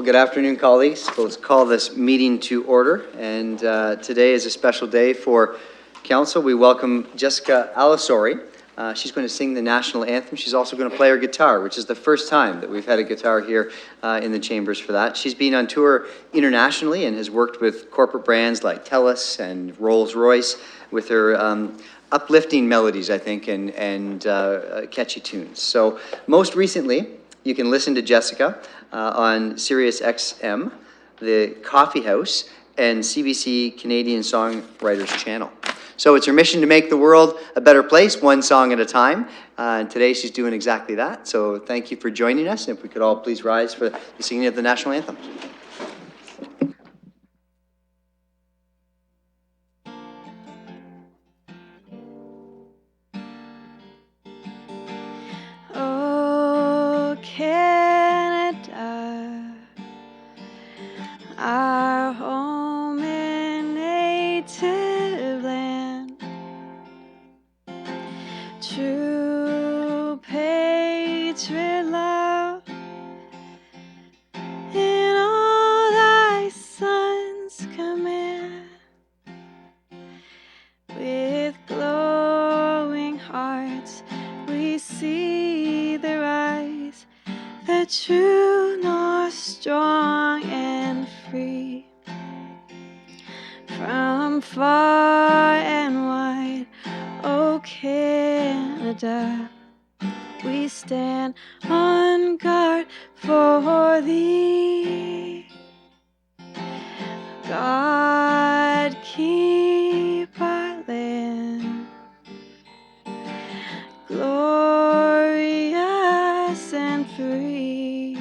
Well, good afternoon, colleagues. Let's call this meeting to order. And today is a special day for Council. We welcome Jessica Alasori. She's going to sing the national anthem. She's also going to play her guitar, which is the first time that we've had a guitar here in the chambers for that. She's been on tour internationally and has worked with corporate brands like TELUS and Rolls-Royce with her uplifting melodies, I think, and catchy tunes. So most recently, you can listen to Jessica on Sirius XM, the Coffee House, and CBC Canadian Songwriters Channel. So it's her mission to make the world a better place, one song at a time. And today she's doing exactly that. So thank you for joining us. And if we could all please rise for the singing of the national anthem. Oh, Canada, our home and native land, true patriot love in all thy sons command, with glowing hearts we see the rise, the true north strong and free. From far and wide, O Canada, we stand on guard for thee. God keep our land glorious and free.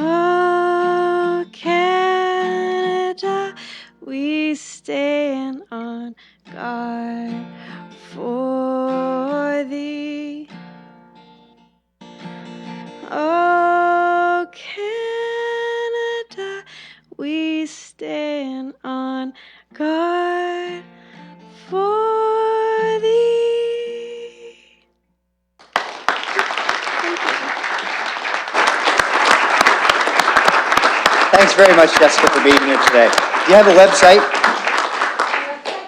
Oh, Canada, we stand on guard for thee. Oh, Canada, we stand on guard for thee. Thanks very much, Jessica, for being here today. Do you have a website?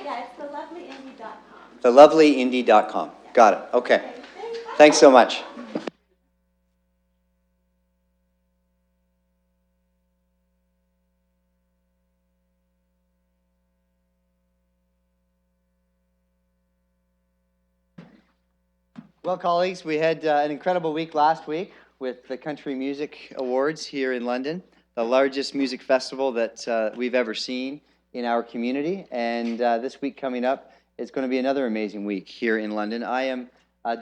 Yeah, it's thelovelyindie.com. Thelovelyindie.com. Got it. Okay. Thanks so much. Well, colleagues, we had an incredible week last week with the Country Music Awards here in London, the largest music festival that we've ever seen in our community. And this week coming up, it's going to be another amazing week here in London. I am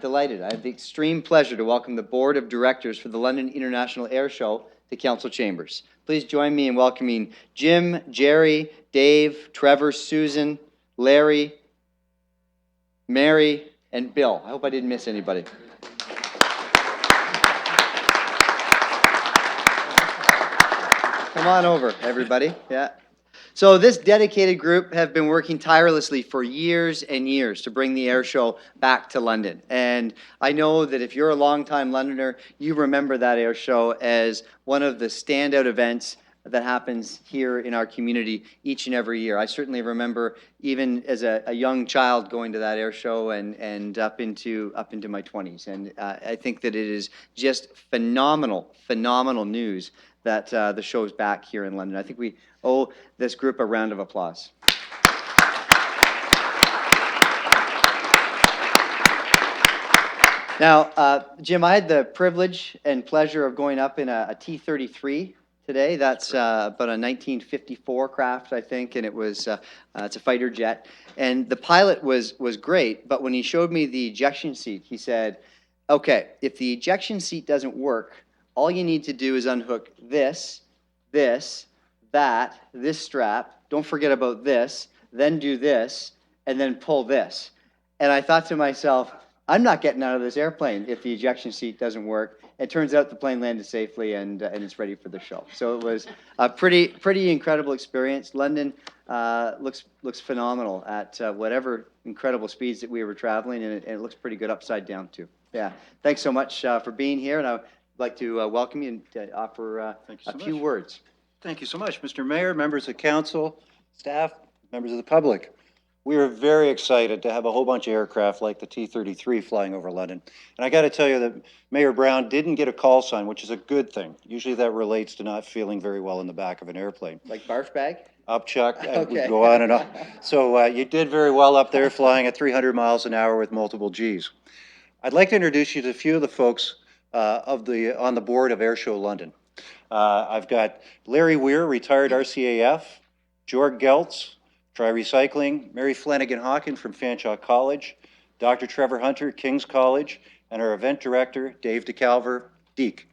delighted. I have the extreme pleasure to welcome the Board of Directors for the London International Air Show to Council Chambers. Please join me in welcoming Jim, Jerry, Dave, Trevor, Susan, Larry, Mary, and Bill. I hope I didn't miss anybody. Come on over, everybody. Yeah. So this dedicated group have been working tirelessly for years and years to bring the air show back to London. And I know that if you're a longtime Londoner, you remember that air show as one of the standout events that happens here in our community each and every year. I certainly remember even as a young child going to that air show and up into my 20s. And I think that it is just phenomenal news that the show's back here in London. I think we owe this group a round of applause. Now, Jim, I had the privilege and pleasure of going up in a T-33 today. That's about a 1954 craft, I think, and it was it's a fighter jet. And the pilot was great, but when he showed me the ejection seat, he said, "Okay, if the ejection seat doesn't work, all you need to do is unhook this, that, this strap. Don't forget about this. Then do this, and then pull this." And I thought to myself, I'm not getting out of this airplane if the ejection seat doesn't work. It turns out the plane landed safely and it's ready for the show. So it was a pretty incredible experience. London looks phenomenal at whatever incredible speeds that we were traveling, and it looks pretty good upside down too. Yeah, thanks so much for being here, and I like to welcome you and offer Thank you a so few much. words. Thank you so much, Mr. Mayor, members of council, staff, members of the public. We are very excited to have a whole bunch of aircraft like the T-33 flying over London. And I got to tell you that Mayor Brown didn't get a call sign, which is a good thing. Usually that relates to not feeling very well in the back of an airplane. Like barf bag? Up, Chuck, we Okay. go on and on. So you did very well up there flying at 300 miles an hour with multiple Gs. I'd like to introduce you to a few of the folks on the board of Airshow London. I've got Larry Weir, retired RCAF, Jorg Geltz, Tri Recycling, Mary Flanagan Hawken from Fanshawe College, Dr. Trevor Hunter, King's College, and our event director, Dave DeCalver, Deek.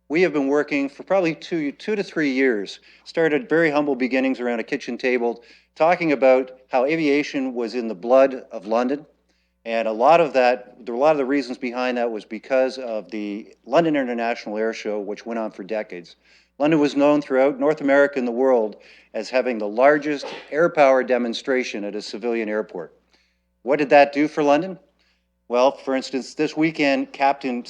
We have been working for probably two to 3 years, started very humble beginnings around a kitchen table, talking about how aviation was in the blood of London. And a lot of the reasons behind that was because of the London International Air Show, which went on for decades. London was known throughout North America and the world as having the largest air power demonstration at a civilian airport. What did that do for London? Well, for instance, this weekend, Captain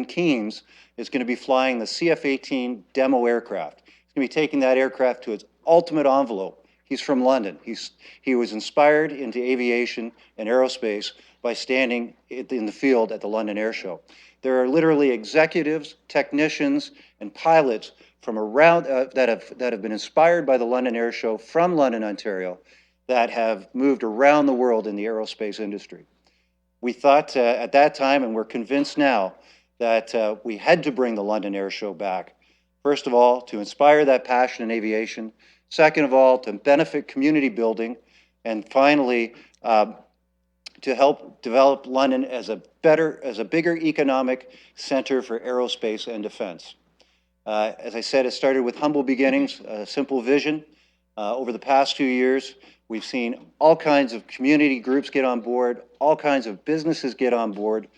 Keanes is going to be flying the CF-18 demo aircraft. He's going to be taking that aircraft to its ultimate envelope. He's from London. He was inspired into aviation and aerospace by standing in the field at the London Air Show. There are literally executives, technicians, and pilots from around that have been inspired by the London Air Show from London, Ontario, that have moved around the world in the aerospace industry. We thought at that time, and we're convinced now, that we had to bring the London Air Show back. First of all, to inspire that passion in aviation. Second of all, to benefit community building. And finally, to help develop London as a bigger economic center for aerospace and defense. As I said, it started with humble beginnings, a simple vision. Over the past 2 years, we've seen all kinds of community groups get on board, all kinds of businesses get on board.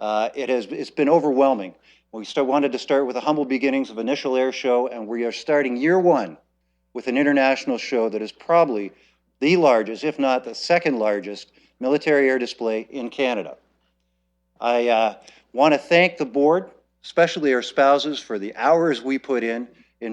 It's been overwhelming. We wanted to start with the humble beginnings of initial air show, and we are starting year one with an international show that is probably the largest, if not the second largest, military air display in Canada. I want to thank the board, especially our spouses, for the hours we put in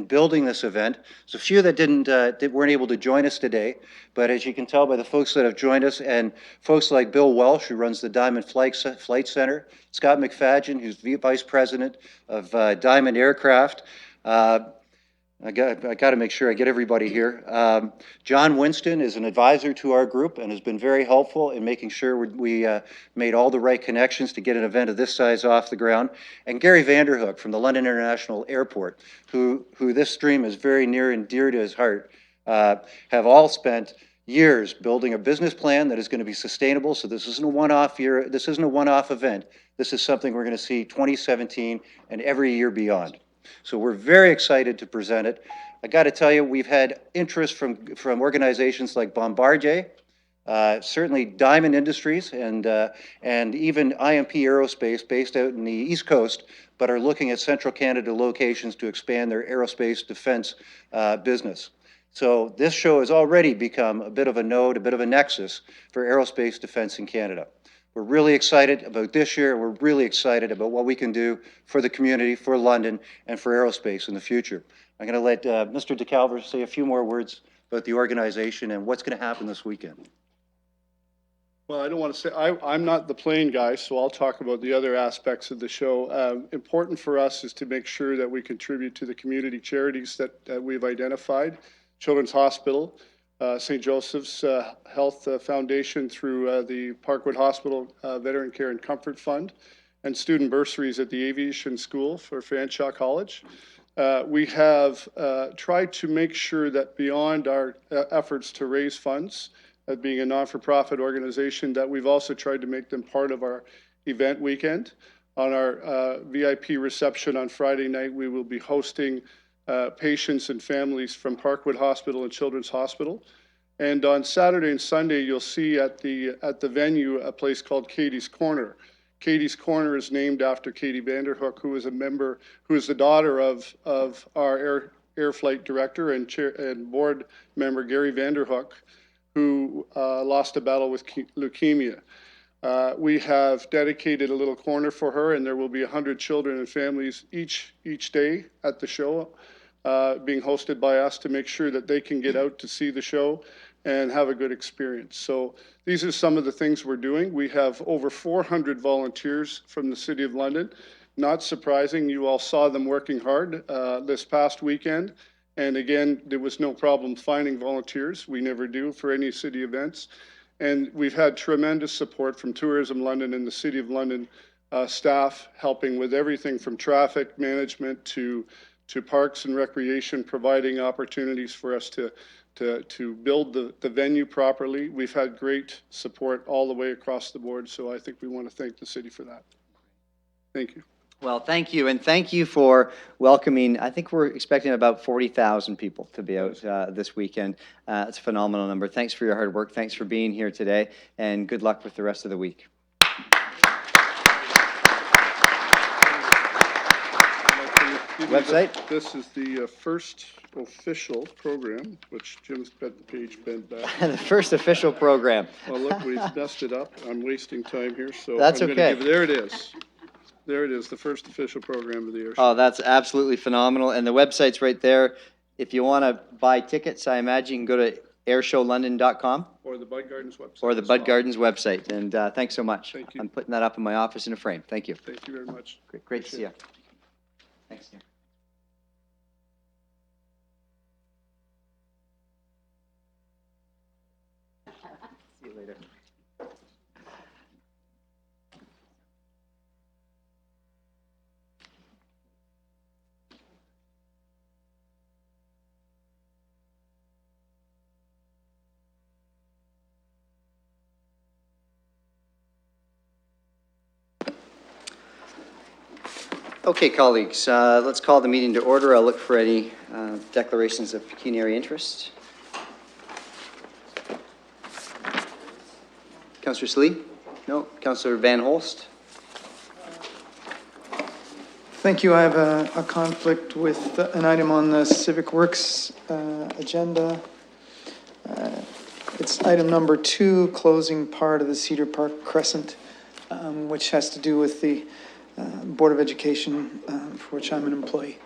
building this event. There's a few that weren't able to join us today, but as you can tell by the folks that have joined us, and folks like Bill Welsh, who runs the Diamond Flight Center, Scott McFadgen, who's Vice President of Diamond Aircraft. I got to make sure I get everybody here. John Winston is an advisor to our group and has been very helpful in making sure we made all the right connections to get an event of this size off the ground. And Gary Vanderhook from the London International Airport, who this stream is very near and dear to his heart, have all spent years building a business plan that is going to be sustainable. So this isn't a one-off year. This isn't a one-off event. This is something we're going to see 2017 and every year beyond. So we're very excited to present it. I got to tell you, we've had interest from organizations like Bombardier, certainly Diamond Industries, and even IMP Aerospace, based out in the East Coast, but are looking at Central Canada locations to expand their aerospace defense business. So this show has already become a bit of a node, a bit of a nexus for aerospace defense in Canada. We're really excited about this year. We're really excited about what we can do for the community, for London, and for aerospace in the future. I'm going to let Mr. DeCalver say a few more words about the organization and what's going to happen this weekend. Well, I don't want to say, I'm not the plane guy, so I'll talk about the other aspects of the show. Important for us is to make sure that we contribute to the community charities that we've identified. Children's Hospital, St. Joseph's Health Foundation through the Parkwood Hospital Veteran Care and Comfort Fund, and student bursaries at the Aviation School for Fanshawe College. We have tried to make sure that beyond our efforts to raise funds, being a non-for-profit organization, that we've also tried to make them part of our event weekend. On our VIP reception on Friday night, we will be hosting patients and families from Parkwood Hospital and Children's Hospital. And on Saturday and Sunday, you'll see at the venue a place called Katie's Corner. Katie's Corner is named after Katie Vanderhook, who is a member, who is the daughter of our air flight director and board member Gary Vanderhook, who lost a battle with leukemia. We have dedicated a little corner for her, and there will be 100 children and families each day at the show, being hosted by us to make sure that they can get out to see the show and have a good experience. So these are some of the things we're doing. We have over 400 volunteers from the City of London. Not surprising, you all saw them working hard this past weekend. And again, there was no problem finding volunteers. We never do for any city events. And we've had tremendous support from Tourism London and the City of London staff, helping with everything from traffic management to parks and recreation, providing opportunities for us to build the venue properly. We've had great support all the way across the board, so I think we want to thank the city for that. Thank you. Well, thank you, and thank you for welcoming, I think we're expecting about 40,000 people to be out this weekend. It's a phenomenal number. Thanks for your hard work. Thanks for being here today, and good luck with the rest of the week. Website? This is the first official program, which Jim's got the page bent back. The first official program. Well, look, we've messed it up. I'm wasting time here, so. That's I'm gonna okay. there it is. There it is, the first official program of the air show. Oh, that's absolutely phenomenal, and the website's right there. If you want to buy tickets, I imagine you can go to airshowlondon.com Or the Bud Gardens website. or the as Bud well. Gardens website, and thanks so much. Thank you. I'm putting that up in my office in a frame. Thank you. Thank you very much. Great to see you. Thanks, Nick. See you later. Okay, colleagues, let's call the meeting to order. I'll look for any declarations of pecuniary interest. Councillor Slee? No. Councillor Van Holst? Thank you. I have a conflict with an item on the Civic Works agenda. It's item number 2, closing part of the Cedar Park Crescent, which has to do with the Board of Education, for which I'm an employee.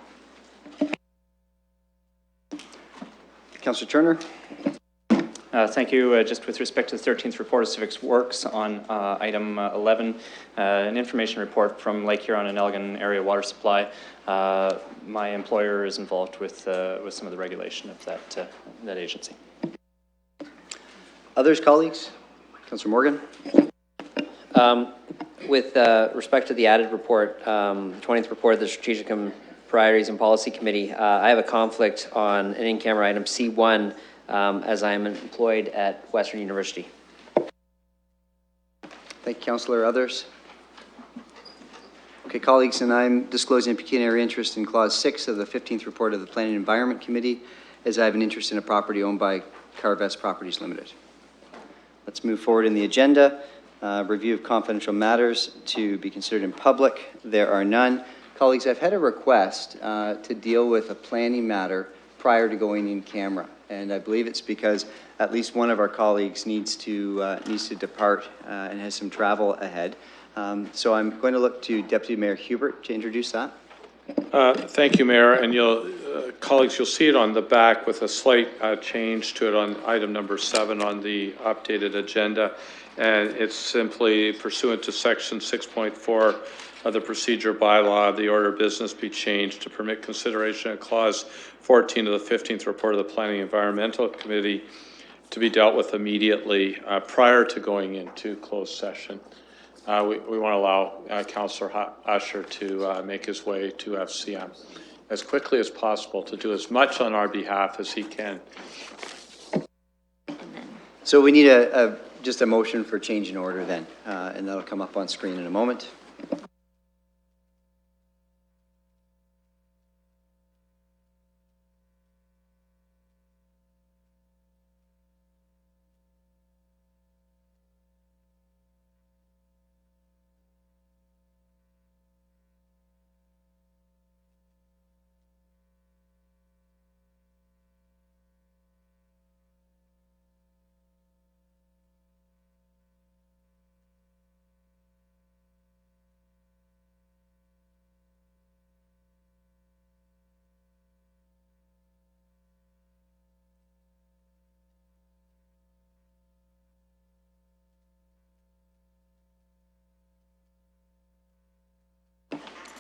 Councillor Turner? Thank you. Just with respect to the 13th report of Civic Works on item 11, an information report from Lake Huron and Elgin Area Water Supply. My employer is involved with some of the regulation of that agency. Others, colleagues? Councillor Morgan? With respect to the added report, 20th report of the Strategic Priorities and Policy Committee, I have a conflict on an in-camera item C1 as I am employed at Western University. Thank you, Councillor. Others? Okay, colleagues, and I'm disclosing pecuniary interest in Clause 6 of the 15th report of the Planning and Environment Committee, as I have an interest in a property owned by Carvest Properties Limited. Let's move forward in the agenda. Review of confidential matters to be considered in public. There are none. Colleagues, I've had a request to deal with a planning matter prior to going in camera, and I believe it's because at least one of our colleagues needs to depart and has some travel ahead. So I'm going to look to Deputy Mayor Hubert to introduce that. Thank you, Mayor. And colleagues, you'll see it on the back with a slight change to it on item number 7 on the updated agenda. And it's simply pursuant to section 6.4 of the procedure bylaw, the order of business be changed to permit consideration of clause 14 of the 15th report of the Planning and Environmental Committee to be dealt with immediately prior to going into closed session. We want to allow Councillor Usher to make his way to FCM as quickly as possible to do as much on our behalf as he can. So we need just a motion for change in order then, and that'll come up on screen in a moment.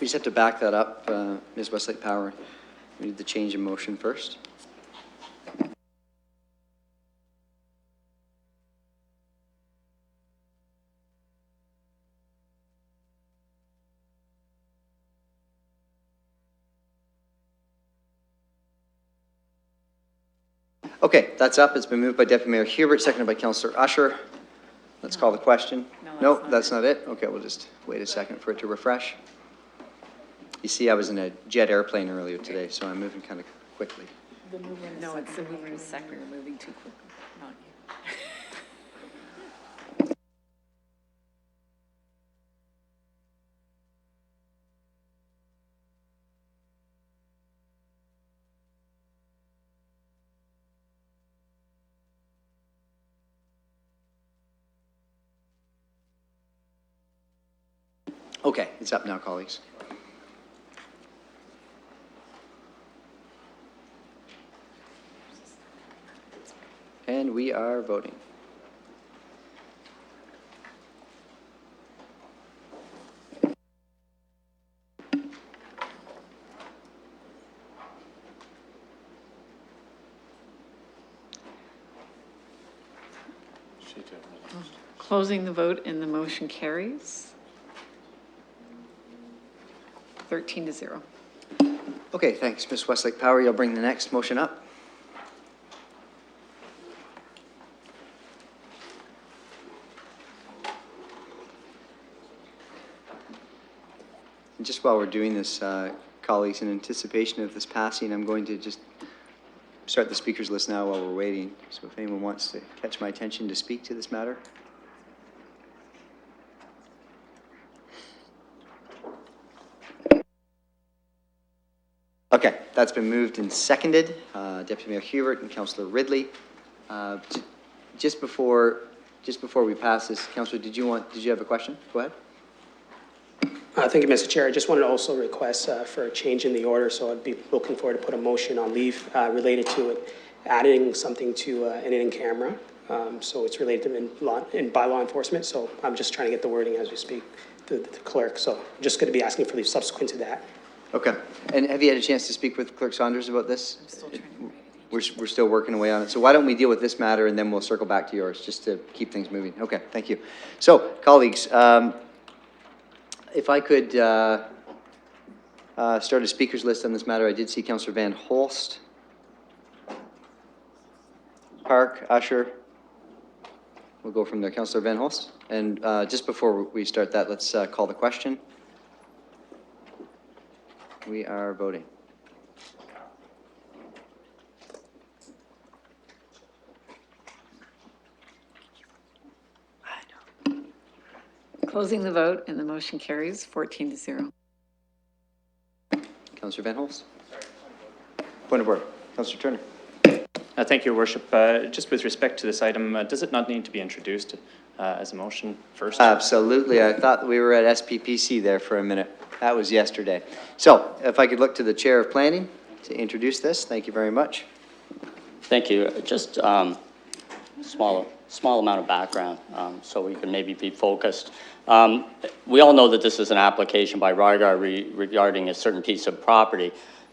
We just have to back that up, Ms. Westlake Power. We need the change in motion first. Okay, that's up. It's been moved by Deputy Mayor Hubert, seconded by Councillor Usher. Let's call the question. No, that's not it. Okay, we'll just wait a second for it to refresh. You see, I was in a jet airplane earlier today, so I'm moving kind of quickly. No, it's the mover and second. You're moving too quickly, not you. Okay, it's up now, colleagues. And we are voting. Closing the vote and the motion carries. 13-0. Okay, thanks, Ms. Westlake Power. You'll bring the next motion up. And just while we're doing this, colleagues, in anticipation of this passing, I'm going to just start the speakers list now while we're waiting. So if anyone wants to catch my attention to speak to this matter. Okay, that's been moved and seconded. Deputy Mayor Hubert and Councillor Ridley. Just before we pass this, Councillor, did you have a question? Go ahead. Thank you, Mr. Chair. I just wanted to also request for a change in the order, so I'd be looking forward to put a motion on leave related to it, adding something to an in-camera. So it's related to by law enforcement, so I'm just trying to get the wording as we speak to the clerk. So I'm just going to be asking for leave subsequent to that. Okay. And have you had a chance to speak with Clerk Saunders about this? I'm still trying to write it. We're still working away on it. So why don't we deal with this matter and then we'll circle back to yours, just to keep things moving. Okay, thank you. So, colleagues, if I could start a speakers list on this matter. I did see Councillor Van Holst, Park, Usher. We'll go from there. Councillor Van Holst. And just before we start that, let's call the question. We are voting. Closing the vote and the motion carries 14-0. Councillor Van Holst. Point of order. Councillor Turner. Thank you, Your Worship. Just with respect to this item, does it not need to be introduced as a motion first? Absolutely. I thought we were at SPPC there for a minute. That was yesterday. So if I could look to the Chair of Planning to introduce this. Thank you very much. Thank you. Just small amount of background so we can maybe be focused. We all know that this is an application by Rygar regarding a certain piece of property.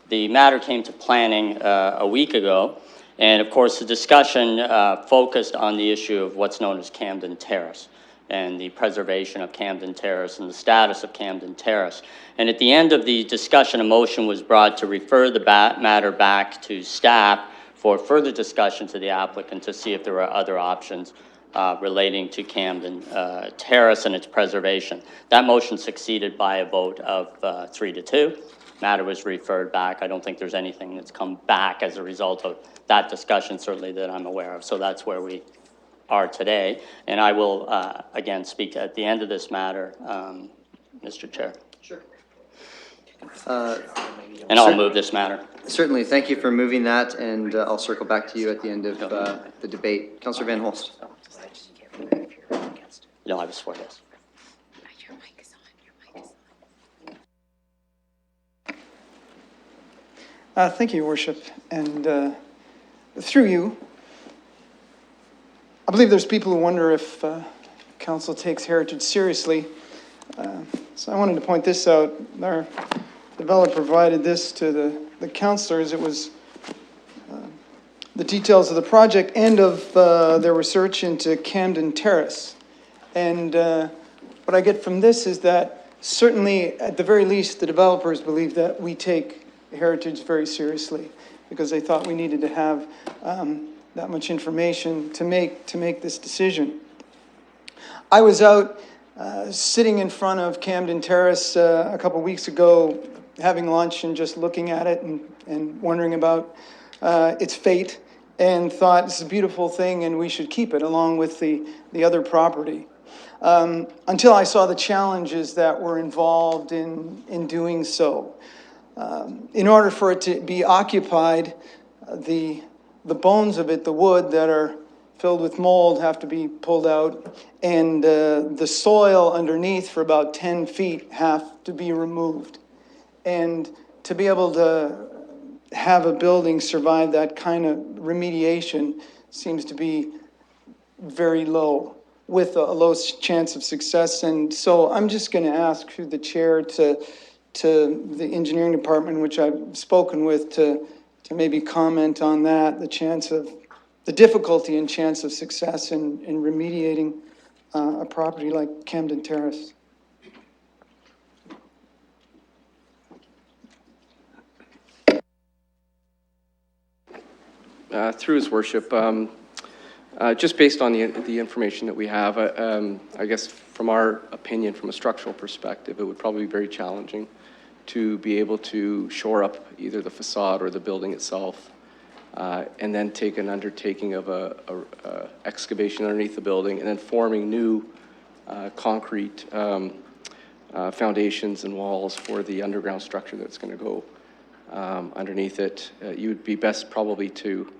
The matter came to planning a week ago, and of course the discussion focused on the issue of what's known as Camden Terrace and the preservation of Camden Terrace and the status of Camden Terrace. And at the end of the discussion, a motion was brought to refer the matter back to staff for further discussion to the applicant to see if there were other options relating to Camden Terrace and its preservation. That motion succeeded by a vote of 3-2. Matter was referred back. I don't think there's anything that's come back as a result of that discussion, certainly that I'm aware of. So that's where we are today. And I will, again, speak at the end of this matter, Mr. Chair. Sure. And I'll move this matter. Certainly. Thank you for moving that, and I'll circle back to you at the end of the debate. Councillor Van Holst. No, I was for this. Your mic is on. Your mic is on. Thank you, Your Worship. And through you, I believe there's people who wonder if council takes heritage seriously. So I wanted to point this out. Our developer provided this to the councilors. It was the details of the project and of their research into Camden Terrace. And what I get from this is that certainly, at the very least, the developers believe that we take heritage very seriously, because they thought we needed to have that much information to make this decision. I was out sitting in front of Camden Terrace a couple weeks ago, having lunch and just looking at it and wondering about its fate, and thought it's a beautiful thing and we should keep it along with the other property. Until I saw the challenges that were involved in doing so. In order for it to be occupied, the bones of it, the wood that are filled with mold, have to be pulled out, and the soil underneath for about 10 feet have to be removed. And to be able to have a building survive that kind of remediation seems to be very low, with a low chance of success. And so I'm just going to ask through the chair to the engineering department, which I've spoken with, to maybe comment on that, the difficulty and chance of success in remediating a property like Camden Terrace. Through His Worship, just based on the information that we have, I guess from our opinion, from a structural perspective, it would probably be very challenging to be able to shore up either the facade or the building itself, and then take an undertaking of a excavation underneath the building, and then forming new concrete foundations and walls for the underground structure that's going to go underneath it. You would be best probably to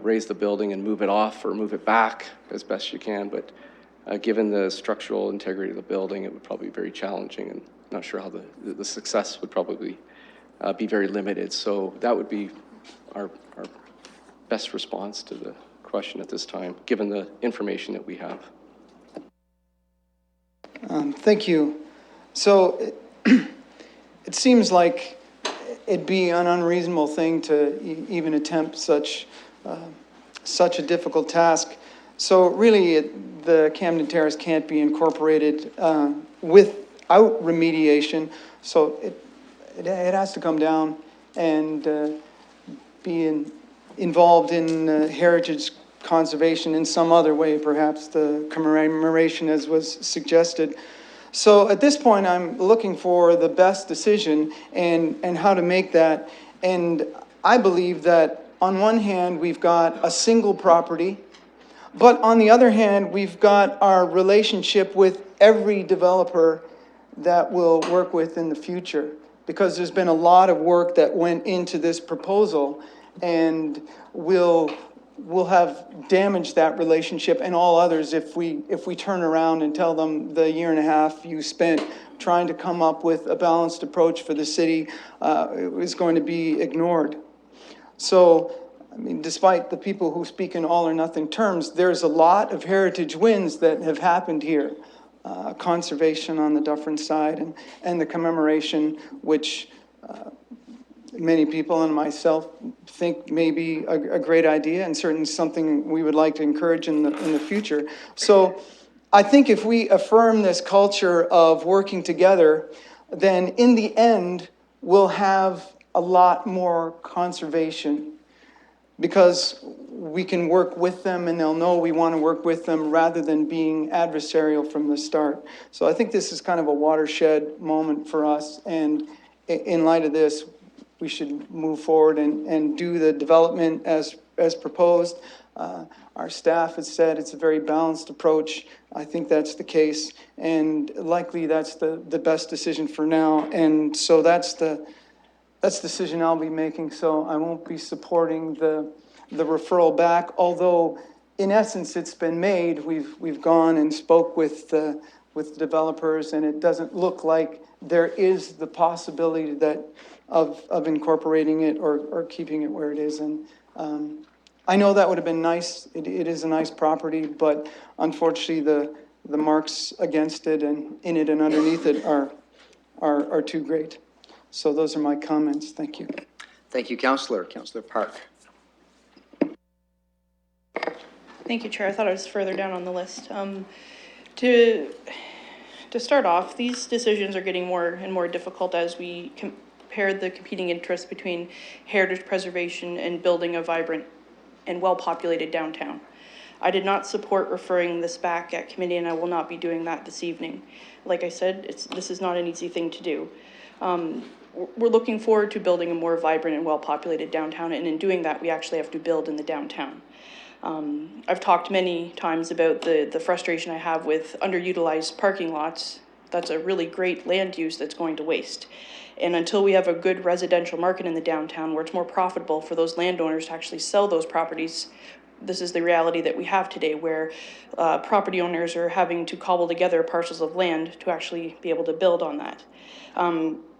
raise the building and move it off or move it back as best you can, but given the structural integrity of the building, it would probably be very challenging, and not sure how the success would probably be very limited. So that would be our best response to the question at this time, given the information that we have. Thank you. So it seems like it'd be an unreasonable thing to even attempt such a difficult task. So really, the Camden Terrace can't be incorporated without remediation. So it has to come down and be involved in heritage conservation in some other way, perhaps the commemoration as was suggested. So at this point, I'm looking for the best decision and how to make that. And I believe that on one hand, we've got a single property, but on the other hand, we've got our relationship with every developer that we'll work with in the future, because there's been a lot of work that went into this proposal, and we'll have damaged that relationship and all others if we turn around and tell them the year and a half you spent trying to come up with a balanced approach for the city is going to be ignored. So, I mean, despite the people who speak in all or nothing terms, there's a lot of heritage wins that have happened here. Conservation on the Dufferin side and the commemoration, which many people and myself think may be a great idea, and certainly something we would like to encourage in the future. So I think if we affirm this culture of working together, then in the end, we'll have a lot more conservation, because we can work with them and they'll know we want to work with them rather than being adversarial from the start. So I think this is kind of a watershed moment for us, and in light of this, we should move forward and do the development as proposed. Our staff has said it's a very balanced approach. I think that's the case, and likely that's the best decision for now. And so that's the decision I'll be making. So I won't be supporting the referral back, although in essence it's been made. We've gone and spoke with the developers, and it doesn't look like there is the possibility that of incorporating it or keeping it where it is. And I know that would have been nice. It is a nice property, but unfortunately the marks against it and in it and underneath it are too great. So those are my comments. Thank you. Thank you, Councillor. Councillor Park. Thank you, Chair. I thought I was further down on the list. To start off, these decisions are getting more and more difficult as we compare the competing interests between heritage preservation and building a vibrant and well-populated downtown. I did not support referring this back at committee, and I will not be doing that this evening. Like I said, this is not an easy thing to do. We're looking forward to building a more vibrant and well-populated downtown, and in doing that, we actually have to build in the downtown. I've talked many times about the frustration I have with underutilized parking lots. That's a really great land use that's going to waste. And until we have a good residential market in the downtown where it's more profitable for those landowners to actually sell those properties, this is the reality that we have today, where property owners are having to cobble together parcels of land to actually be able to build on that.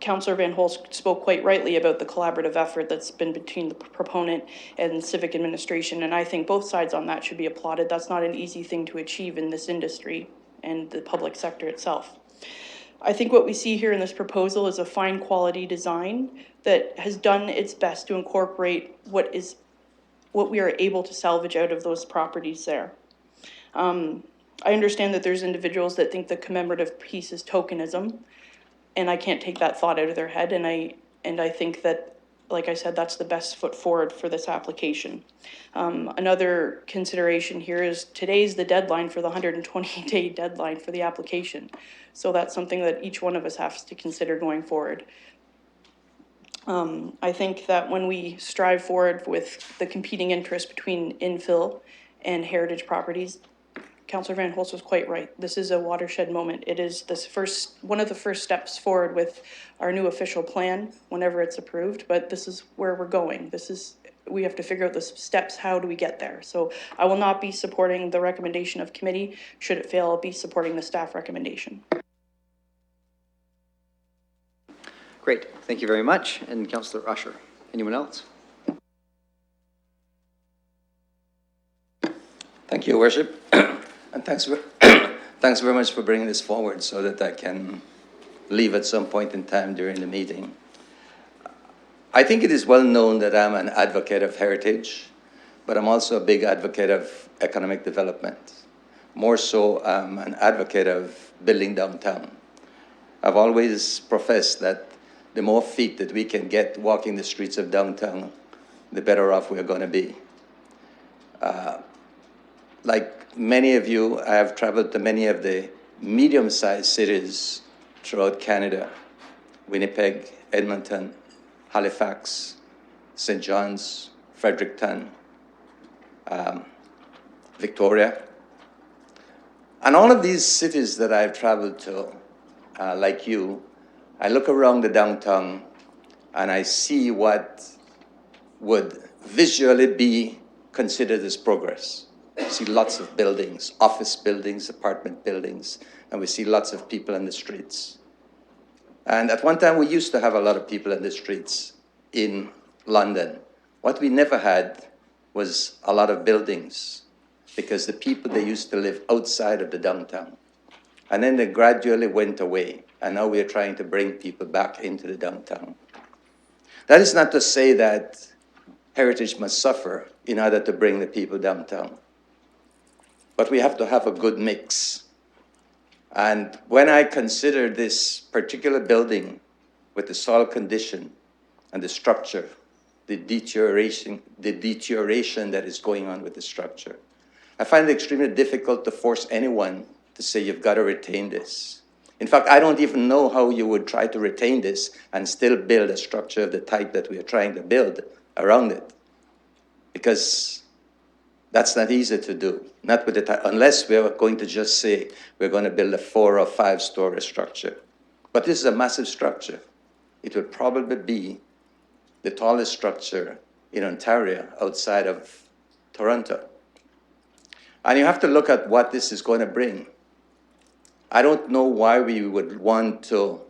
Councillor Van Holst spoke quite rightly about the collaborative effort that's been between the proponent and civic administration, and I think both sides on that should be applauded. That's not an easy thing to achieve in this industry and the public sector itself. I think what we see here in this proposal is a fine quality design that has done its best to incorporate what we are able to salvage out of those properties there. I understand that there's individuals that think the commemorative piece is tokenism, and I can't take that thought out of their head, and I think that, like I said, that's the best foot forward for this application. Another consideration here is today's the deadline for the 120-day deadline for the application. So that's something that each one of us has to consider going forward. I think that when we strive forward with the competing interests between infill and heritage properties, Councillor Van Holst was quite right. This is a watershed moment. It is one of the first steps forward with our new official plan whenever it's approved, but this is where we're going. We have to figure out the steps. How do we get there? So I will not be supporting the recommendation of committee. Should it fail, I'll be supporting the staff recommendation. Great. Thank you very much. And Councillor Usher. Anyone else? Thank you, Worship. And thanks very much for bringing this forward so that I can leave at some point in time during the meeting. I think it is well known that I'm an advocate of heritage, but I'm also a big advocate of economic development. More so, I'm an advocate of building downtown. I've always professed that the more feet that we can get walking the streets of downtown, the better off we're going to be. Like many of you, I have traveled to many of the medium-sized cities throughout Canada: Winnipeg, Edmonton, Halifax, St. John's, Fredericton, Victoria. And all of these cities that I've traveled to, like you, I look around the downtown and I see what would visually be considered as progress. We see lots of buildings, office buildings, apartment buildings, and we see lots of people in the streets. And at one time, we used to have a lot of people in the streets in London. What we never had was a lot of buildings, because the people, they used to live outside of the downtown. And then they gradually went away, and now we are trying to bring people back into the downtown. That is not to say that heritage must suffer in order to bring the people downtown. But we have to have a good mix. And when I consider this particular building with the soil condition and the structure, the deterioration that is going on with the structure, I find it extremely difficult to force anyone to say you've got to retain this. In fact, I don't even know how you would try to retain this and still build a structure of the type that we are trying to build around it. Because that's not easy to do, not with the unless we're going to just say we're going to build a 4 or 5 story structure. But this is a massive structure. It will probably be the tallest structure in Ontario outside of Toronto. And you have to look at what this is going to bring. I don't know why we would want to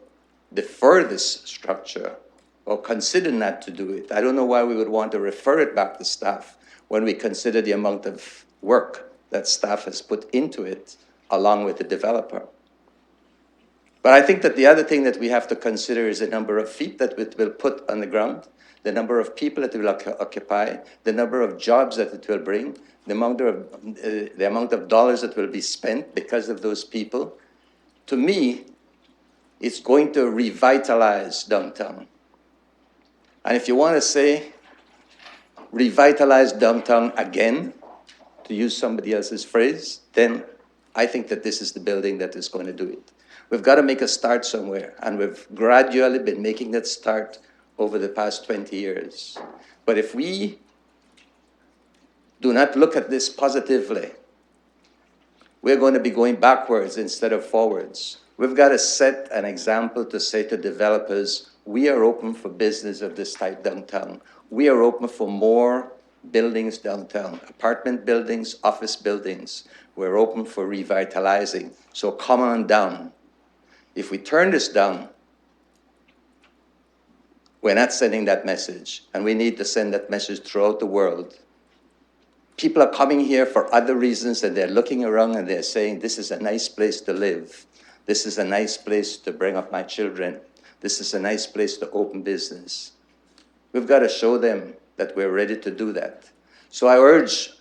defer this structure or consider not to do it. I don't know why we would want to refer it back to staff when we consider the amount of work that staff has put into it along with the developer. But I think that the other thing that we have to consider is the number of feet that it will put on the ground, the number of people that it will occupy, the number of jobs that it will bring, the amount of dollars that will be spent because of those people. To me, it's going to revitalize downtown. And if you want to say revitalize downtown again, to use somebody else's phrase, then I think that this is the building that is going to do it. We've got to make a start somewhere, and we've gradually been making that start over the past 20 years. But if we do not look at this positively, we're going to be going backwards instead of forwards. We've got to set an example to say to developers, we are open for business of this type downtown. We are open for more buildings downtown, apartment buildings, office buildings. We're open for revitalizing. So come on down. If we turn this down, we're not sending that message, and we need to send that message throughout the world. People are coming here for other reasons, and they're looking around and they're saying, this is a nice place to live. This is a nice place to bring up my children. This is a nice place to open business. We've got to show them that we're ready to do that. So I urge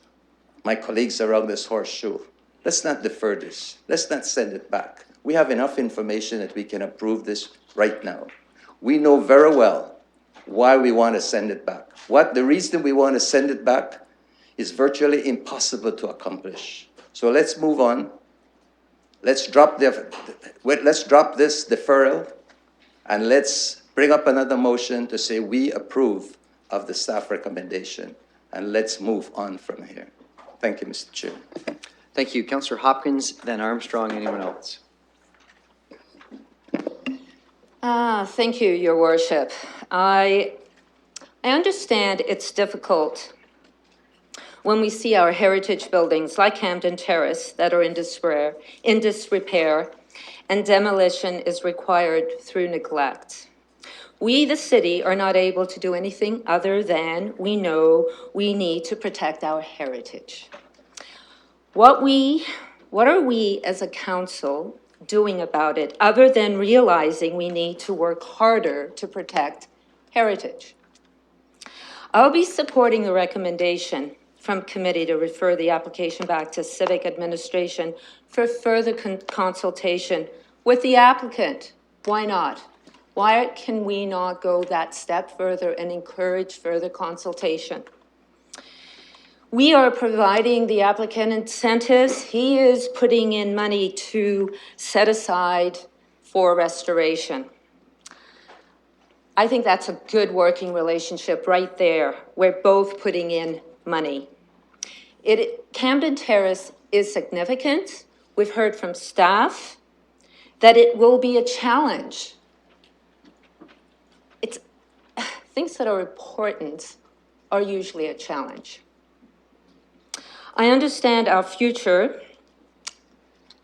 my colleagues around this horseshoe, let's not defer this. Let's not send it back. We have enough information that we can approve this right now. We know very well why we want to send it back. The reason we want to send it back is virtually impossible to accomplish. So let's move on. Let's drop this deferral, and let's bring up another motion to say we approve of the staff recommendation, and let's move on from here. Thank you, Mr. Chair. Thank you. Councillor Hopkins, then Armstrong. Anyone else? Thank you, Your Worship. I understand it's difficult when we see our heritage buildings like Camden Terrace that are in disrepair, and demolition is required through neglect. We, the city, are not able to do anything other than we know we need to protect our heritage. What are we as a council doing about it other than realizing we need to work harder to protect heritage? I'll be supporting the recommendation from committee to refer the application back to civic administration for further consultation with the applicant. Why not? Why can we not go that step further and encourage further consultation? We are providing the applicant incentives. He is putting in money to set aside for restoration. I think that's a good working relationship right there. We're both putting in money. Camden Terrace is significant. We've heard from staff that it will be a challenge. Things that are important are usually a challenge. I understand our future.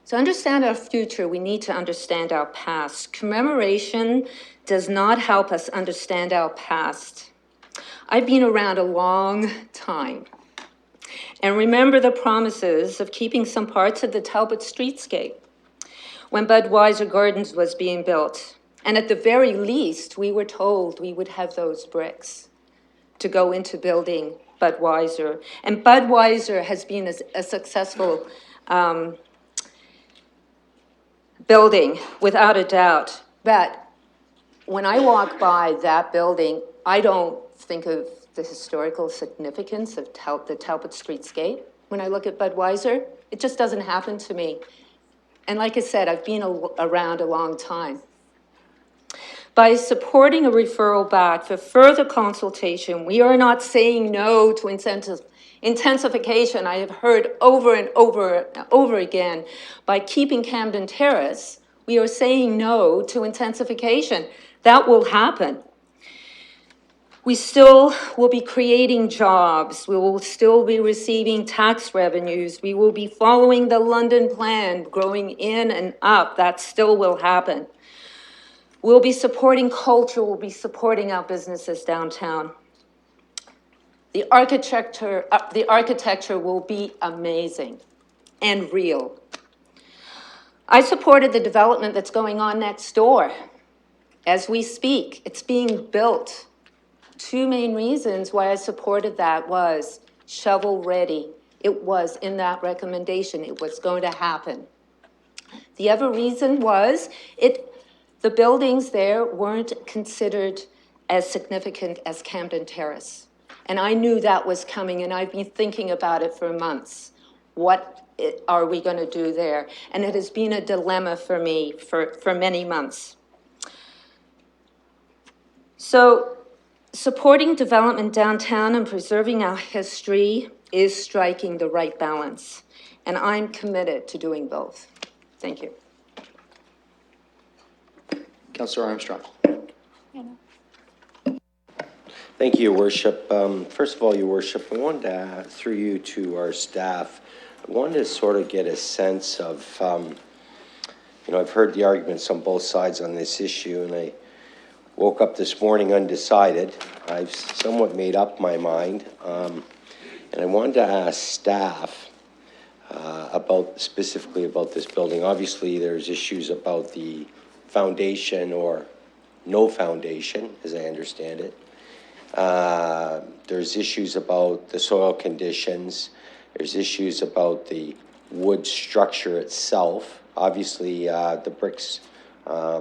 To understand our future, we need to understand our past. Commemoration does not help us understand our past. I've been around a long time and remember the promises of keeping some parts of the Talbot streetscape when Budweiser Gardens was being built. And at the very least, we were told we would have those bricks to go into building Budweiser. And Budweiser has been a successful building, without a doubt. But when I walk by that building, I don't think of the historical significance of the Talbot streetscape. When I look at Budweiser, it just doesn't happen to me. And like I said, I've been around a long time. By supporting a referral back for further consultation, we are not saying no to intensification. I have heard over and over again. By keeping Camden Terrace, we are saying no to intensification. That will happen. We still will be creating jobs. We will still be receiving tax revenues. We will be following the London plan, growing in and up. That still will happen. We'll be supporting culture. We'll be supporting our businesses downtown. The architecture will be amazing and real. I supported the development that's going on next door. As we speak, it's being built. Two main reasons why I supported that was shovel-ready. It was in that recommendation. It was going to happen. The other reason was the buildings there weren't considered as significant as Camden Terrace. And I knew that was coming, and I've been thinking about it for months. What are we going to do there? And it has been a dilemma for me for many months. So supporting development downtown and preserving our history is striking the right balance. And I'm committed to doing both. Thank you. Councillor Armstrong. Thank you, Your Worship. First of all, Your Worship, I wanted to, through you to our staff, I wanted to sort of get a sense of, I've heard the arguments on both sides on this issue, and I woke up this morning undecided. I've somewhat made up my mind, and I wanted to ask staff specifically about this building. Obviously, there's issues about the foundation or no foundation, as I understand it. There's issues about the soil conditions. There's issues about the wood structure itself. Obviously, the bricks are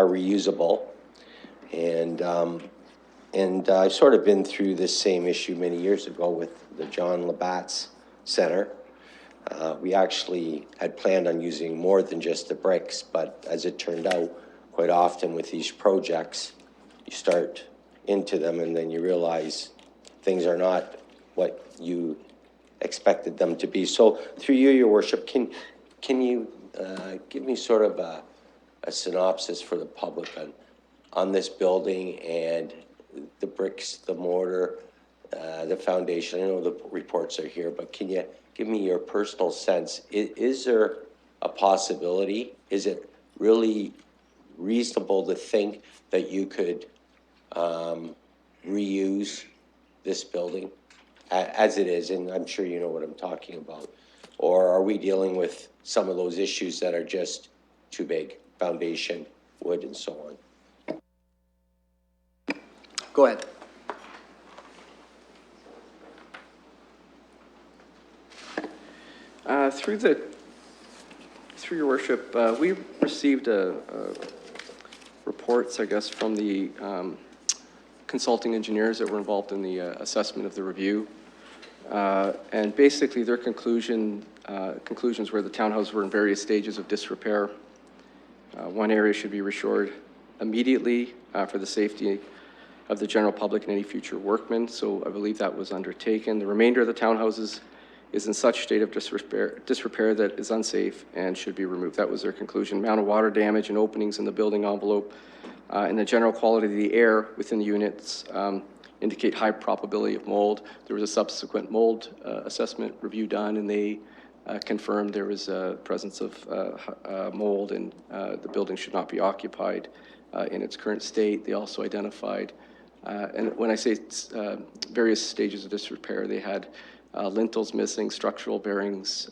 reusable. And I've sort of been through this same issue many years ago with the John Labatt's Center. We actually had planned on using more than just the bricks, but as it turned out, quite often with these projects, you start into them and then you realize things are not what you expected them to be. So through you, Your Worship, can you give me sort of a synopsis for the public on this building and the bricks, the mortar, the foundation? I know the reports are here, but can you give me your personal sense? Is there a possibility? Is it really reasonable to think that you could reuse this building as it is? And I'm sure you know what I'm talking about. Or are we dealing with some of those issues that are just too big? Foundation, wood, and so on. Go ahead. Through your worship, we received reports, I guess, from the consulting engineers that were involved in the assessment of the review. And basically their conclusions were the townhouses were in various stages of disrepair. One area should be restored immediately for the safety of the general public and any future workmen. So I believe that was undertaken. The remainder of the townhouses is in such state of disrepair that is unsafe and should be removed. That was their conclusion. Amount of water damage and openings in the building envelope and the general quality of the air within the units indicate high probability of mold. There was a subsequent mold assessment review done, and they confirmed there was a presence of mold, and the building should not be occupied in its current state. They also identified, and when I say various stages of disrepair, they had lintels missing, structural bearings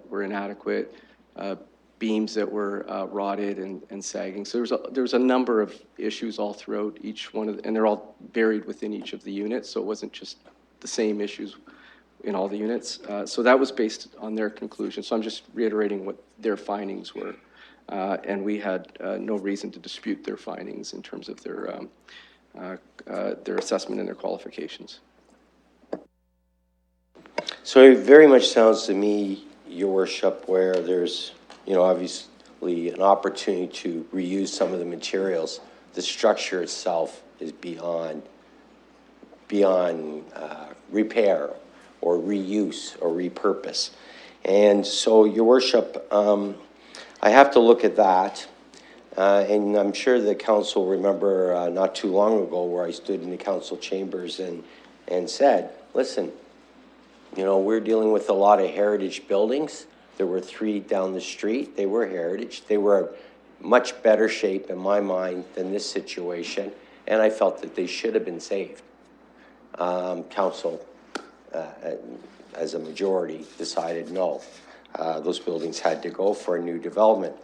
were inadequate, beams that were rotted and sagging. So there was a number of issues all throughout each one of and they're all varied within each of the units. So it wasn't just the same issues in all the units. So that was based on their conclusion. So I'm just reiterating what their findings were. And we had no reason to dispute their findings in terms of their assessment and their qualifications. So it very much sounds to me, Your Worship, where there's, obviously an opportunity to reuse some of the materials. The structure itself is beyond repair or reuse or repurpose. And so, Your Worship, I have to look at that. And I'm sure the council remember not too long ago where I stood in the council chambers and said, listen, we're dealing with a lot of heritage buildings. There were 3 down the street. They were heritage. They were much better shape in my mind than this situation, and I felt that they should have been saved. Council, as a majority, decided no. those buildings had to go for a new development.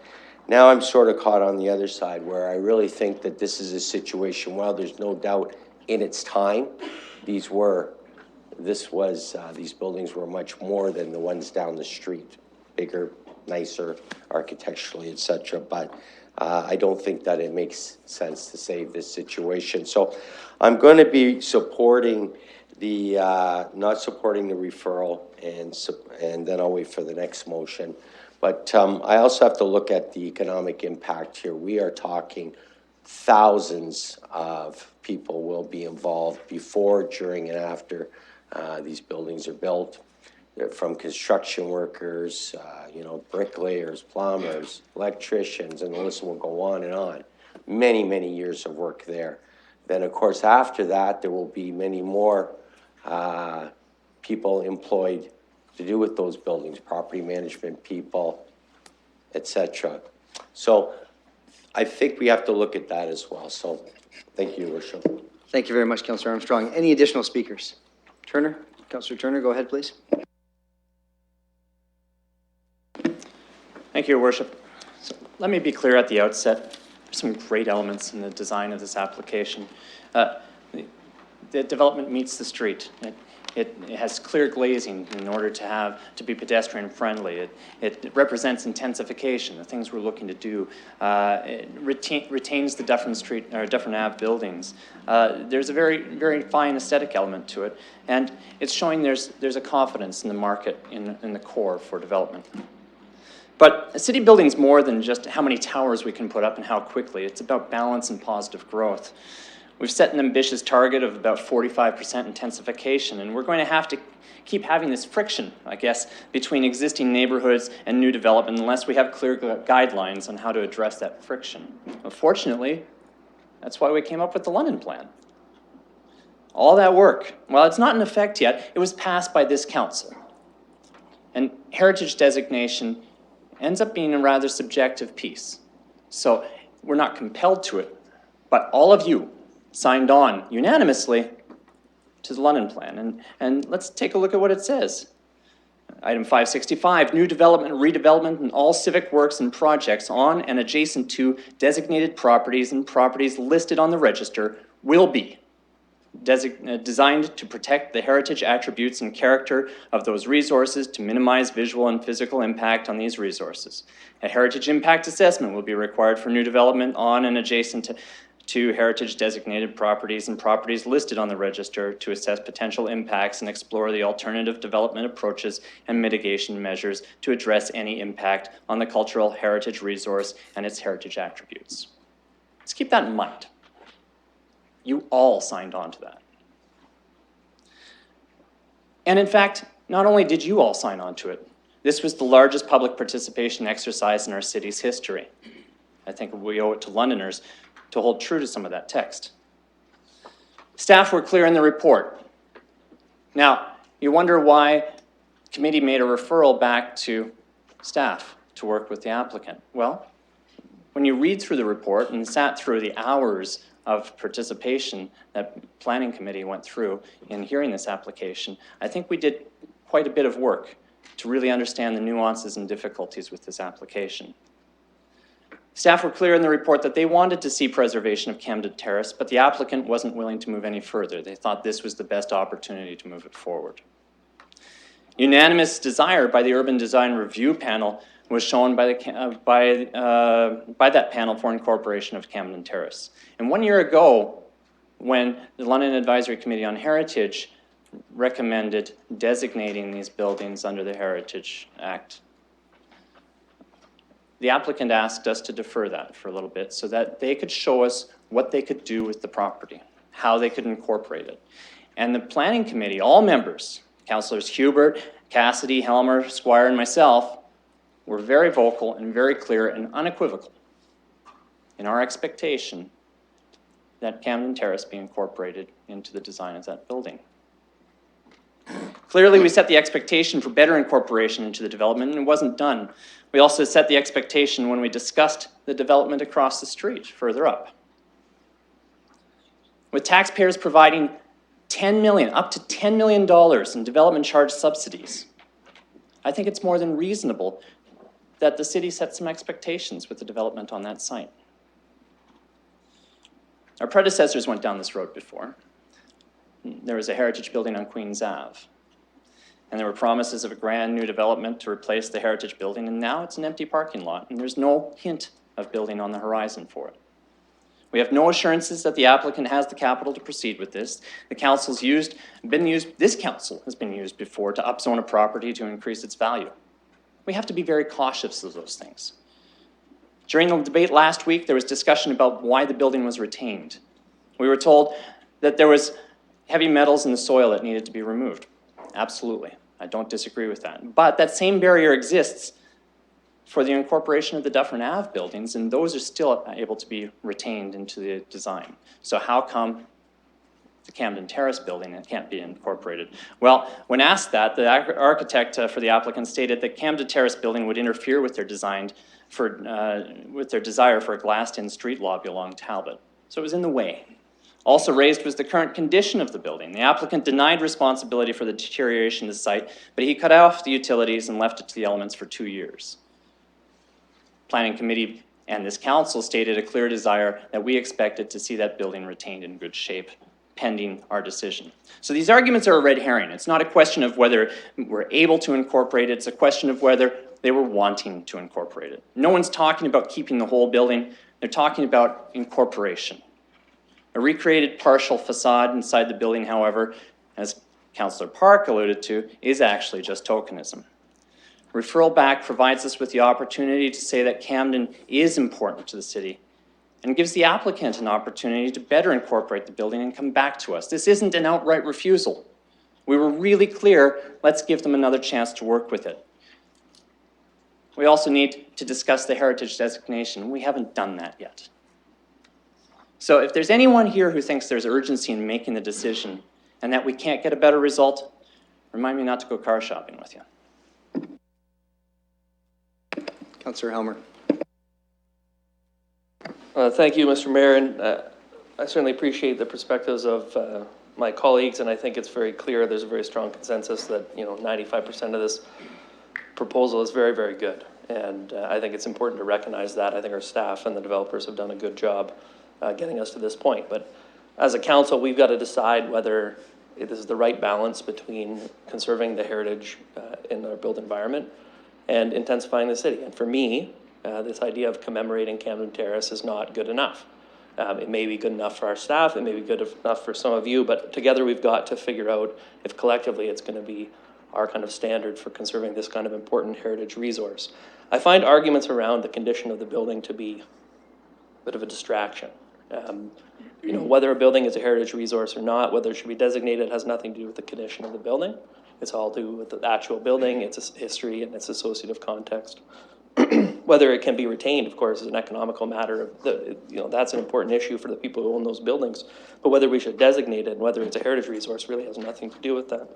Now I'm sort of caught on the other side where I really think that this is a situation, while there's no doubt in its time, these buildings were much more than the ones down the street, bigger, nicer, architecturally, et cetera. But I don't think that it makes sense to save this situation. So I'm going to be supporting the, not supporting the referral, and then I'll wait for the next motion. But I also have to look at the economic impact here. We are talking thousands of people will be involved before, during, and after these buildings are built. They're from construction workers, bricklayers, plumbers, electricians, and the list will go on and on. Many, many years of work there. Then, of course, after that, there will be many more people employed to do with those buildings, property management people, et cetera. So I think we have to look at that as well. So thank you, Your Worship. Thank you very much, Councillor Armstrong. Any additional speakers? Turner? Councillor Turner, go ahead, please. Thank you, Your Worship. So let me be clear at the outset. There's some great elements in the design of this application. The development meets the street. It has clear glazing in order to be pedestrian friendly. It represents intensification, the things we're looking to do. It retains the Dufferin Street or Dufferin Ave buildings. There's a very, very fine aesthetic element to it, and it's showing there's a confidence in the market in the core for development. But a city building is more than just how many towers we can put up and how quickly. It's about balance and positive growth. We've set an ambitious target of about 45% intensification, and we're going to have to keep having this friction, I guess, between existing neighborhoods and new development unless we have clear guidelines on how to address that friction. Unfortunately, that's why we came up with the London Plan. All that work, while it's not in effect yet, it was passed by this council. And heritage designation ends up being a rather subjective piece. So we're not compelled to it, but all of you signed on unanimously to the London Plan. And let's take a look at what it says. Item 565, new development, redevelopment, and all civic works and projects on and adjacent to designated properties and properties listed on the register will be designed to protect the heritage attributes and character of those resources to minimize visual and physical impact on these resources. A heritage impact assessment will be required for new development on and adjacent to heritage designated properties and properties listed on the register to assess potential impacts and explore the alternative development approaches and mitigation measures to address any impact on the cultural heritage resource and its heritage attributes. Let's keep that in mind. You all signed on to that. And in fact, not only did you all sign on to it, this was the largest public participation exercise in our city's history. I think we owe it to Londoners to hold true to some of that text. Staff were clear in the report. Now, you wonder why the committee made a referral back to staff to work with the applicant. Well, when you read through the report and sat through the hours of participation that planning committee went through in hearing this application, I think we did quite a bit of work to really understand the nuances and difficulties with this application. Staff were clear in the report that they wanted to see preservation of Camden Terrace, but the applicant wasn't willing to move any further. They thought this was the best opportunity to move it forward. Unanimous desire by the Urban Design Review Panel was shown by that panel for incorporation of Camden Terrace. And 1 year ago, when the London Advisory Committee on Heritage recommended designating these buildings under the Heritage Act, the applicant asked us to defer that for a little bit so that they could show us what they could do with the property, how they could incorporate it. And the planning committee, all members, Councillors Hubert, Cassidy, Helmer, Squire, and myself, were very vocal and very clear and unequivocal in our expectation that Camden Terrace be incorporated into the design of that building. Clearly, we set the expectation for better incorporation into the development, and it wasn't done. We also set the expectation when we discussed the development across the street, further up. With taxpayers providing $10 million, up to $10 million in development charge subsidies, I think it's more than reasonable that the city set some expectations with the development on that site. Our predecessors went down this road before. There was a heritage building on Queens Ave. And there were promises of a brand new development to replace the heritage building, and now it's an empty parking lot, and there's no hint of building on the horizon for it. We have no assurances that the applicant has the capital to proceed with this. The council's this council has been used before to upzone a property to increase its value. We have to be very cautious of those things. During the debate last week, there was discussion about why the building was retained. We were told that there was heavy metals in the soil that needed to be removed. Absolutely, I don't disagree with that. But that same barrier exists for the incorporation of the Dufferin Ave buildings, and those are still able to be retained into the design. So how come the Camden Terrace building can't be incorporated? Well, when asked that, the architect for the applicant stated that Camden Terrace building would interfere with their desire for a glassed-in street lobby along Talbot. So it was in the way. Also raised was the current condition of the building. The applicant denied responsibility for the deterioration of the site, but he cut off the utilities and left it to the elements for 2 years. Planning Committee and this council stated a clear desire that we expected to see that building retained in good shape pending our decision. So these arguments are a red herring. It's not a question of whether we're able to incorporate it, it's a question of whether they were wanting to incorporate it. No one's talking about keeping the whole building, they're talking about incorporation. A recreated partial facade inside the building, however, as Councillor Park alluded to, is actually just tokenism. Referral back provides us with the opportunity to say that Camden is important to the city and gives the applicant an opportunity to better incorporate the building and come back to us. This isn't an outright refusal. We were really clear, let's give them another chance to work with it. We also need to discuss the heritage designation. We haven't done that yet. So if there's anyone here who thinks there's urgency in making the decision and that we can't get a better result, remind me not to go car shopping with you. Councillor Helmer. Thank you, Mr. Mayor, and I certainly appreciate the perspectives of my colleagues, and I think it's very clear there's a very strong consensus that 95% of this proposal is very, very good, and I think it's important to recognize that. I think our staff and the developers have done a good job getting us to this point, but as a council, we've got to decide whether this is the right balance between conserving the heritage in our built environment and intensifying the city. And for me, this idea of commemorating Camden Terrace is not good enough. It may be good enough for our staff, it may be good enough for some of you, but together we've got to figure out if collectively it's going to be our kind of standard for conserving this kind of important heritage resource. I find arguments around the condition of the building to be a bit of a distraction. Whether a building is a heritage resource or not, whether it should be designated, has nothing to do with the condition of the building. It's all to do with the actual building, its history, and its associative context. Whether it can be retained, of course, is an economical matter. That's an important issue for the people who own those buildings. But whether we should designate it and whether it's a heritage resource really has nothing to do with that.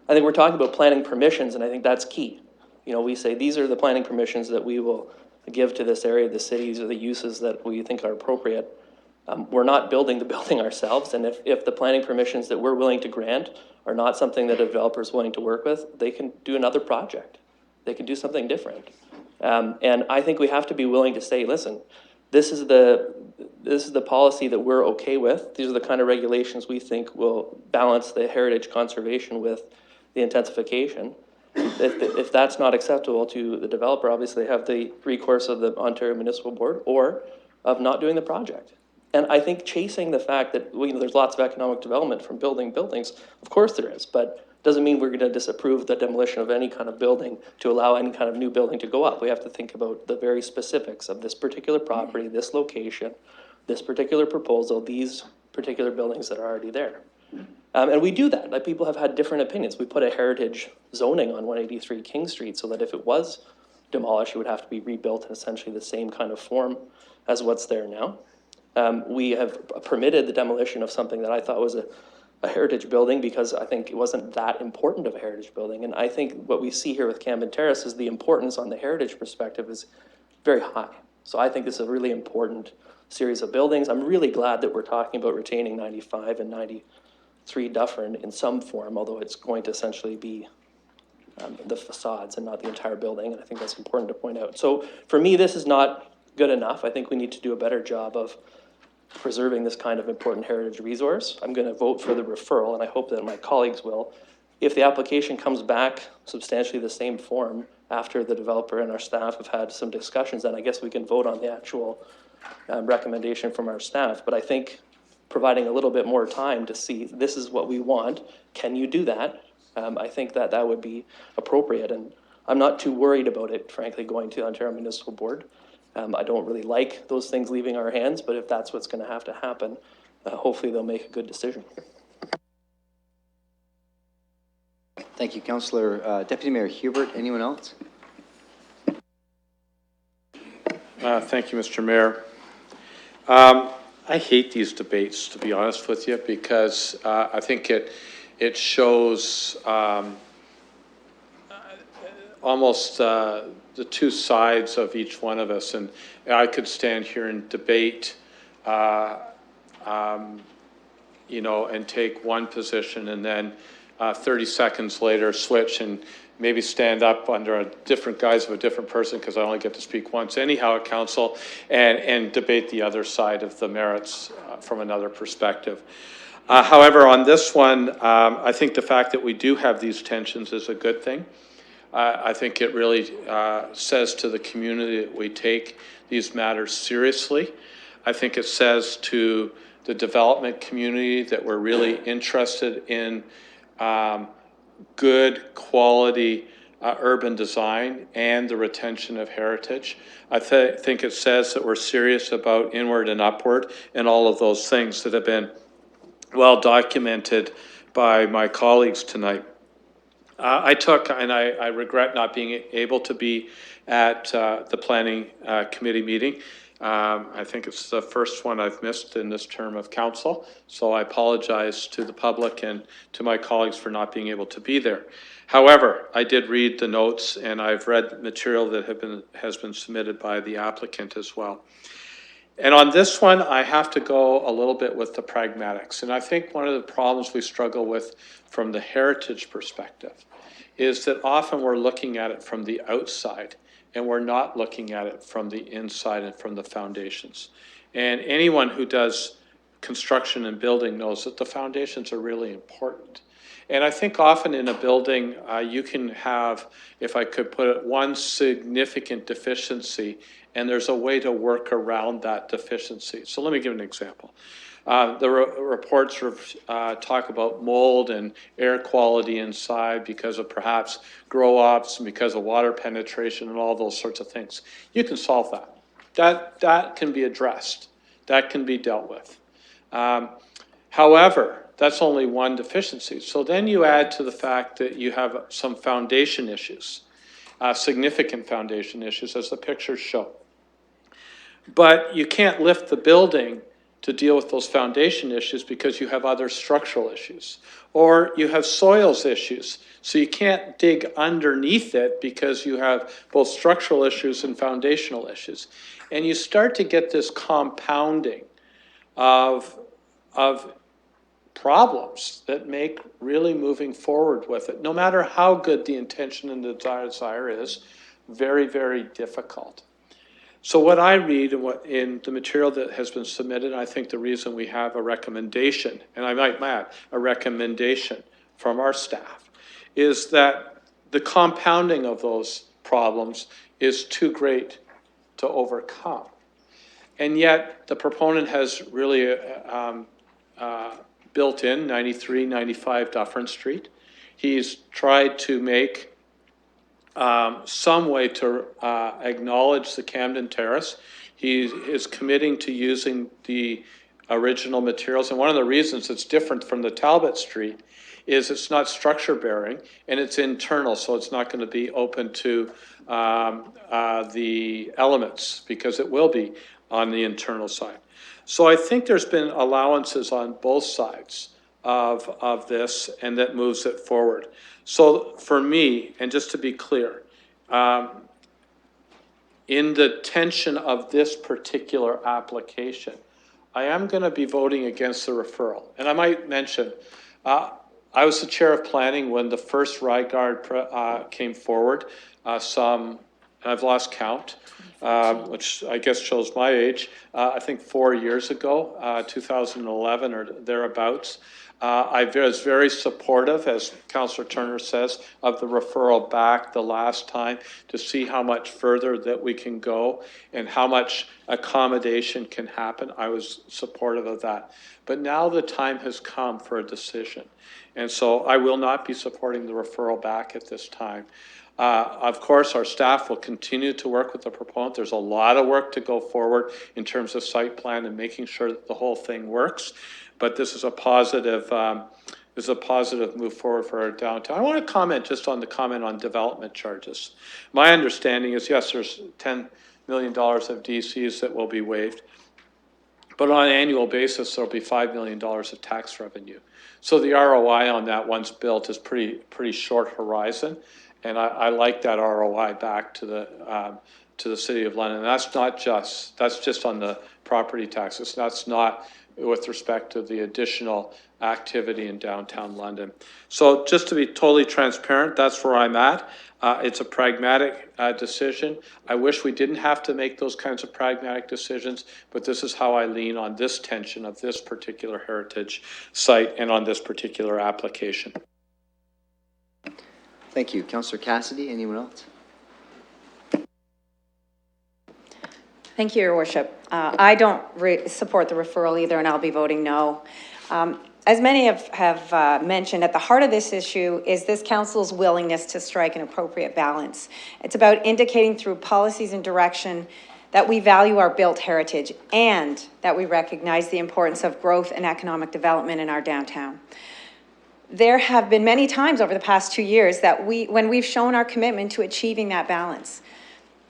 I think we're talking about planning permissions, and I think that's key. We say these are the planning permissions that we will give to this area of the city. These are the uses that we think are appropriate. We're not building the building ourselves, and if the planning permissions that we're willing to grant are not something that a developer is willing to work with, they can do another project. They can do something different. And I think we have to be willing to say, listen, this is the policy that we're okay with. These are the kind of regulations we think will balance the heritage conservation with the intensification. If that's not acceptable to the developer, obviously they have the recourse of the Ontario Municipal Board or of not doing the project. And I think chasing the fact that there's lots of economic development from building buildings, of course there is, but doesn't mean we're going to disapprove the demolition of any kind of building to allow any kind of new building to go up. We have to think about the very specifics of this particular property, this location, this particular proposal, these particular buildings that are already there. And we do that. Like, people have had different opinions. We put a heritage zoning on 183 King Street so that if it was demolished, it would have to be rebuilt in essentially the same kind of form as what's there now. We have permitted the demolition of something that I thought was a heritage building because I think it wasn't that important of a heritage building. And I think what we see here with Camden Terrace is the importance on the heritage perspective is very high. So I think this is a really important series of buildings. I'm really glad that we're talking about retaining 95 and 93 Dufferin in some form, although it's going to essentially be the facades and not the entire building, and I think that's important to point out. So for me, this is not good enough. I think we need to do a better job of preserving this kind of important heritage resource. I'm going to vote for the referral, and I hope that my colleagues will. If the application comes back substantially the same form after the developer and our staff have had some discussions, then I guess we can vote on the actual recommendation from our staff. But I think providing a little bit more time to see, this is what we want, can you do that? I think that that would be appropriate, and I'm not too worried about it, frankly, going to the Ontario Municipal Board. I don't really like those things leaving our hands, but if that's what's going to have to happen, hopefully they'll make a good decision. Thank you, Councillor. Deputy Mayor Hubert, anyone else? Thank you, Mr. Mayor. I hate these debates, to be honest with you, because I think it shows almost the two sides of each one of us. And I could stand here and debate, you know, and take one position and then 30 seconds later switch and maybe stand up under a different guise of a different person because I only get to speak once anyhow at council, and debate the other side of the merits from another perspective. However, on this one, I think the fact that we do have these tensions is a good thing. I think it really says to the community that we take these matters seriously. I think it says to the development community that we're really interested in good quality urban design and the retention of heritage. I think it says that we're serious about inward and upward and all of those things that have been well documented by my colleagues tonight. I took, and I regret not being able to be at the planning committee meeting. I think it's the first one I've missed in this term of council, so I apologize to the public and to my colleagues for not being able to be there. However, I did read the notes, and I've read the material that has been submitted by the applicant as well. And on this one, I have to go a little bit with the pragmatics. And I think one of the problems we struggle with from the heritage perspective is that often we're looking at it from the outside and we're not looking at it from the inside and from the foundations. And anyone who does construction and building knows that the foundations are really important. And I think often in a building, you can have, if I could put it, one significant deficiency, and there's a way to work around that deficiency. So let me give an example. The reports talk about mold and air quality inside because of perhaps grow-ops and because of water penetration and all those sorts of things. You can solve that. That can be addressed. That can be dealt with. However, that's only one deficiency. So then you add to the fact that you have some foundation issues, significant foundation issues, as the pictures show. But you can't lift the building to deal with those foundation issues because you have other structural issues. Or you have soils issues. So you can't dig underneath it because you have both structural issues and foundational issues. And you start to get this compounding of problems that make really moving forward with it, no matter how good the intention and the desire is, very, very difficult. So what I read in the material that has been submitted, I think the reason we have a recommendation, and I might add, a recommendation from our staff, is that the compounding of those problems is too great to overcome. And yet the proponent has really built in 93, 95 Dufferin Street. He's tried to make some way to acknowledge the Camden Terrace. He is committing to using the original materials. And one of the reasons it's different from the Talbot Street is it's not structure bearing and it's internal. So it's not going to be open to the elements because it will be on the internal side. So I think there's been allowances on both sides of this, and that moves it forward. So for me, and just to be clear, in the tension of this particular application, I am going to be voting against the referral. And I might mention, I was the chair of planning when the first Rygaard came forward. I've lost count, which I guess shows my age. I think 4 years ago, 2011 or thereabouts. I was very supportive, as Councillor Turner says, of the referral back the last time to see how much further that we can go and how much accommodation can happen. I was supportive of that. But now the time has come for a decision. And so I will not be supporting the referral back at this time. Of course, our staff will continue to work with the proponent. There's a lot of work to go forward in terms of site plan and making sure that the whole thing works. But this is a positive move forward for our downtown. I want to comment just on the comment on development charges. My understanding is, yes, there's $10 million of DCs that will be waived, but on an annual basis, there'll be $5 million of tax revenue. So the ROI on that once built is pretty short horizon. And I like that ROI back to the City of London. That's just on the property taxes. That's not with respect to the additional activity in downtown London. So just to be totally transparent, that's where I'm at. It's a pragmatic decision. I wish we didn't have to make those kinds of pragmatic decisions, but this is how I lean on this tension of this particular heritage site and on this particular application. Thank you. Councillor Cassidy, anyone else? Thank you, Your Worship. I don't support the referral either, and I'll be voting no. As many have mentioned, at the heart of this issue is this council's willingness to strike an appropriate balance. It's about indicating through policies and direction that we value our built heritage and that we recognize the importance of growth and economic development in our downtown. There have been many times over the past 2 years that when we've shown our commitment to achieving that balance.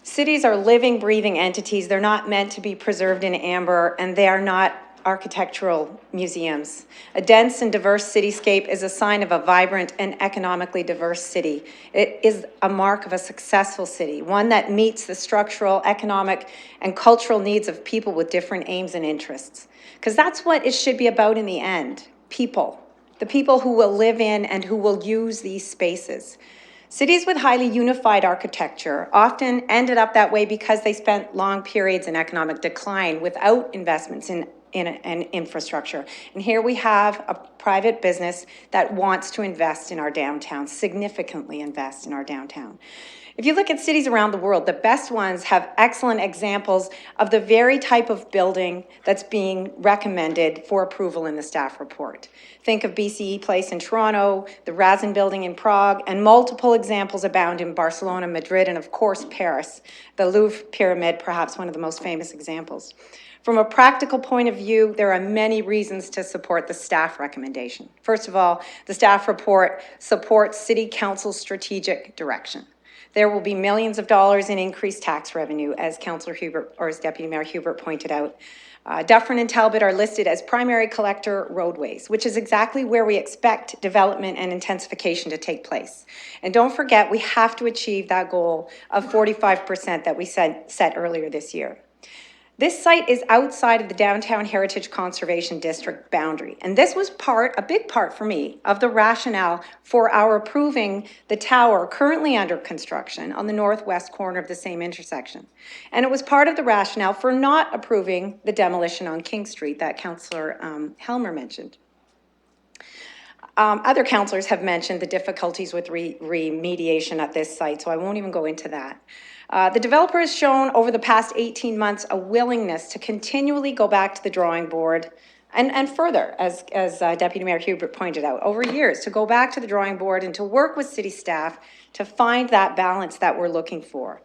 Cities are living, breathing entities. They're not meant to be preserved in amber, and they are not architectural museums. A dense and diverse cityscape is a sign of a vibrant and economically diverse city. It is a mark of a successful city, one that meets the structural, economic, and cultural needs of people with different aims and interests. Because that's what it should be about in the end, people. The people who will live in and who will use these spaces. Cities with highly unified architecture often ended up that way because they spent long periods in economic decline without investments in infrastructure. And here we have a private business that wants to invest in our downtown, significantly invest in our downtown. If you look at cities around the world, the best ones have excellent examples of the very type of building that's being recommended for approval in the staff report. Think of BCE Place in Toronto, the Razin Building in Prague, and multiple examples abound in Barcelona, Madrid, and of course, Paris. The Louvre Pyramid, perhaps one of the most famous examples. From a practical point of view, there are many reasons to support the staff recommendation. First of all, the staff report supports City Council's strategic direction. There will be millions of dollars in increased tax revenue, as Councillor Hubert, or as Deputy Mayor Hubert pointed out. Dufferin and Talbot are listed as primary collector roadways, which is exactly where we expect development and intensification to take place. And don't forget, we have to achieve that goal of 45% that we set earlier this year. This site is outside of the Downtown Heritage Conservation District boundary. And this was a big part for me, of the rationale for our approving the tower currently under construction on the northwest corner of the same intersection. And it was part of the rationale for not approving the demolition on King Street that Councillor Helmer mentioned. Other councillors have mentioned the difficulties with remediation at this site, so I won't even go into that. The developer has shown over the past 18 months a willingness to continually go back to the drawing board and further, as Deputy Mayor Hubert pointed out, over years, to go back to the drawing board and to work with city staff to find that balance that we're looking for.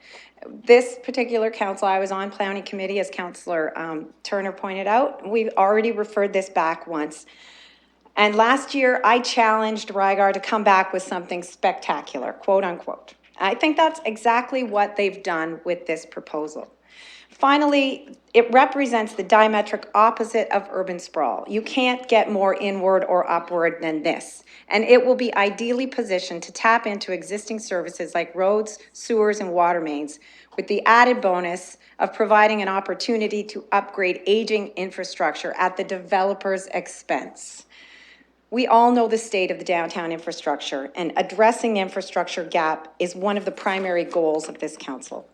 This particular council, I was on planning committee, as Councillor Turner pointed out. We've already referred this back once. And last year, I challenged Rygaard to come back with something spectacular, quote unquote. I think that's exactly what they've done with this proposal. Finally, it represents the diametric opposite of urban sprawl. You can't get more inward or upward than this. And it will be ideally positioned to tap into existing services like roads, sewers, and water mains, with the added bonus of providing an opportunity to upgrade aging infrastructure at the developer's expense. We all know the state of the downtown infrastructure, and addressing the infrastructure gap is one of the primary goals of this council.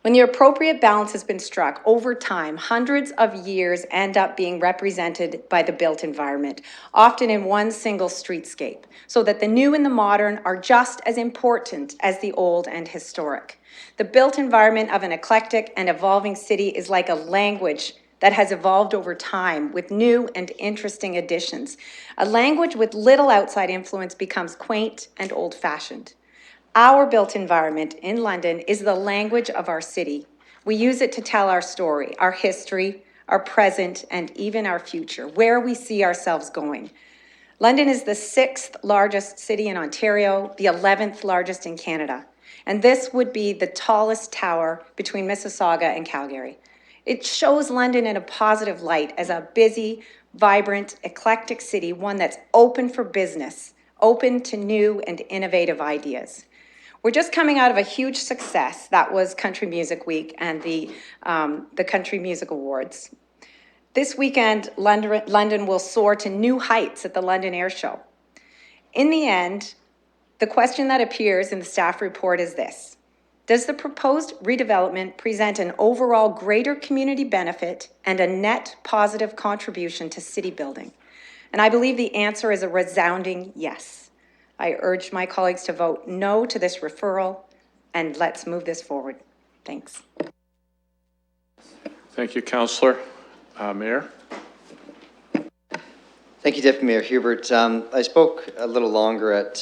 When the appropriate balance has been struck, over time, hundreds of years end up being represented by the built environment, often in one single streetscape, so that the new and the modern are just as important as the old and historic. The built environment of an eclectic and evolving city is like a language that has evolved over time with new and interesting additions. A language with little outside influence becomes quaint and old-fashioned. Our built environment in London is the language of our city. We use it to tell our story, our history, our present, and even our future, where we see ourselves going. London is the 6th largest city in Ontario, the 11th largest in Canada, and this would be the tallest tower between Mississauga and Calgary. It shows London in a positive light as a busy, vibrant, eclectic city, one that's open for business, open to new and innovative ideas. We're just coming out of a huge success. That was Country Music Week and the Country Music Awards. This weekend, London will soar to new heights at the London Air Show. In the end, the question that appears in the staff report is this: does the proposed redevelopment present an overall greater community benefit and a net positive contribution to city building? And I believe the answer is a resounding yes. I urge my colleagues to vote no to this referral, and let's move this forward. Thanks. Thank you, Councillor. Mayor? Thank you, Deputy Mayor Hubert. I spoke a little longer at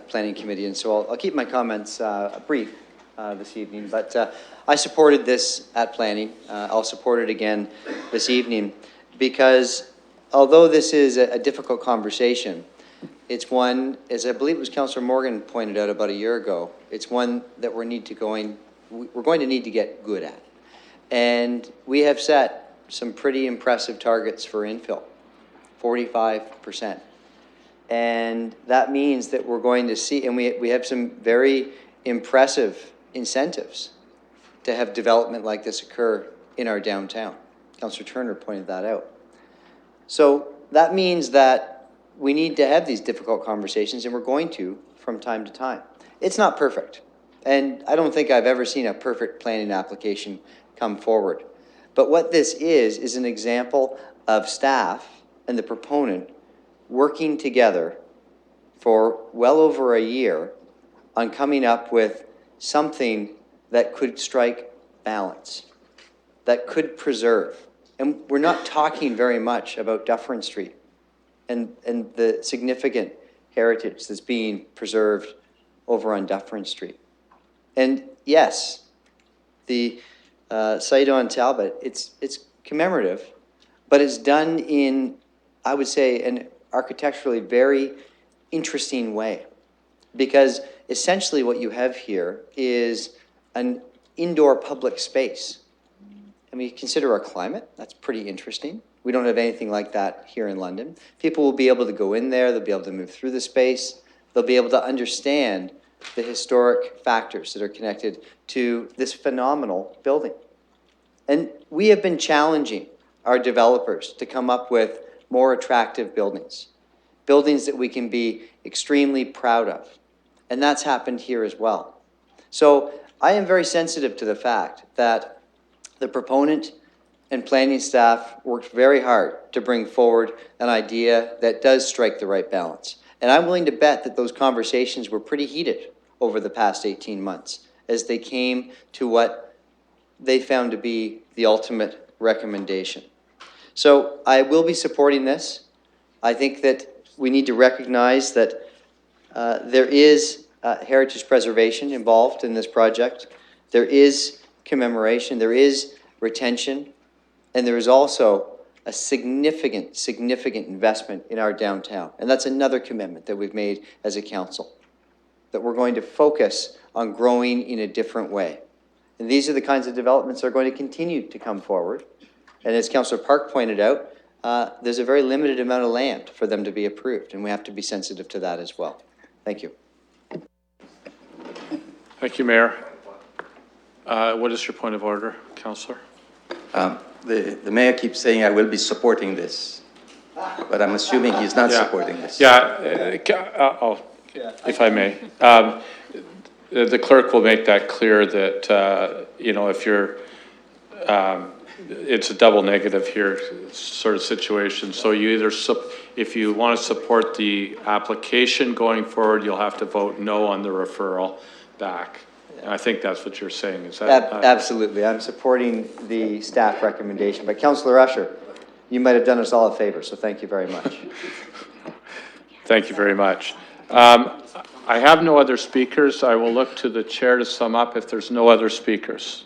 Planning Committee, and so I'll keep my comments brief this evening. But I supported this at Planning. I'll support it again this evening because although this is a difficult conversation, it's one, as I believe it was Councillor Morgan pointed out about a year ago, it's one that we're going to need to get good at. And we have set some pretty impressive targets for infill, 45%. And that means that we're going to see, and we have some very impressive incentives to have development like this occur in our downtown. Councillor Turner pointed that out. So that means that we need to have these difficult conversations, and we're going to from time to time. It's not perfect, and I don't think I've ever seen a perfect planning application come forward. But what this is an example of staff and the proponent working together for well over a year on coming up with something that could strike balance, that could preserve. And we're not talking very much about Dufferin Street and the significant heritage that's being preserved over on Dufferin Street. And yes, the site on Talbot, it's commemorative, but it's done in, I would say, an architecturally very interesting way. Because essentially what you have here is an indoor public space. I mean, consider our climate, that's pretty interesting. We don't have anything like that here in London. People will be able to go in there, they'll be able to move through the space, they'll be able to understand the historic factors that are connected to this phenomenal building. And we have been challenging our developers to come up with more attractive buildings, buildings that we can be extremely proud of. And that's happened here as well. So I am very sensitive to the fact that the proponent and planning staff worked very hard to bring forward an idea that does strike the right balance. And I'm willing to bet that those conversations were pretty heated over the past 18 months as they came to what they found to be the ultimate recommendation. So I will be supporting this. I think that we need to recognize that there is heritage preservation involved in this project. There is commemoration, there is retention, and there is also a significant investment in our downtown. And that's another commitment that we've made as a council, that we're going to focus on growing in a different way. And these are the kinds of developments that are going to continue to come forward. And as Councillor Park pointed out, there's a very limited amount of land for them to be approved, and we have to be sensitive to that as well. Thank you. Thank you, Mayor. What is your point of order, Councillor? The mayor keeps saying I will be supporting this. but I'm assuming he's not Yeah. supporting this. If I may. The clerk will make that clear that, if you're, it's a double negative here sort of situation. So you either, if you want to support the application going forward, you'll have to vote no on the referral back. And I think that's what you're saying, is that? Absolutely. I'm supporting the staff recommendation. But Councillor Usher, you might have done us all a favor, so thank you very much. Thank you very much. I have no other speakers. I will look to the chair to sum up if there's no other speakers.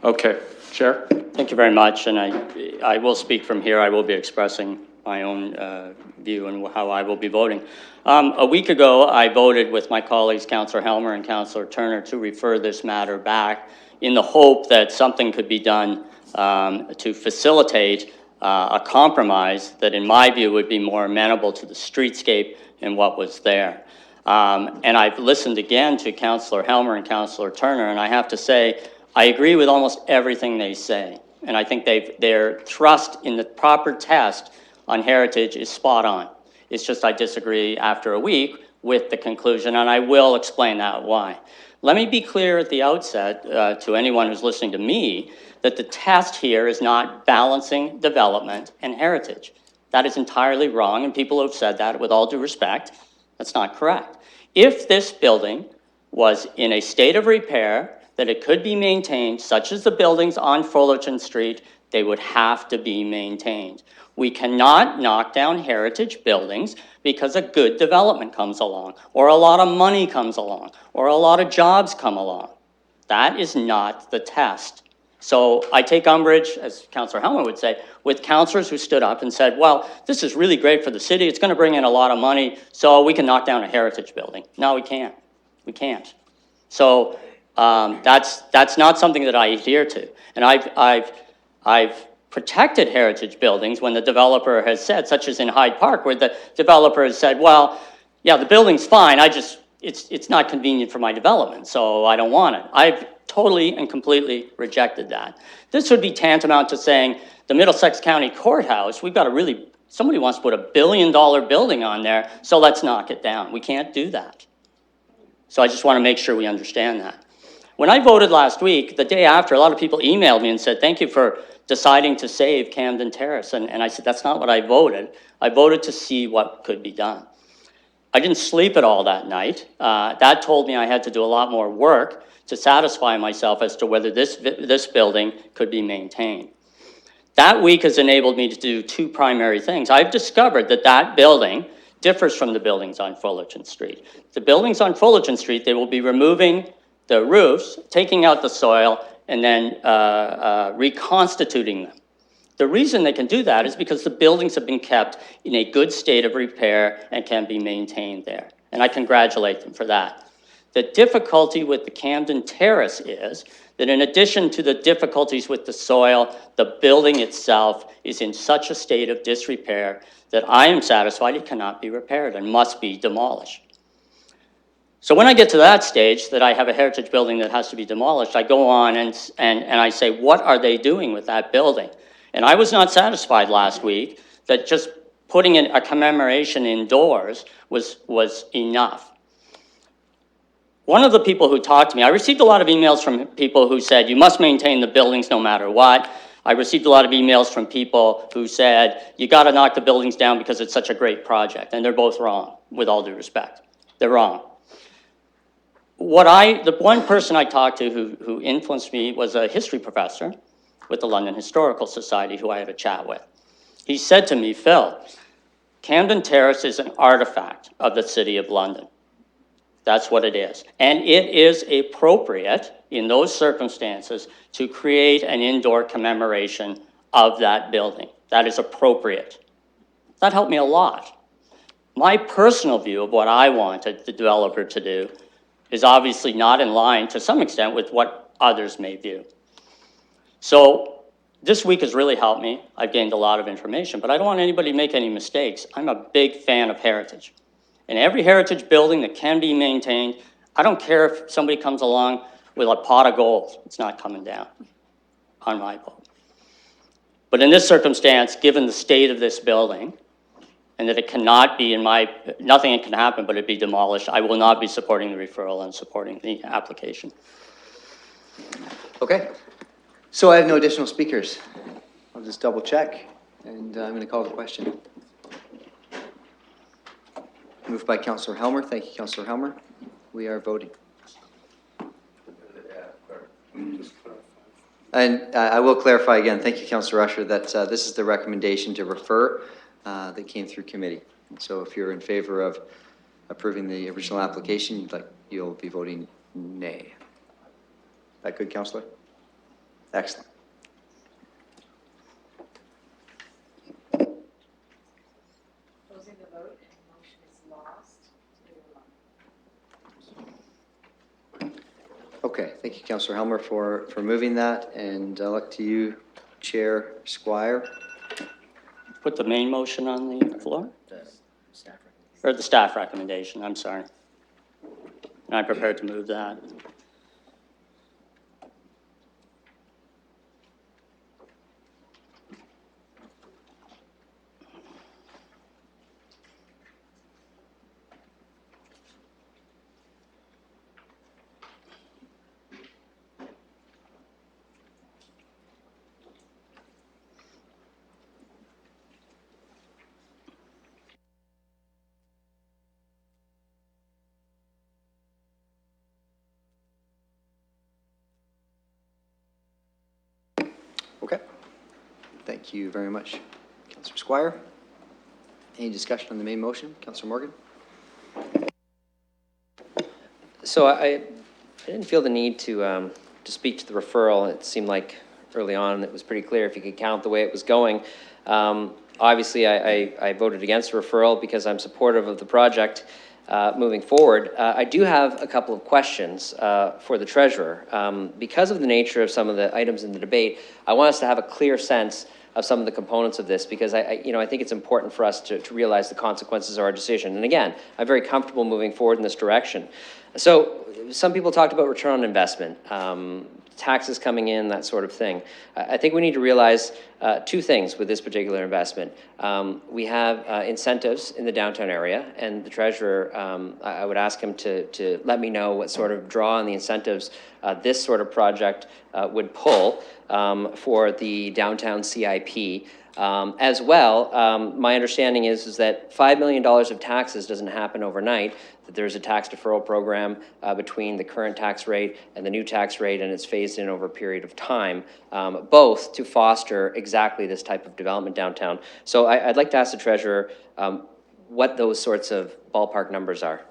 Okay, Chair? Thank you very much, and I will speak from here. I will be expressing my own view and how I will be voting. A week ago, I voted with my colleagues, Councillor Helmer and Councillor Turner, to refer this matter back in the hope that something could be done to facilitate a compromise that, in my view, would be more amenable to the streetscape and what was there. And I've listened again to Councillor Helmer and Councillor Turner, and I have to say, I agree with almost everything they say. And I think their trust in the proper test on heritage is spot on. It's just I disagree after a week with the conclusion, and I will explain that why. Let me be clear at the outset to anyone who's listening to me that the test here is not balancing development and heritage. That is entirely wrong, and people have said that with all due respect. That's not correct. If this building was in a state of repair that it could be maintained, such as the buildings on Fullerton Street, they would have to be maintained. We cannot knock down heritage buildings because a good development comes along, or a lot of money comes along, or a lot of jobs come along. That is not the test. So I take umbrage, as Councillor Helmer would say, with councillors who stood up and said, well, this is really great for the city, it's going to bring in a lot of money, so we can knock down a heritage building. No, we can't. We can't. So that's not something that I adhere to. And I've protected heritage buildings when the developer has said, such as in Hyde Park, where the developer has said, well, yeah, the building's fine, it's not convenient for my development, so I don't want it. I've totally and completely rejected that. This would be tantamount to saying the Middlesex County Courthouse, somebody wants to put $1 billion building on there, so let's knock it down. We can't do that. So I just want to make sure we understand that. When I voted last week, the day after, a lot of people emailed me and said, thank you for deciding to save Camden Terrace. And I said, that's not what I voted. I voted to see what could be done. I didn't sleep at all that night. That told me I had to do a lot more work to satisfy myself as to whether this building could be maintained. That week has enabled me to do two primary things. I've discovered that that building differs from the buildings on Fullerton Street. The buildings on Fullerton Street, they will be removing the roofs, taking out the soil, and then reconstituting them. The reason they can do that is because the buildings have been kept in a good state of repair and can be maintained there. And I congratulate them for that. The difficulty with the Camden Terrace is that in addition to the difficulties with the soil, the building itself is in such a state of disrepair that I am satisfied it cannot be repaired and must be demolished. So when I get to that stage, that I have a heritage building that has to be demolished, I go on and I say, what are they doing with that building? And I was not satisfied last week that just putting in a commemoration indoors was enough. One of the people who talked to me, I received a lot of emails from people who said, you must maintain the buildings no matter what. I received a lot of emails from people who said, you got to knock the buildings down because it's such a great project. And they're both wrong, with all due respect. They're wrong. The one person I talked to who influenced me was a history professor with the London Historical Society who I had a chat with. He said to me, Phil, Camden Terrace is an artifact of the City of London. That's what it is. And it is appropriate in those circumstances to create an indoor commemoration of that building. That is appropriate. That helped me a lot. My personal view of what I wanted the developer to do is obviously not in line to some extent with what others may view. So this week has really helped me. I've gained a lot of information, but I don't want anybody to make any mistakes. I'm a big fan of heritage. And every heritage building that can be maintained, I don't care if somebody comes along with a pot of gold. It's not coming down on my vote. But in this circumstance, given the state of this building, and that it cannot be nothing can happen but it be demolished, I will not be supporting the referral and supporting the application. Okay. So I have no additional speakers. I'll just double check, and I'm going to call the question. Moved by Councillor Helmer. Thank you, Councillor Helmer. We are voting. And I will clarify again, thank you, Councillor Usher, that this is the recommendation to refer that came through committee. And so if you're in favor of approving the original application, you'll be voting nay. That good, Councillor? Excellent. Closing the vote and the motion is lost. Okay, thank you, Councillor Helmer, for moving that, and I'll look to you, Chair Squire. Put the main motion on the floor? Or the staff recommendation, I'm sorry. And I'm prepared to move that. Okay. Thank you very much, Councillor Squire. Any discussion on the main motion? Councillor Morgan? So I didn't feel the need to speak to the referral. It seemed like early on it was pretty clear if you could count the way it was going. Obviously, I voted against the referral because I'm supportive of the project moving forward. I do have a couple of questions for the treasurer. Because of the nature of some of the items in the debate, I want us to have a clear sense of some of the components of this, because I think it's important for us to realize the consequences of our decision. And again, I'm very comfortable moving forward in this direction. So some people talked about return on investment, taxes coming in, that sort of thing. I think we need to realize two things with this particular investment. We have incentives in the downtown area, and the treasurer, I would ask him to let me know what sort of draw on the incentives this sort of project would pull for the downtown CIP. As well, my understanding is that $5 million of taxes doesn't happen overnight, that there's a tax deferral program between the current tax rate and the new tax rate, and it's phased in over a period of time, both to foster exactly this type of development downtown. So I'd like to ask the treasurer what those sorts of ballpark numbers are.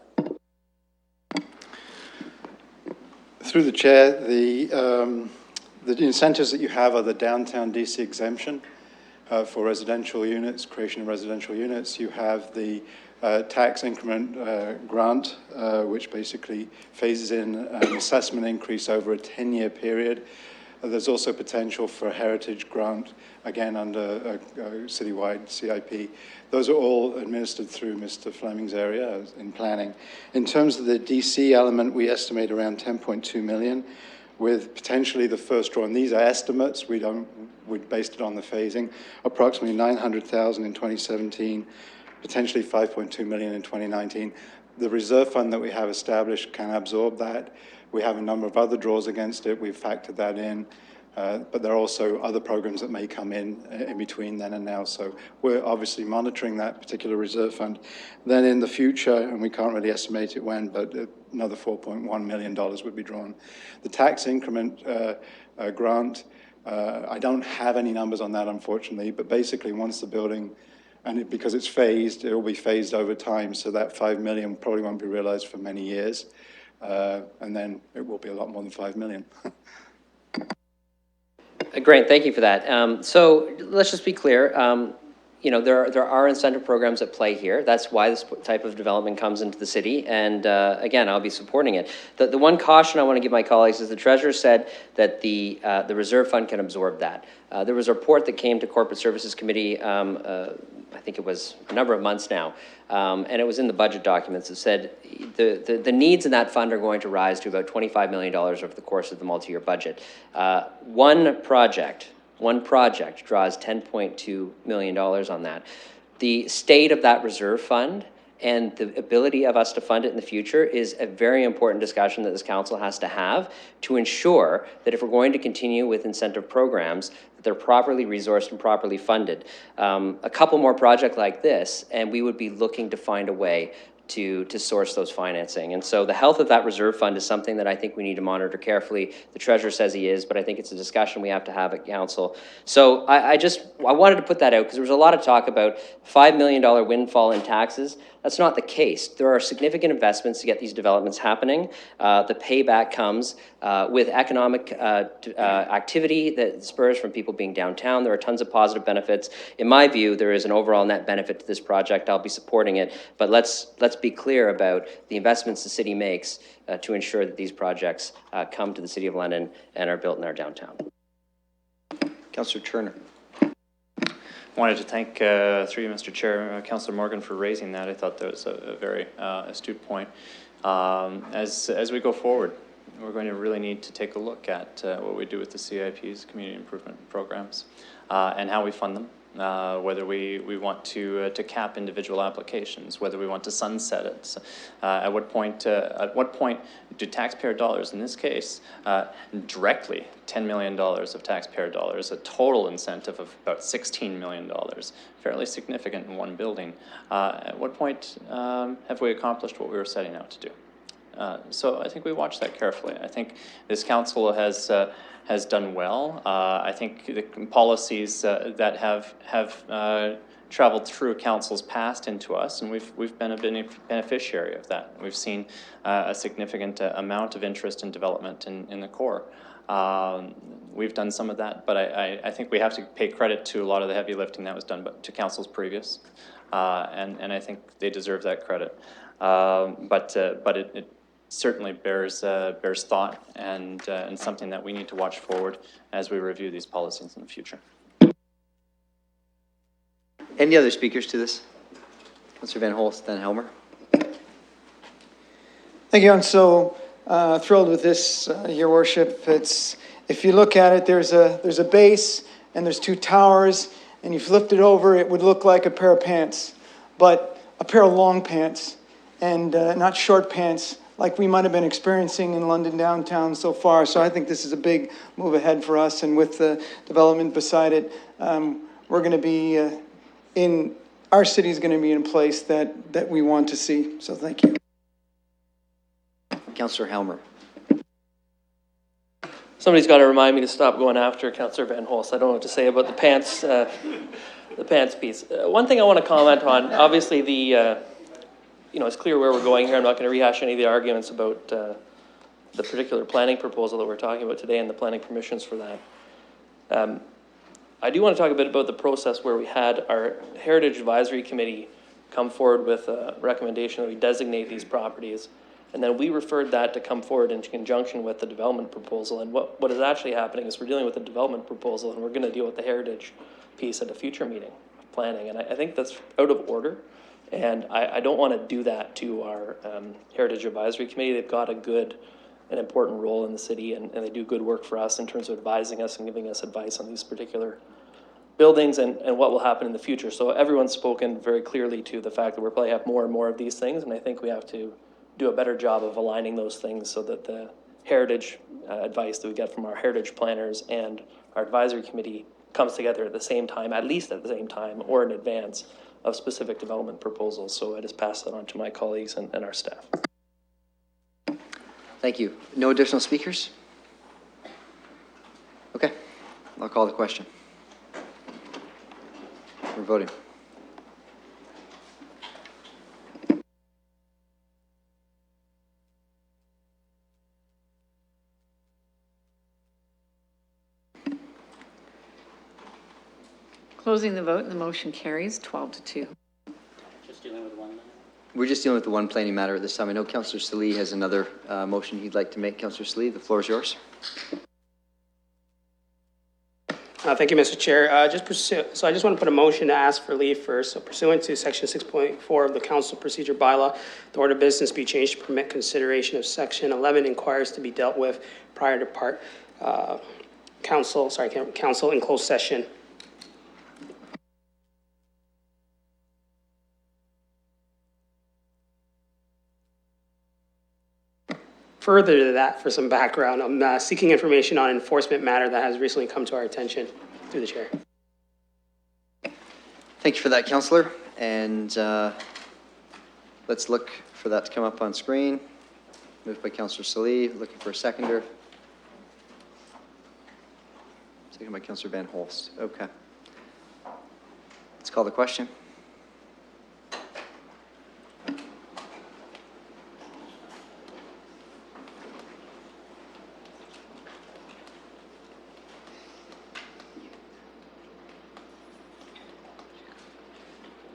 Through the chair, the incentives that you have are the downtown DC exemption for residential units, creation of residential units. You have the tax increment grant, which basically phases in an assessment increase over a 10-year period. There's also potential for a heritage grant, again, under a citywide CIP. Those are all administered through Mr. Fleming's area in planning. In terms of the DC element, we estimate around 10.2 million, with potentially the first draw, and these are estimates, we based it on the phasing, approximately 900,000 in 2017, potentially 5.2 million in 2019. The reserve fund that we have established can absorb that. We have a number of other draws against it. We've factored that in, but there are also other programs that may come in between then and now. So we're obviously monitoring that particular reserve fund. Then in the future, and we can't really estimate it when, but another $4.1 million would be drawn. The tax increment grant, I don't have any numbers on that, unfortunately, but basically once the building, and because it's phased, it will be phased over time, so that $5 million probably won't be realized for many years. And then it will be a lot more than 5 million. Great, thank you for that. So let's just be clear. There are incentive programs at play here. That's why this type of development comes into the city. And again, I'll be supporting it. The one caution I want to give my colleagues is the treasurer said that the reserve fund can absorb that. There was a report that came to Corporate Services Committee, I think it was a number of months now, and it was in the budget documents. It said the needs in that fund are going to rise to about $25 million over the course of the multi-year budget. One project draws $10.2 million on that. the state of that reserve fund and the ability of us to fund it in the future is a very important discussion that this council has to have to ensure that if we're going to continue with incentive programs, that they're properly resourced and properly funded. A couple more projects like this, and we would be looking to find a way to source those financing. And so the health of that reserve fund is something that I think we need to monitor carefully. The treasurer says he is, but I think it's a discussion we have to have at council. So I wanted to put that out because there was a lot of talk about $5 million windfall in taxes. That's not the case. There are significant investments to get these developments happening. The payback comes with economic activity that spurs from people being downtown. There are tons of positive benefits. In my view, there is an overall net benefit to this project. I'll be supporting it, but let's be clear about the investments the city makes to ensure that these projects come to the City of London and are built in our downtown. Councillor Turner. I wanted to thank, through you, Mr. Chair, Councillor Morgan for raising that. I thought that was a very astute point. As we go forward, we're going to really need to take a look at what we do with the CIPs, community improvement programs, and how we fund them. Whether we want to cap individual applications, whether we want to sunset it. At what point do taxpayer dollars, in this case, directly $10 million of taxpayer dollars, a total incentive of about $16 million, fairly significant in one building. At what point have we accomplished what we were setting out to do? So I think we watch that carefully. I think this council has done well. I think the policies that have traveled through councils past into us, and we've been a beneficiary of that. We've seen a significant amount of interest in development in the core. We've done some of that, but I think we have to pay credit to a lot of the heavy lifting that was done to councils previous, and I think they deserve that credit. But it certainly bears thought and something that we need to watch forward as we review these policies in the future. Any other speakers to this? Councillor Van Holst, then Helmer. Thank you. I'm so thrilled with this, Your Worship. If you look at it, there's a base and there's two towers, and you flipped it over, it would look like a pair of pants, but a pair of long pants and not short pants like we might have been experiencing in London downtown so far. So I think this is a big move ahead for us, and with the development beside it, we're going to be our city is going to be in a place that we want to see. So thank you. Councillor Helmer. Somebody's got to remind me to stop going after Councillor Van Holst. I don't know what to say about the pants piece. One thing I want to comment on, obviously it's clear where we're going here. I'm not going to rehash any of the arguments about the particular planning proposal that we're talking about today and the planning permissions for that. I do want to talk a bit about the process where we had our Heritage Advisory Committee come forward with a recommendation that we designate these properties, and then we referred that to come forward in conjunction with the development proposal. And what is actually happening is we're dealing with the development proposal, and we're going to deal with the heritage piece at a future meeting of planning. And I think that's out of order. And I don't want to do that to our Heritage Advisory Committee. They've got an important role in the city, and they do good work for us in terms of advising us and giving us advice on these particular buildings and what will happen in the future. So everyone's spoken very clearly to the fact that we'll probably have more and more of these things, and I think we have to do a better job of aligning those things so that the heritage advice that we get from our heritage planners and our advisory committee comes together at the same time, at least at the same time, or in advance of specific development proposals. So I just pass that on to my colleagues and our staff. Thank you. No additional speakers? Okay, I'll call the question. We're voting. Closing the vote, and the motion carries 12-2. Just dealing with one. We're just dealing with the one planning matter at this time. I know Councillor Salee has another motion he'd like to make. Councillor Salee, the floor is yours. Thank you, Mr. Chair. So I just want to put a motion to ask for leave first. So pursuant to section 6.4 of the Council Procedure Bylaw, the order of business be changed to permit consideration of section 11 inquiries to be dealt with prior to council in closed session. further to that, for some background, I'm seeking information on enforcement matter that has recently come to our attention through the chair. Thank you for that, Councillor. And let's look for that to come up on screen. Moved by Councillor Salee, looking for a seconder. Second by Councillor Van Holst. Okay. Let's call the question.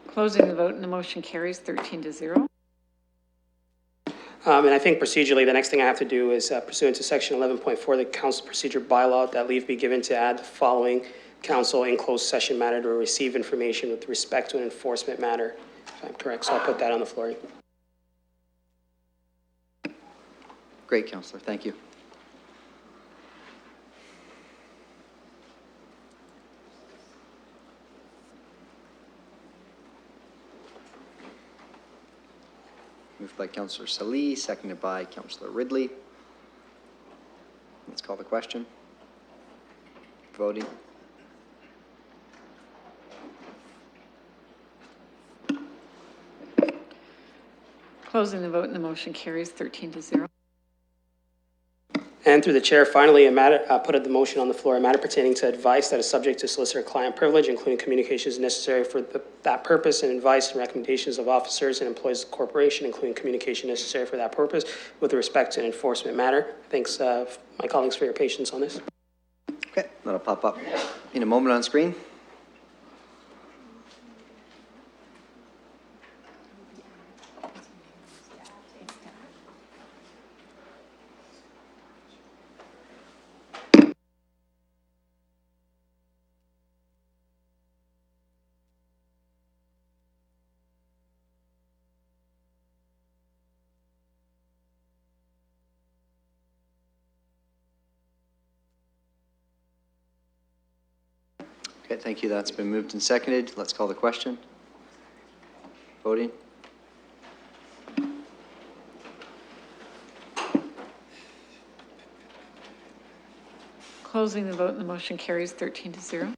Closing the vote and the motion carries 13-0. And I think procedurally, the next thing I have to do is pursuant to section 11.4 of the council procedure bylaw, that leave be given to add the following council in closed session matter to receive information with respect to an enforcement matter, if I'm correct. So I'll put that on the floor. Great, Councillor. Thank you. Moved by Councillor Salee, seconded by Councillor Ridley. Let's call the question. Voting. Closing the vote and the motion carries 13-0. And through the chair, finally, a matter, put the motion on the floor, a matter pertaining to advice that is subject to solicitor-client privilege, including communications necessary for that purpose, and advice and recommendations of officers and employees of the corporation, including communication necessary for that purpose, with respect to an enforcement matter. Thanks, my colleagues, for your patience on this. Okay, that'll pop up in a moment on screen. Okay, thank you. That's been moved and seconded. Let's call the question. Voting. Closing the vote and the motion carries 13-0.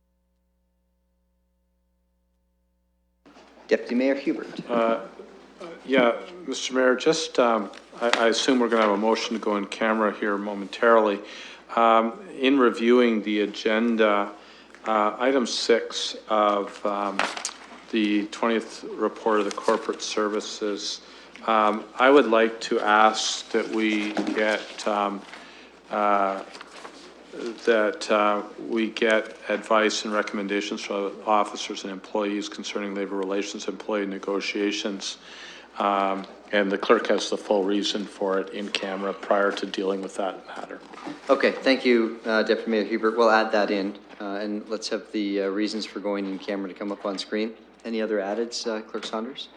Deputy Mayor Hubert. Yeah, Mr. Mayor, just, I assume we're going to have a motion to go in camera here momentarily. In reviewing the agenda, item 6 of the 20th report of the corporate services, I would like to ask that we get advice and recommendations from officers and employees concerning labor relations, employee negotiations, and the clerk has the full reason for it in camera prior to dealing with that matter. Okay, thank you, Deputy Mayor Hubert. We'll add that in, and let's have the reasons for going in camera to come up on screen. Any other addeds, Clerk Saunders?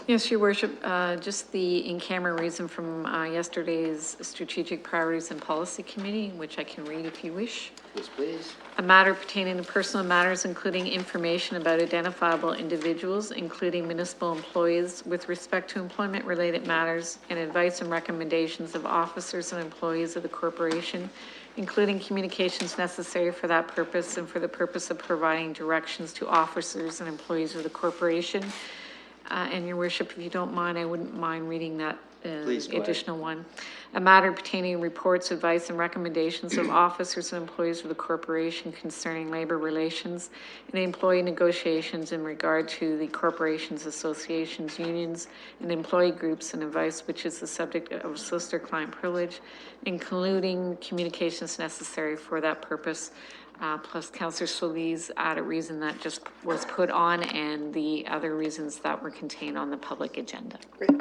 Yes, Your Worship, just the in-camera reason from yesterday's Strategic Priorities and Policy Committee, which I can read if you wish. Yes, please. A matter pertaining to personal matters, including information about identifiable individuals, including municipal employees, with respect to employment-related matters, and advice and recommendations of officers and employees of the corporation, including communications necessary for that purpose and for the purpose of providing directions to officers and employees of the corporation. And Your Worship, if you don't mind, I wouldn't mind reading that additional one. A matter pertaining to reports, advice, and recommendations of officers and employees of the corporation concerning labor relations and employee negotiations in regard to the corporation's associations, unions, and employee groups, and advice which is the subject of solicitor-client privilege, including communications necessary for that purpose. Plus Councillor Solis added a reason that just was put on, and the other reasons that were contained on the public agenda. Great.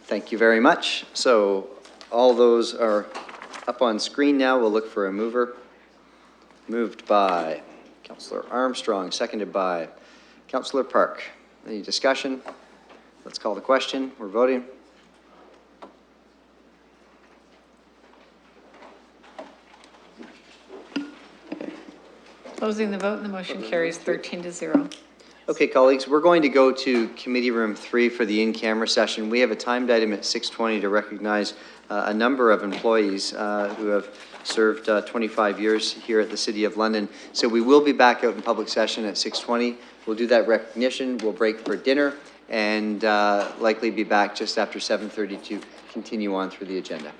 Thank you very much. So all those are up on screen now. We'll look for a mover. Moved by Councillor Armstrong, seconded by Councillor Park. Any discussion? Let's call the question. We're voting. Closing the vote, and the motion carries 13-0. Okay, colleagues, we're going to go to Committee Room 3 for the in-camera session. We have a timed item at 6:20 to recognize a number of employees who have served 25 years here at the City of London. So we will be back out in public session at 6:20. We'll do that recognition, we'll break for dinner, and likely be back just after 7:30 to continue on through the agenda.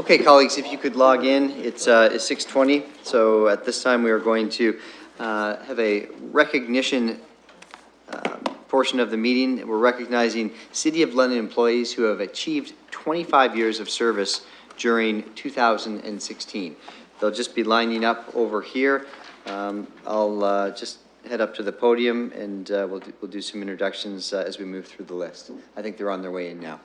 Okay, colleagues, if you could log in, it's 6:20. So at this time, we are going to have a recognition portion of the meeting. We're recognizing City of London employees who have achieved 25 years of service during 2016. They'll just be lining up over here. I'll just head up to the podium and we'll do some introductions as we move through the list. I think they're on their way in now.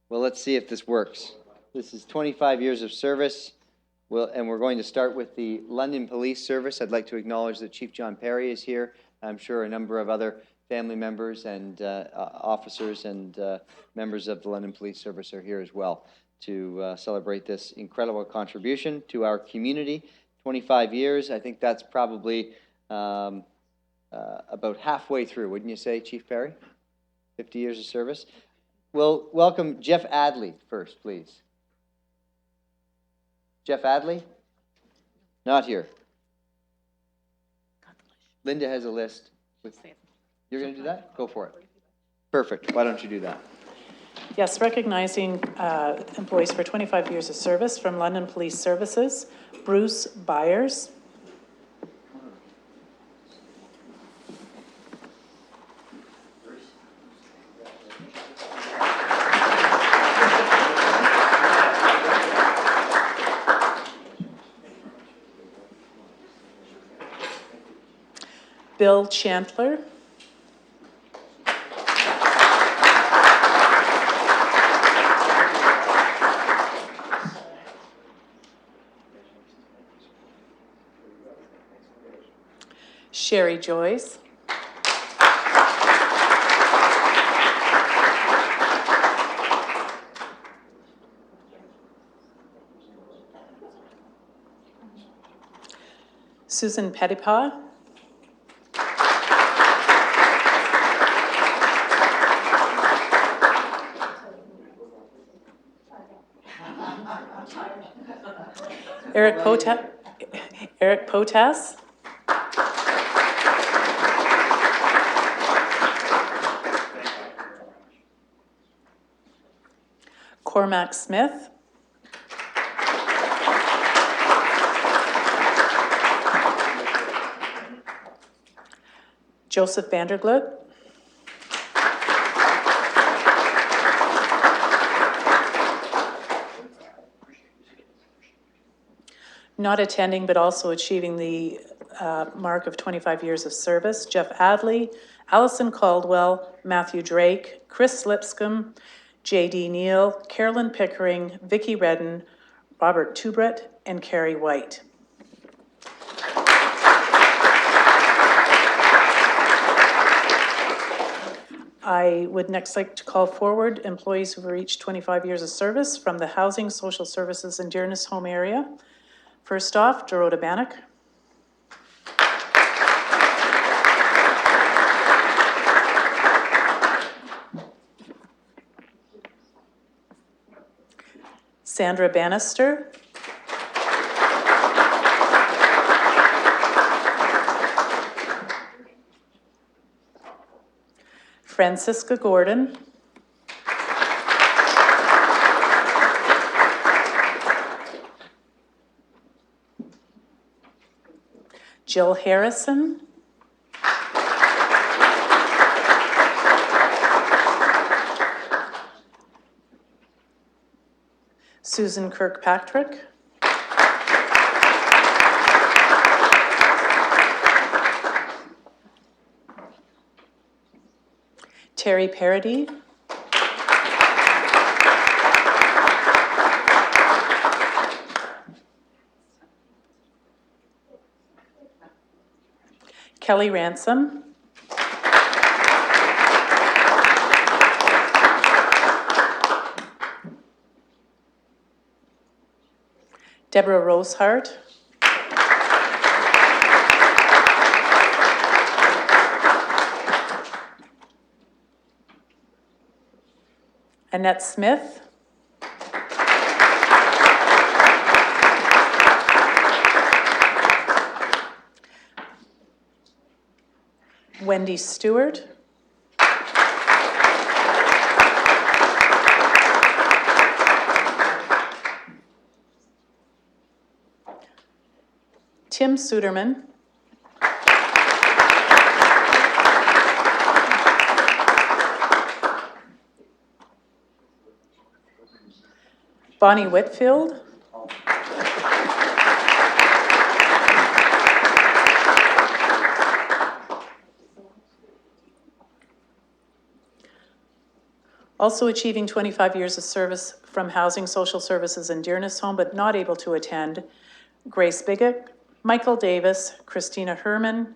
Well, let's see if this works. This is 25 years of service. And we're going to start with the London Police Service. I'd like to acknowledge that Chief John Perry is here. I'm sure a number of other family members and officers and members of the London Police Service are here as well to celebrate this incredible contribution to our community. 25 years, I think that's probably about halfway through, wouldn't you say, Chief Perry? 50 years of service. We'll welcome Jeff Adley first, please. Jeff Adley? Not here. Linda has a list. You're going to do that? Go for it. Perfect. Why don't you do that? Yes, recognizing employees for 25 years of service from London Police Services, Bruce Byers. Bill Chantler. Sherry Joyce. Susan Pettipaw. Eric Potas. Cormac Smith. Joseph Vanderglut. Not attending, but also achieving the mark of 25 years of service, Jeff Adley, Allison Caldwell, Matthew Drake, Chris Lipscomb, J.D. Neal, Carolyn Pickering, Vicki Redden, Robert Tubret, and Carrie White. I would next like to call forward employees who have reached 25 years of service from the Housing, Social Services, and Dearness Home area. First off, Dorota Bannock. Sandra Bannister. Francisca Gordon. Jill Harrison. Susan Kirkpatrick. Terry Parody. Kelly Ransom. Deborah Rosehart. Annette Smith. Wendy Stewart. Tim Suderman. Bonnie Whitfield. Also achieving 25 years of service from Housing, Social Services, and Dearness Home, but not able to attend, Grace Bigot, Michael Davis, Christina Herman,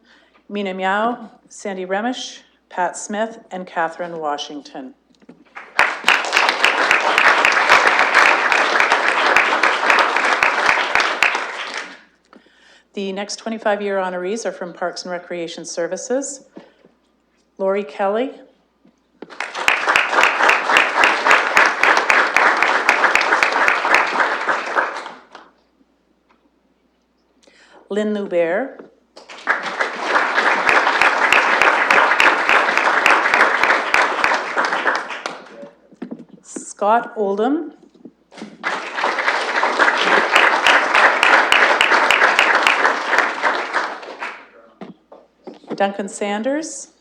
Mina Miao, Sandy Remish, Pat Smith, and Catherine Washington. The next 25-year honorees are from Parks and Recreation Services. Lori Kelly. Lynn Loubert. Scott Oldham. Duncan Sanders.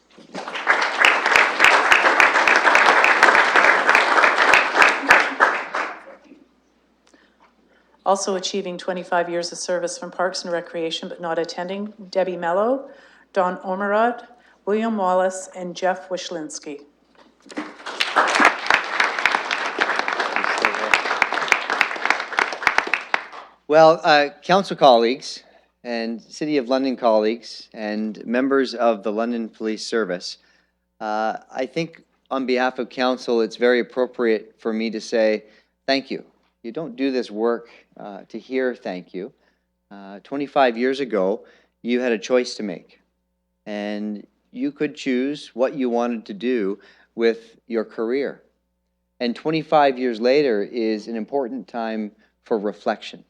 Also achieving 25 years of service from Parks and Recreation but not attending, Debbie Mello, Don Omerod, William Wallace, and Jeff Wyshlinski. Well, council colleagues and City of London colleagues and members of the London Police Service, I think on behalf of council, it's very appropriate for me to say thank you. You don't do this work to hear thank you. 25 years ago, you had a choice to make, and you could choose what you wanted to do with your career. And 25 years later is an important time for reflection,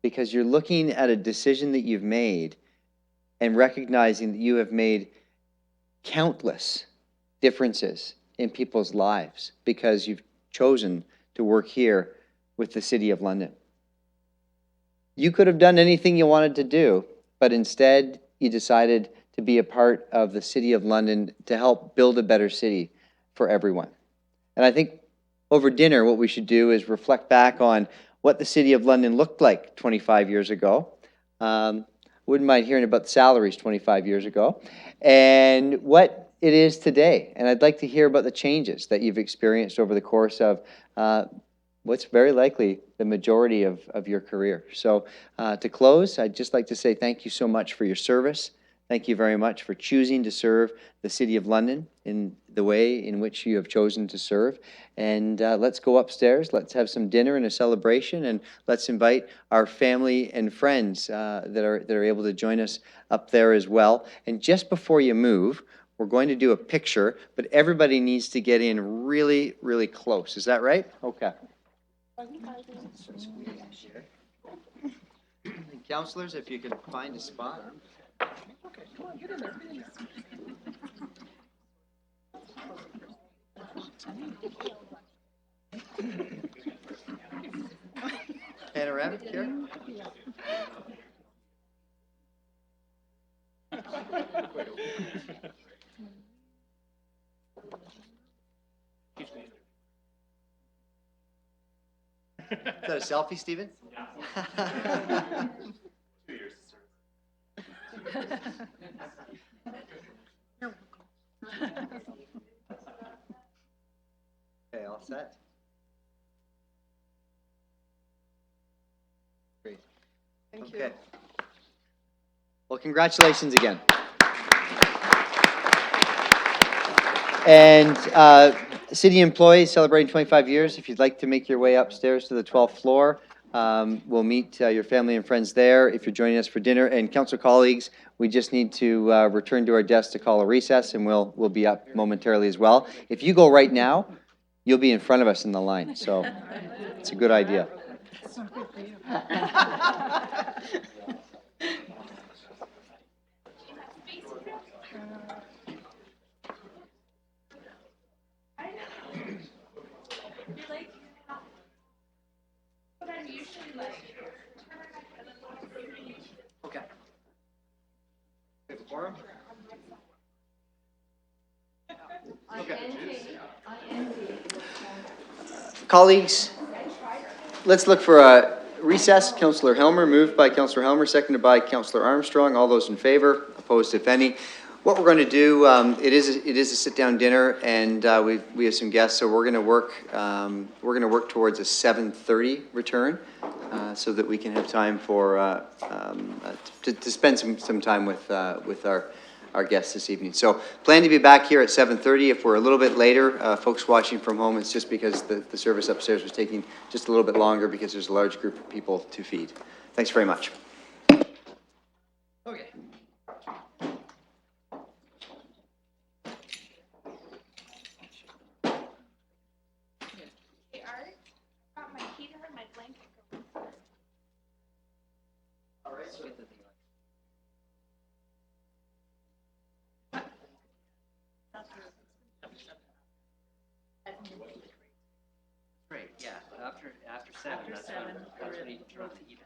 because you're looking at a decision that you've made and recognizing that you have made countless differences in people's lives because you've chosen to work here with the City of London. You could have done anything you wanted to do, but instead you decided to be a part of the City of London to help build a better city for everyone. And I think over dinner what we should do is reflect back on what the City of London looked like 25 years ago. Wouldn't mind hearing about the salaries 25 years ago, and what it is today. And I'd like to hear about the changes that you've experienced over the course of what's very likely the majority of your career. So to close, I'd just like to say thank you so much for your service. Thank you very much for choosing to serve the City of London in the way in which you have chosen to serve. And let's go upstairs, let's have some dinner and a celebration, and let's invite our family and friends that are able to join us up there as well. And just before you move, we're going to do a picture, but everybody needs to get in really, really close. Is that right? Okay. Councilors, if you could find a spot. Okay, come on, get in there. Panoramic here? Is that a selfie, Stephen? Yeah. 2 years, sir. Okay, all set? Great. Thank you. Well, congratulations again. And city employees celebrating 25 years, if you'd like to make your way upstairs to the 12th floor, We'll meet your family and friends there if you're joining us for dinner. And council colleagues, we just need to return to our desks to call a recess, and we'll be up momentarily as well. If you go right now, you'll be in front of us in the line, so it's a good idea. Okay. Colleagues, let's look for a recess. Councillor Helmer, moved by Councillor Helmer, seconded by Councillor Armstrong. All those in favor, opposed if any. What we're going to do, it is a sit-down dinner, and we have some guests, so we're going to work towards a 7:30 return, so that we can have time for to spend some time with our guests this evening. So plan to be back here at 7:30. If we're a little bit later, folks watching from home, it's just because the service upstairs was taking just a little bit longer because there's a large group of people to feed. Thanks very much. Okay. Great, yeah, after 7, that's when you turn on the heat.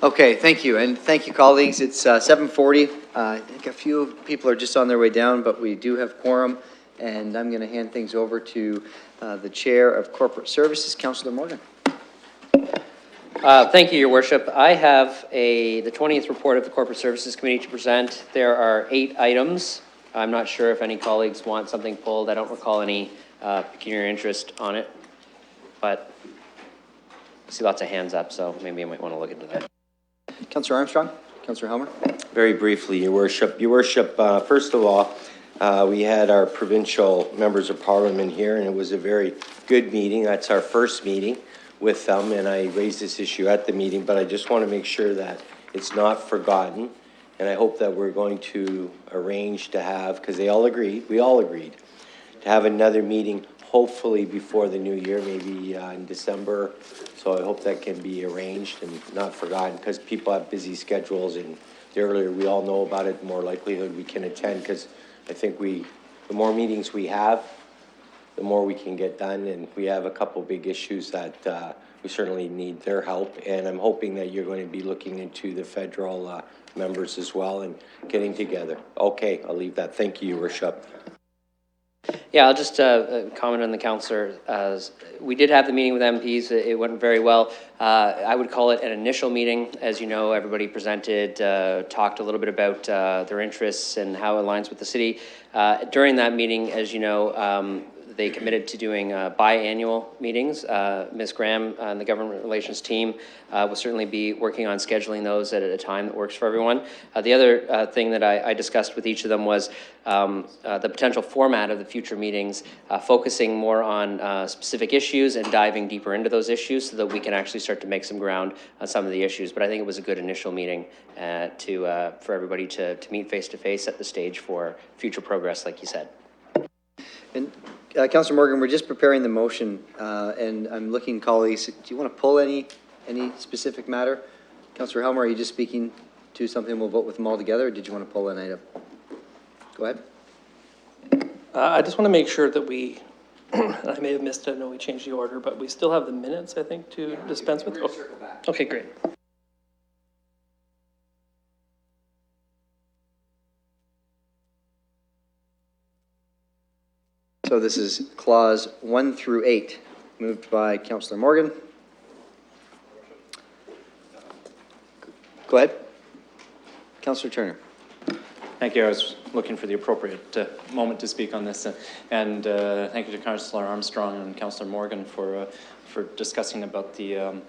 Okay, thank you, and thank you, colleagues. It's 7:40. I think a few people are just on their way down, but we do have quorum, and I'm going to hand things over to the Chair of Corporate Services, Councillor Morgan. Thank you, Your Worship. I have the 20th report of the Corporate Services Committee to present. There are 8 items. I'm not sure if any colleagues want something pulled. I don't recall any pecuniary interest on it, but I see lots of hands up, so maybe I might want to look into that. Councillor Armstrong, Councillor Helmer. Very briefly, Your Worship. Your Worship, first of all, we had our provincial members of parliament here, and it was a very good meeting. That's our first meeting with them, and I raised this issue at the meeting, but I just want to make sure that it's not forgotten, and I hope that we're going to arrange to have, because we all agreed, to have another meeting hopefully before the new year, maybe in December. So I hope that can be arranged and not forgotten, because people have busy schedules, and the earlier we all know about it, the more likelihood we can attend, because I think the more meetings we have, the more we can get done, and we have a couple big issues that we certainly need their help, and I'm hoping that you're going to be looking into the federal members as well and getting together. Okay, I'll leave that. Thank you, Your Worship. Yeah, I'll just comment on the councillor. We did have the meeting with MPs. It went very well. I would call it an initial meeting. As you know, everybody presented, talked a little bit about their interests and how it aligns with the city. During that meeting, as you know, they committed to doing biannual meetings. Ms. Graham and the government relations team will certainly be working on scheduling those at a time that works for everyone. The other thing that I discussed with each of them was the potential format of the future meetings, focusing more on specific issues and diving deeper into those issues so that we can actually start to make some ground on some of the issues. But I think it was a good initial meeting for everybody to meet face to face, set the stage for future progress, like you said. And Councillor Morgan, we're just preparing the motion, and I'm looking, colleagues, do you want to pull any specific matter? Councillor Helmer, are you just speaking to something, we'll vote with them all together, or did you want to pull an item? Go ahead. I just want to make sure that we, I may have missed it, I know we changed the order, but we still have the minutes, I think, to dispense with. Okay, great. So this is clause 1 through 8, moved by Councillor Morgan. Go ahead. Councillor Turner. Thank you. I was looking for the appropriate moment to speak on this. And thank you to Councillor Armstrong and Councillor Morgan for discussing about the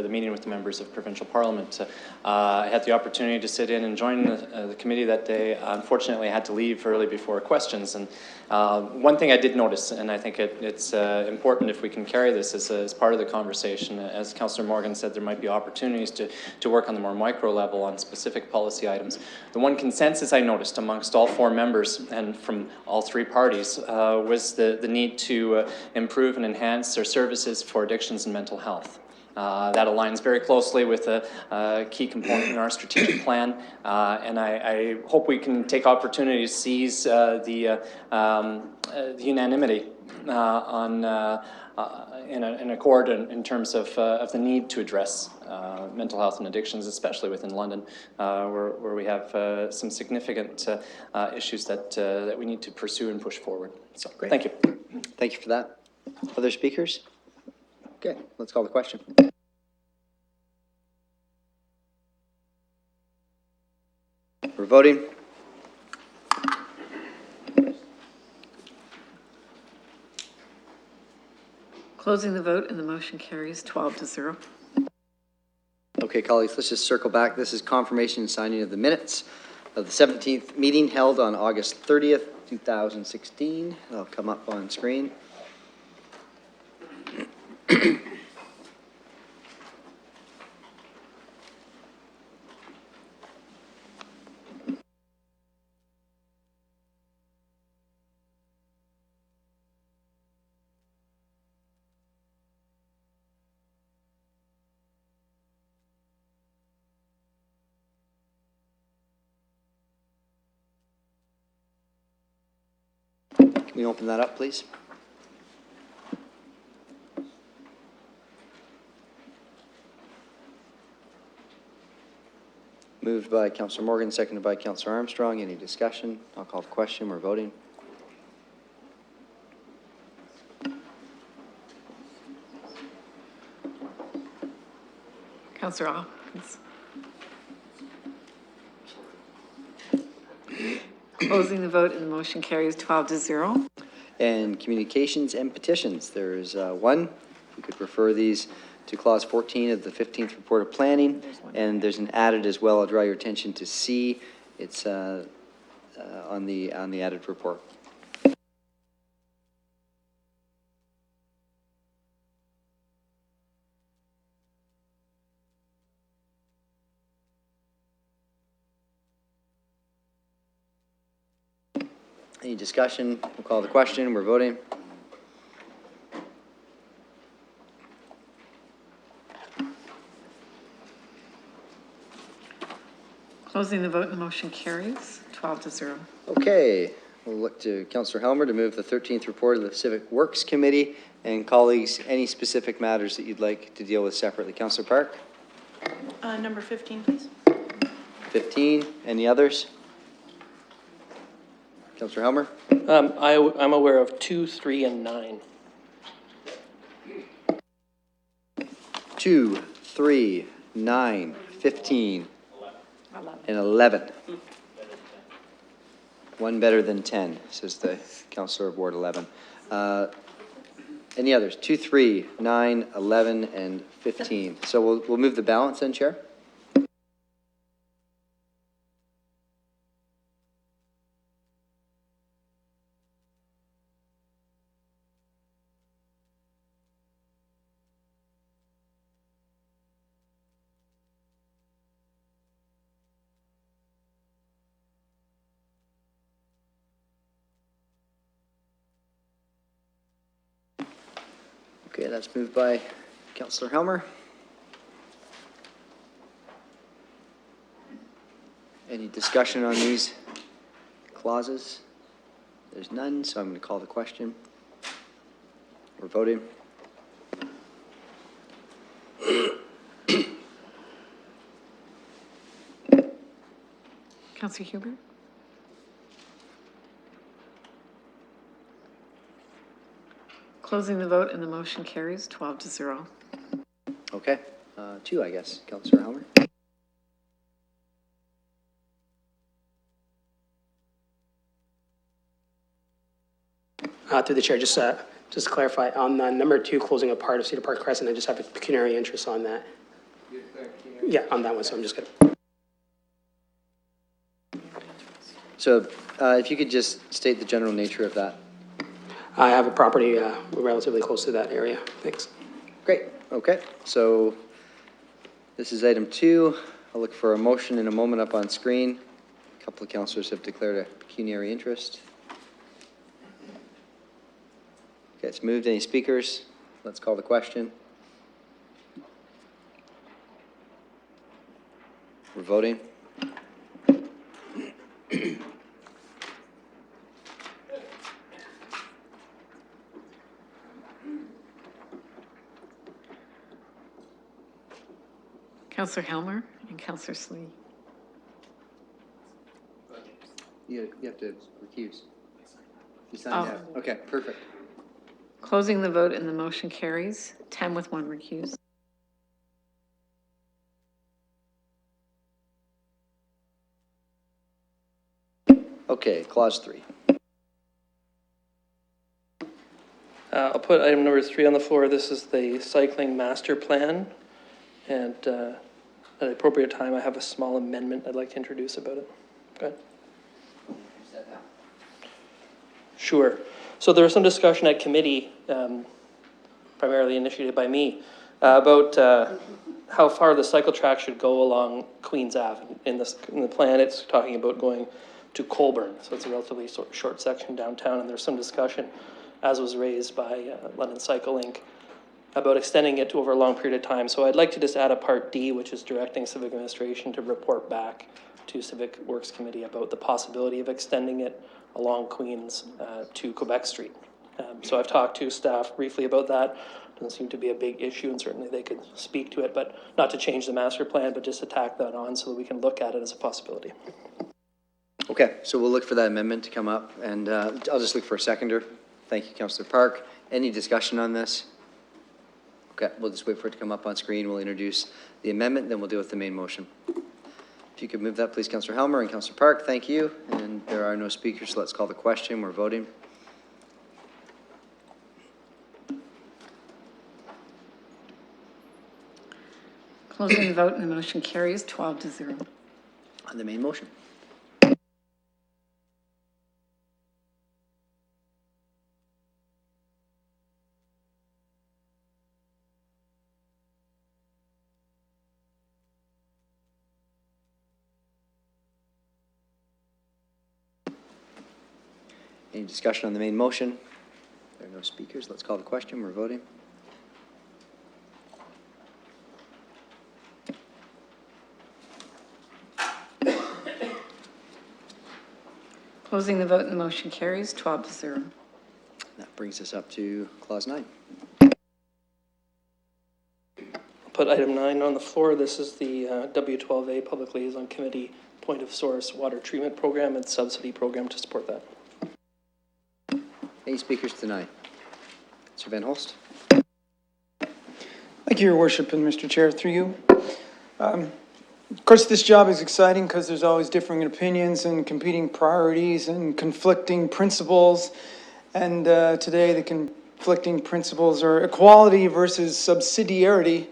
meeting with the members of Provincial Parliament. I had the opportunity to sit in and join the committee that day. Unfortunately, I had to leave early before questions. And one thing I did notice, and I think it's important if we can carry this as part of the conversation, as Councillor Morgan said, there might be opportunities to work on the more micro level on specific policy items. The one consensus I noticed amongst all 4 members and from all 3 parties was the need to improve and enhance their services for addictions and mental health. That aligns very closely with a key component in our strategic plan, and I hope we can take opportunity to seize the unanimity in accord in terms of the need to address mental health and addictions, especially within London, where we have some significant issues that we need to pursue and push forward. So, Great. Thank you. Thank you for that. Other speakers? Okay, let's call the question. We're voting. Closing the vote, and the motion carries 12-0. Okay, colleagues, let's just circle back. This is confirmation and signing of the minutes of the 17th meeting held on August 30th, 2016. They'll come up on screen. Can we open that up, please? moved by Councillor Morgan, seconded by Councillor Armstrong. Any discussion? I'll call the question. We're voting. Councillor Hopkins. Closing the vote and the motion carries 12-0. And communications and petitions. There's one. We could refer these to clause 14 of the 15th report of planning. And there's an added as well. I'll draw your attention to C. It's on the added report. Any discussion? We'll call the question. We're voting. Closing the vote and the motion carries 12-0. Okay, we'll look to Councillor Helmer to move the 13th report of the Civic Works Committee. And colleagues, any specific matters that you'd like to deal with separately? Councillor Park? Number 15, please. 15, any others? Councillor Helmer? I'm aware of 2, 3, and 9. 2, 3, 9, 15, and 11. One better than 10, says the Councillor of Ward 11. Any others? 2, 3, 9, 11, and 15. So we'll move the balance then, Chair? Okay, that's moved by Councillor Helmer. Any discussion on these clauses? There's none, so I'm going to call the question. We're voting. Councillor Huber? Closing the vote and the motion carries 12-0. Okay, 2, I guess. Councillor Helmer. Through the chair, just to clarify, on number 2, closing a part of Cedar Park Crescent, I just have a pecuniary interest on that. Yeah, on that one, so I'm just gonna. So if you could just state the general nature of that. I have a property relatively close to that area. Thanks. Great, okay. So this is item 2. I'll look for a motion in a moment up on screen. A couple of councillors have declared a pecuniary interest. Okay, it's moved. Any speakers? Let's call the question. We're voting. Councillor Helmer and Councillor Slee. You have to recuse. You signed out. Okay, perfect. Closing the vote and the motion carries 10 with 1 recused. Okay, clause 3. I'll put item number 3 on the floor. This is the cycling master plan. And at the appropriate time, I have a small amendment I'd like to introduce about it. Go ahead. Sure. So there was some discussion at committee, primarily initiated by me, about how far the cycle track should go along Queens Ave. In the plan, it's talking about going to Colburn, so it's a relatively short section downtown, and there's some discussion, as was raised by London Cycle Inc., about extending it to over a long period of time. So I'd like to just add a part D, which is directing civic administration to report back to Civic Works Committee about the possibility of extending it along Queens to Quebec Street. So I've talked to staff briefly about that. doesn't seem to be a big issue, and certainly they could speak to it, but not to change the master plan, but just to tack that on so that we can look at it as a possibility. Okay, so we'll look for that amendment to come up, and I'll just look for a seconder. Thank you, Councillor Park. Any discussion on this? Okay, we'll just wait for it to come up on screen. We'll introduce the amendment, then we'll deal with the main motion. If you could move that, please, Councillor Helmer and Councillor Park. Thank you. And there are no speakers, so let's call the question. We're voting. Closing the vote and the motion carries 12-0. On the main motion. Any discussion on the main motion? There are no speakers. Let's call the question. We're voting. Closing the vote and the motion carries 12-0. That brings us up to clause 9. Put item 9 on the floor. This is the W12A Public Liaison Committee Point of Source Water Treatment Program and Subsidy Program to support that. Any speakers tonight? Sir Van Holst. Thank you, Your Worship, and Mr. Chair, through you. Of course, this job is exciting because there's always differing opinions and competing priorities and conflicting principles. And today, the conflicting principles are equality versus subsidiarity.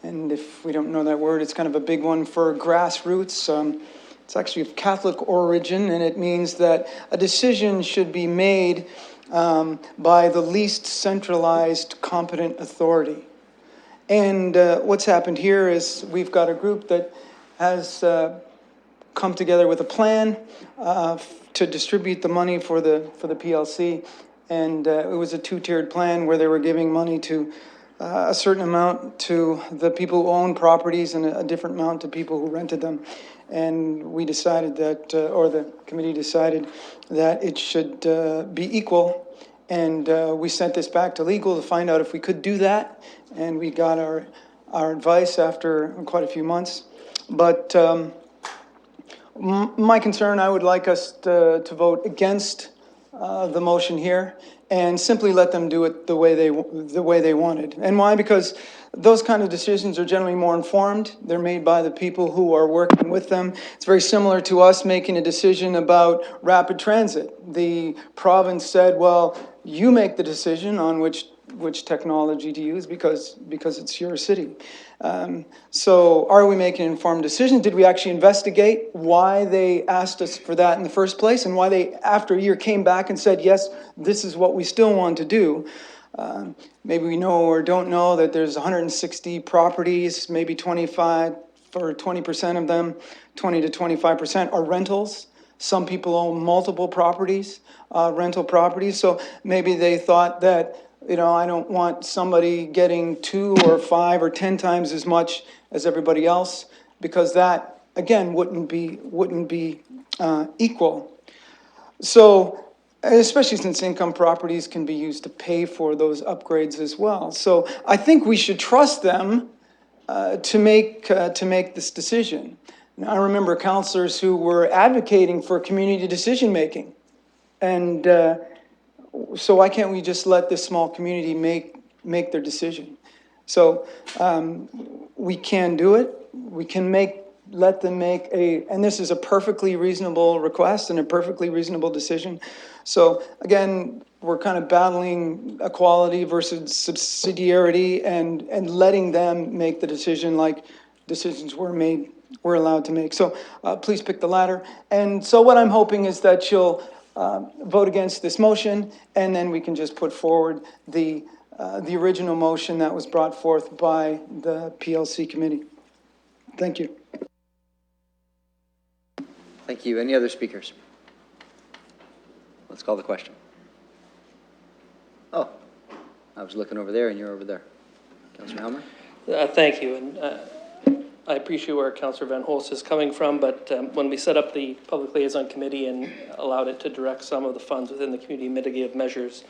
And if we don't know that word, it's kind of a big one for grassroots. It's actually of Catholic origin, and it means that a decision should be made by the least centralized competent authority. And what's happened here is we've got a group that has come together with a plan to distribute the money for the PLC. And it was a two-tiered plan where they were giving money to a certain amount to the people who own properties and a different amount to people who rented them. And we decided that, or the committee decided that it should be equal. And we sent this back to legal to find out if we could do that. And we got our advice after quite a few months. But my concern, I would like us to vote against the motion here and simply let them do it the way they wanted. And why? Because those kind of decisions are generally more informed. They're made by the people who are working with them. It's very similar to us making a decision about rapid transit. The province said, well, you make the decision on which technology to use because it's your city. So are we making an informed decision? Did we actually investigate why they asked us for that in the first place and why they, after a year, came back and said, yes, this is what we still want to do? Maybe we know or don't know that there's 160 properties, maybe 25 or 20% of them, 20 to 25% are rentals. Some people own multiple properties, rental properties. So maybe they thought that, I don't want somebody getting 2 or 5 or 10 times as much as everybody else, because that, again, wouldn't be equal. So, especially since income properties can be used to pay for those upgrades as well. So I think we should trust them to make this decision. Now, I remember councillors who were advocating for community decision-making. And so why can't we just let this small community make their decision? So we can do it. We can let them make and this is a perfectly reasonable request and a perfectly reasonable decision. So again, we're kind of battling equality versus subsidiarity and letting them make the decision like decisions we're allowed to make. So please pick the latter. And so what I'm hoping is that you'll vote against this motion, and then we can just put forward the original motion that was brought forth by the PLC committee. Thank you. Thank you. Any other speakers? Let's call the question. Oh, I was looking over there and you're over there. Councillor Helmer? Thank you. And I appreciate where Councillor Van Holst is coming from, but when we set up the Public Liaison Committee and allowed it to direct some of the funds within the community mitigative measures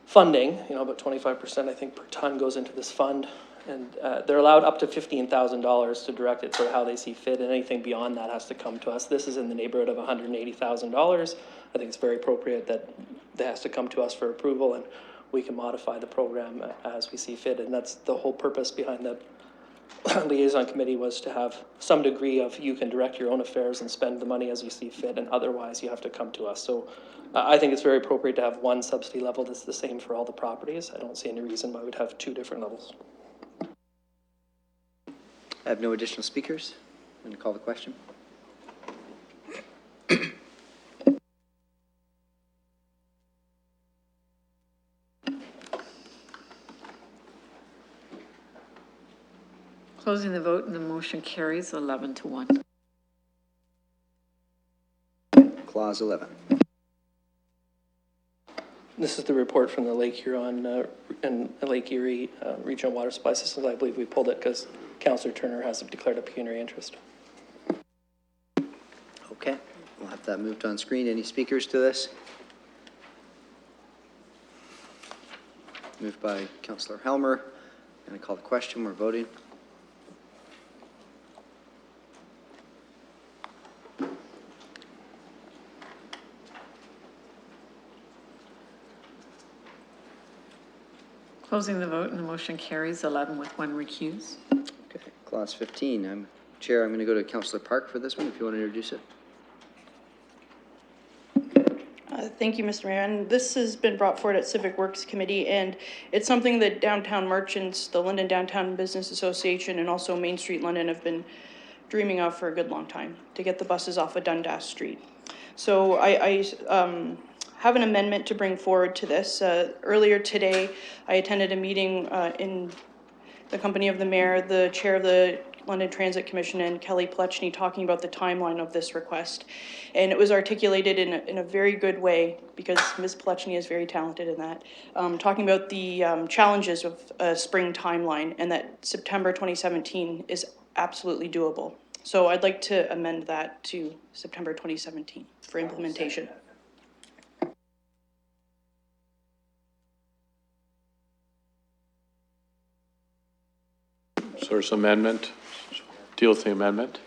funding, about 25%, I think, per ton goes into this fund. And they're allowed up to $15,000 to direct it for how they see fit, and anything beyond that has to come to us. This is in the neighborhood of $180,000. I think it's very appropriate that that has to come to us for approval, and we can modify the program as we see fit. And that's the whole purpose behind the liaison committee, was to have some degree of, you can direct your own affairs and spend the money as you see fit, and otherwise you have to come to us. So I think it's very appropriate to have one subsidy level that's the same for all the properties. I don't see any reason why we'd have two different levels. I have no additional speakers. I'm going to call the question. Closing the vote and the motion carries 11-1. Clause 11. This is the report from the Lake Huron and Lake Erie Regional Water Supply Systems. I believe we pulled it because Councillor Turner has declared a pecuniary interest. Okay, we'll have that moved on screen. Any speakers to this? Moved by Councillor Helmer. I'm going to call the question. We're voting. Closing the vote and the motion carries 11 with 1 recuse. Okay, clause 15. Chair, I'm going to go to Councillor Park for this one, if you want to introduce it. Thank you, Mr. Mayor. And this has been brought forward at Civic Works Committee, and it's something that downtown merchants, the London Downtown Business Association, and also Main Street London have been dreaming of for a good long time, to get the buses off of Dundas Street. So I have an amendment to bring forward to this. Earlier today, I attended a meeting in the company of the mayor, the chair of the London Transit Commission, and Kelly Plechny, talking about the timeline of this request. And it was articulated in a very good way, because Ms. Plechny is very talented in that, talking about the challenges of a spring timeline, and that September 2017 is absolutely doable. So I'd like to amend that to September 2017 for implementation. So there's amendment. Deal with the amendment.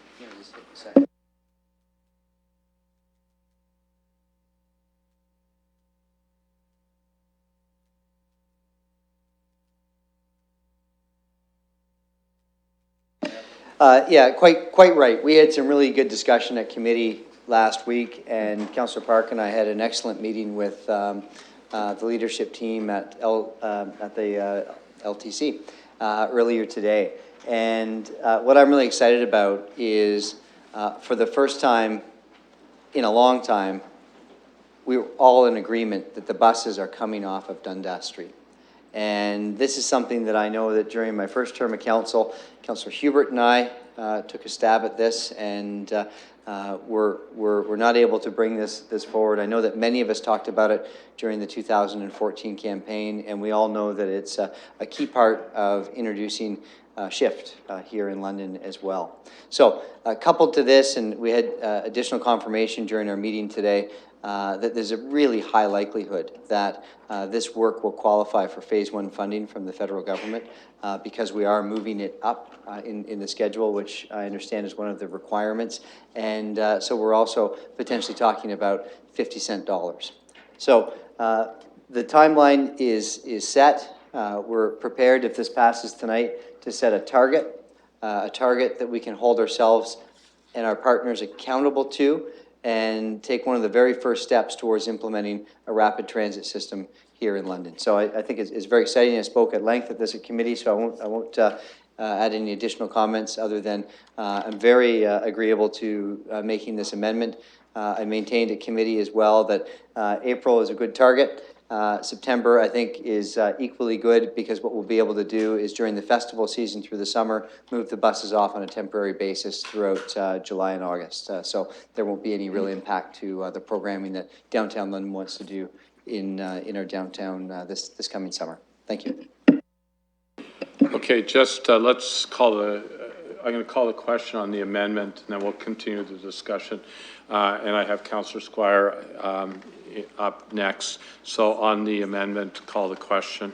Yeah, quite right. We had some really good discussion at committee last week, and Councillor Park and I had an excellent meeting with the leadership team at the LTC earlier today. And what I'm really excited about is, for the first time in a long time, we're all in agreement that the buses are coming off of Dundas Street. And this is something that I know that during my first term of council, Councillor Hubert and I took a stab at this, and we're not able to bring this forward. I know that many of us talked about it during the 2014 campaign, and we all know that it's a key part of introducing shift here in London as well. So coupled to this, and we had additional confirmation during our meeting today, that there's a really high likelihood that this work will qualify for phase 1 funding from the federal government, because we are moving it up in the schedule, which I understand is one of the requirements. And so we're also potentially talking about 50-cent dollars. So the timeline is set. We're prepared, if this passes tonight, to set a target that we can hold ourselves and our partners accountable to, and take one of the very first steps towards implementing a rapid transit system here in London. So I think it's very exciting. I spoke at length at this committee, so I won't add any additional comments other than I'm very agreeable to making this amendment. I maintained at committee as well that April is a good target. September, I think, is equally good, because what we'll be able to do is during the festival season through the summer, move the buses off on a temporary basis throughout July and August. So there won't be any real impact to the programming that Downtown London wants to do in our downtown this coming summer. Thank you. Okay, just let's call the, I'm going to call the question on the amendment, and then we'll continue the discussion. And I have Councillor Squire up next. So on the amendment, call the question.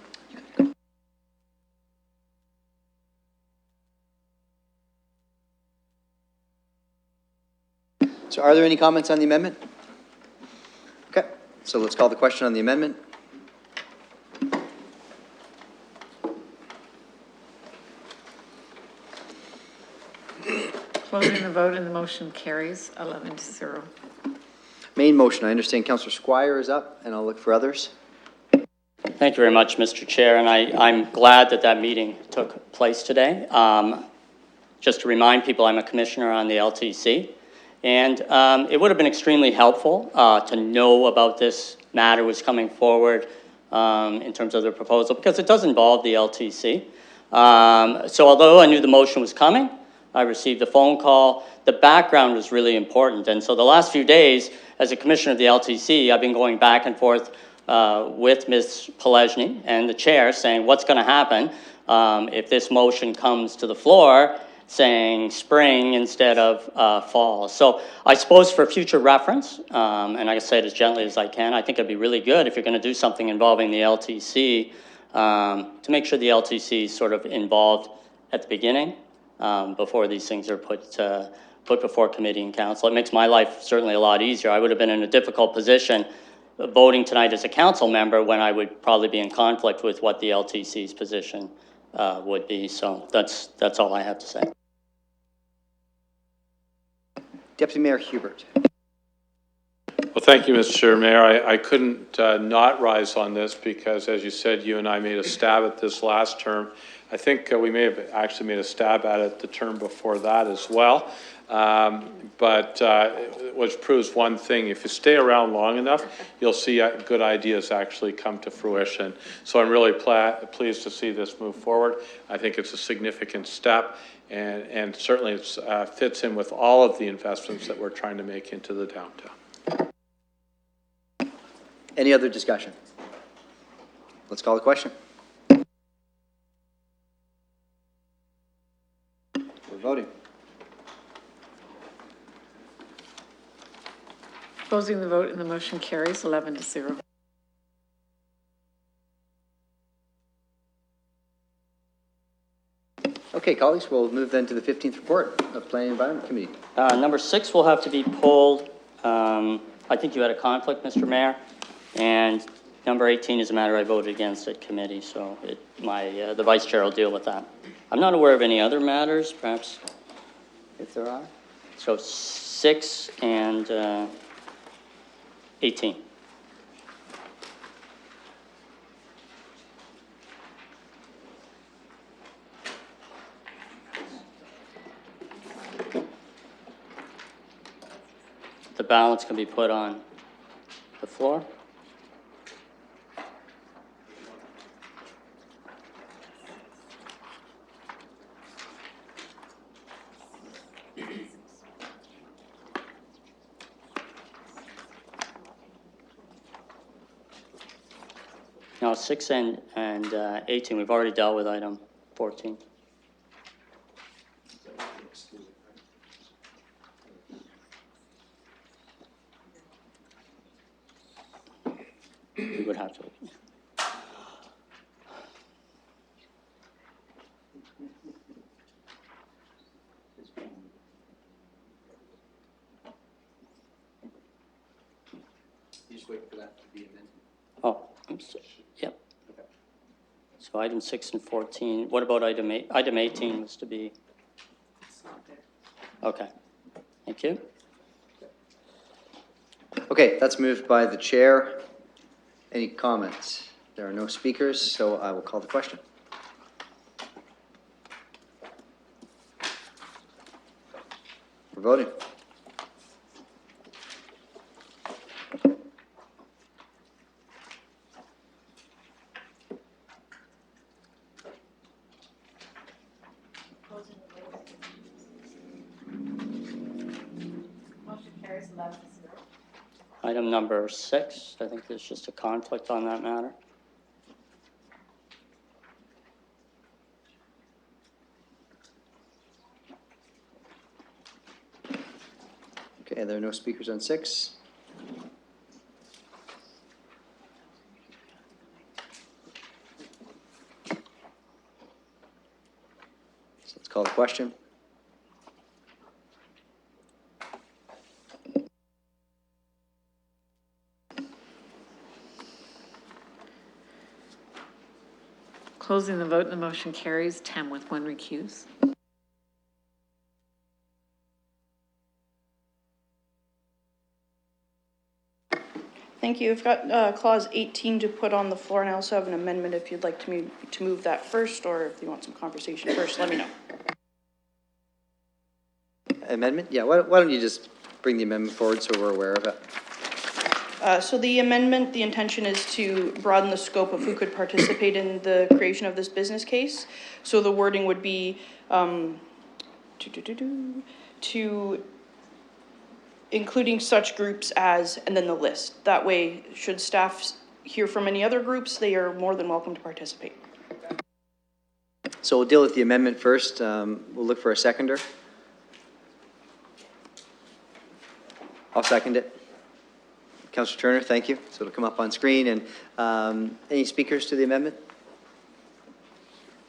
So are there any comments on the amendment? Okay, so let's call the question on the amendment. Closing the vote and the motion carries 11-0. Main motion, I understand Councillor Squire is up, and I'll look for others. Thank you very much, Mr. Chair, and I'm glad that that meeting took place today. Just to remind people, I'm a commissioner on the LTC, and it would have been extremely helpful to know about this matter was coming forward in terms of the proposal, because it does involve the LTC. So although I knew the motion was coming, I received a phone call. The background was really important, and so the last few days, as a commissioner of the LTC, I've been going back and forth with Ms. Pelesny and the chair, saying what's going to happen if this motion comes to the floor saying spring instead of fall. So I suppose for future reference, and I can say it as gently as I can, I think it'd be really good if you're going to do something involving the LTC to make sure the LTC is sort of involved at the beginning before these things are put before committee and council. It makes my life certainly a lot easier. I would have been in a difficult position voting tonight as a council member when I would probably be in conflict with what the LTC's position would be. So that's all I have to say. Deputy Mayor Hubert. Well, thank you, Mr. Chair. Mayor, I couldn't not rise on this because, as you said, you and I made a stab at this last term. I think we may have actually made a stab at it the term before that as well. Which proves one thing: if you stay around long enough, you'll see good ideas actually come to fruition. So I'm really pleased to see this move forward. I think it's a significant step, and certainly it fits in with all of the investments that we're trying to make into the downtown. Any other discussion? Let's call the question. We're voting. Closing the vote and the motion carries 11-0. Okay, colleagues, we'll move then to the 15th report of Planning and Environment Committee. Number 6 will have to be pulled. I think you had a conflict, Mr. Mayor. And number 18 is a matter I voted against at committee, so the vice chair will deal with that. I'm not aware of any other matters, perhaps, if there are. So 6 and 18. The balance can be put on the floor. Now, 6 and 18, we've already dealt with item 14. We would have to. You just wait for that to be amended. Oh, I'm sorry. Yep. Okay. So item 6 and 14. What about item 8? Item 18 was to be. Okay. Thank you. Okay, that's moved by the chair. Any comments? There are no speakers, so I will call the question. We're voting. Motion carries 11-0. Item number 6, I think there's just a conflict on that matter. Okay, there are no speakers on 6. So let's call the question. Closing the vote, the motion carries 10 with 1 recuse. Thank you. I've got clause 18 to put on the floor, and I also have an amendment if you'd like to move that first, or if you want some conversation first, let me know. Amendment? Yeah, why don't you just bring the amendment forward so we're aware of it? So the amendment, the intention is to broaden the scope of who could participate in the creation of this business case. So the wording would be to including such groups as, and then the list. That way, should staff hear from any other groups, they are more than welcome to participate. So we'll deal with the amendment first. We'll look for a seconder. I'll second it. Councillor Turner, thank you. So it'll come up on screen. And any speakers to the amendment?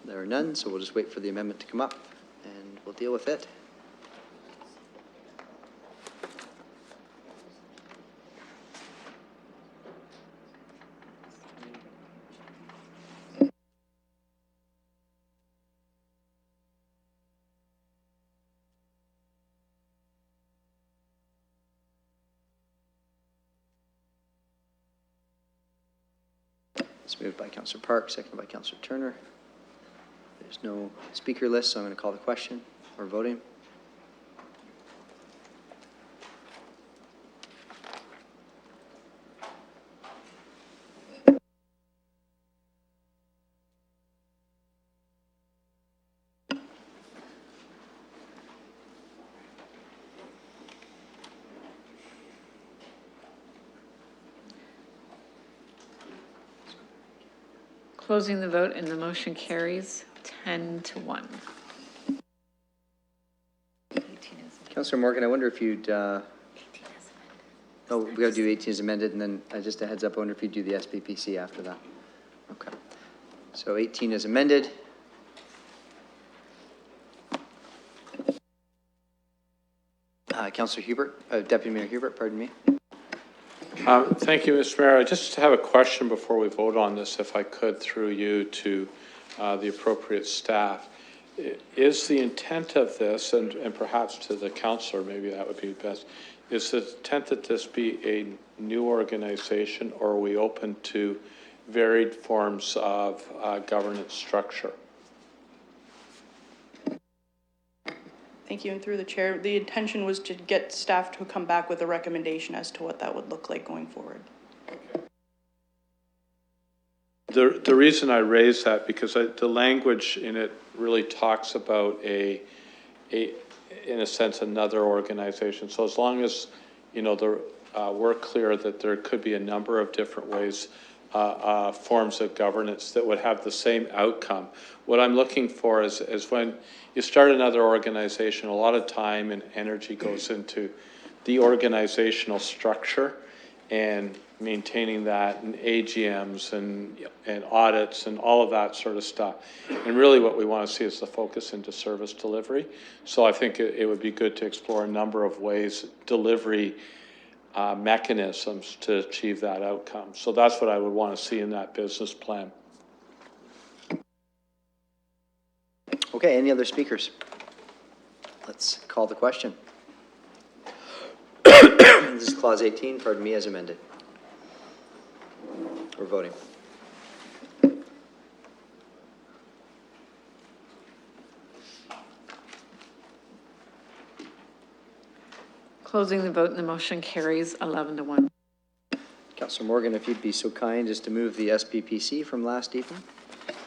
There are none, so we'll just wait for the amendment to come up and we'll deal with it. It's moved by Councillor Park, seconded by Councillor Turner. There's no speaker list, so I'm going to call the question. We're voting. Closing the vote, and the motion carries 10 to 1. Councillor Morgan, I wonder if you'd, oh, we got to do 18 as amended, and then just a heads up, I wonder if you'd do the SPPC after that. Okay. So 18 is amended. Councillor Hubert, Deputy Mayor Hubert, pardon me. Thank you, Mr. Mayor. I just have a question before we vote on this, if I could, through you to the appropriate staff. Is the intent of this, and perhaps to the councillor, maybe that would be best, is the intent that this be a new organization, or are we open to varied forms of governance structure? Thank you, and through the chair, the intention was to get staff to come back with a recommendation as to what that would look like going forward. The reason I raise that, because the language in it really talks about in a sense, another organization. So as long as, you know, we're clear that there could be a number of different ways, forms of governance that would have the same outcome. What I'm looking for is when you start another organization, a lot of time and energy goes into the organizational structure and maintaining that, and AGMs and audits and all of that sort of stuff. And really what we want to see is the focus into service delivery. So I think it would be good to explore a number of ways, delivery mechanisms to achieve that outcome. So that's what I would want to see in that business plan. Okay, any other speakers? Let's call the question. This is clause 18, pardon me, as amended. We're voting. Closing the vote, and the motion carries 11 to 1. Councillor Morgan, if you'd be so kind as to move the SPPC from last evening.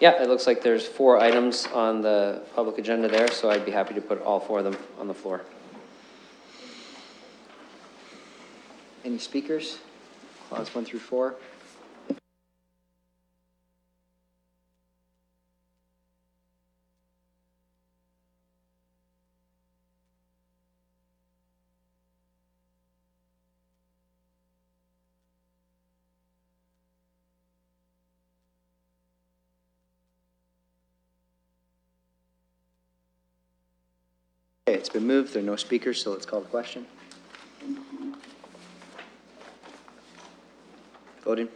Yeah, it looks like there's 4 items on the public agenda there, so I'd be happy to put all 4 of them on the floor. Any speakers? Clause 1 through 4. Okay, it's been moved. There are no speakers, so let's call the question. Voting.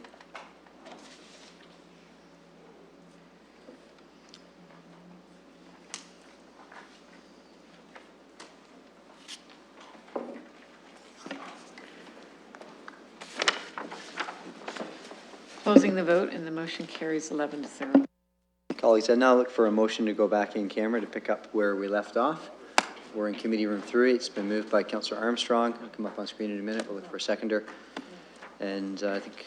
Closing the vote, and the motion carries 11-0. Colleagues, I now look for a motion to go back in camera to pick up where we left off. We're in committee room 3. It's been moved by Councillor Armstrong. I'll come up on screen in a minute. We'll look for a seconder. And I think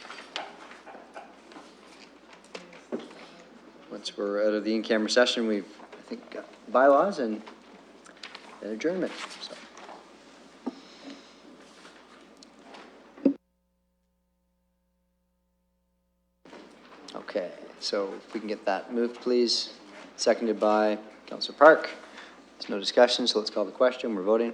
once we're out of the in-camera session, we've, I think, got bylaws and an adjournment. So. Okay, so if we can get that moved, please. Seconded by Councillor Park. There's no discussion, so let's call the question. We're voting.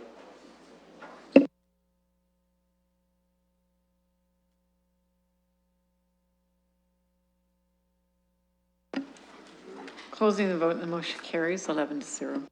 Closing the vote, and the motion carries 11-0.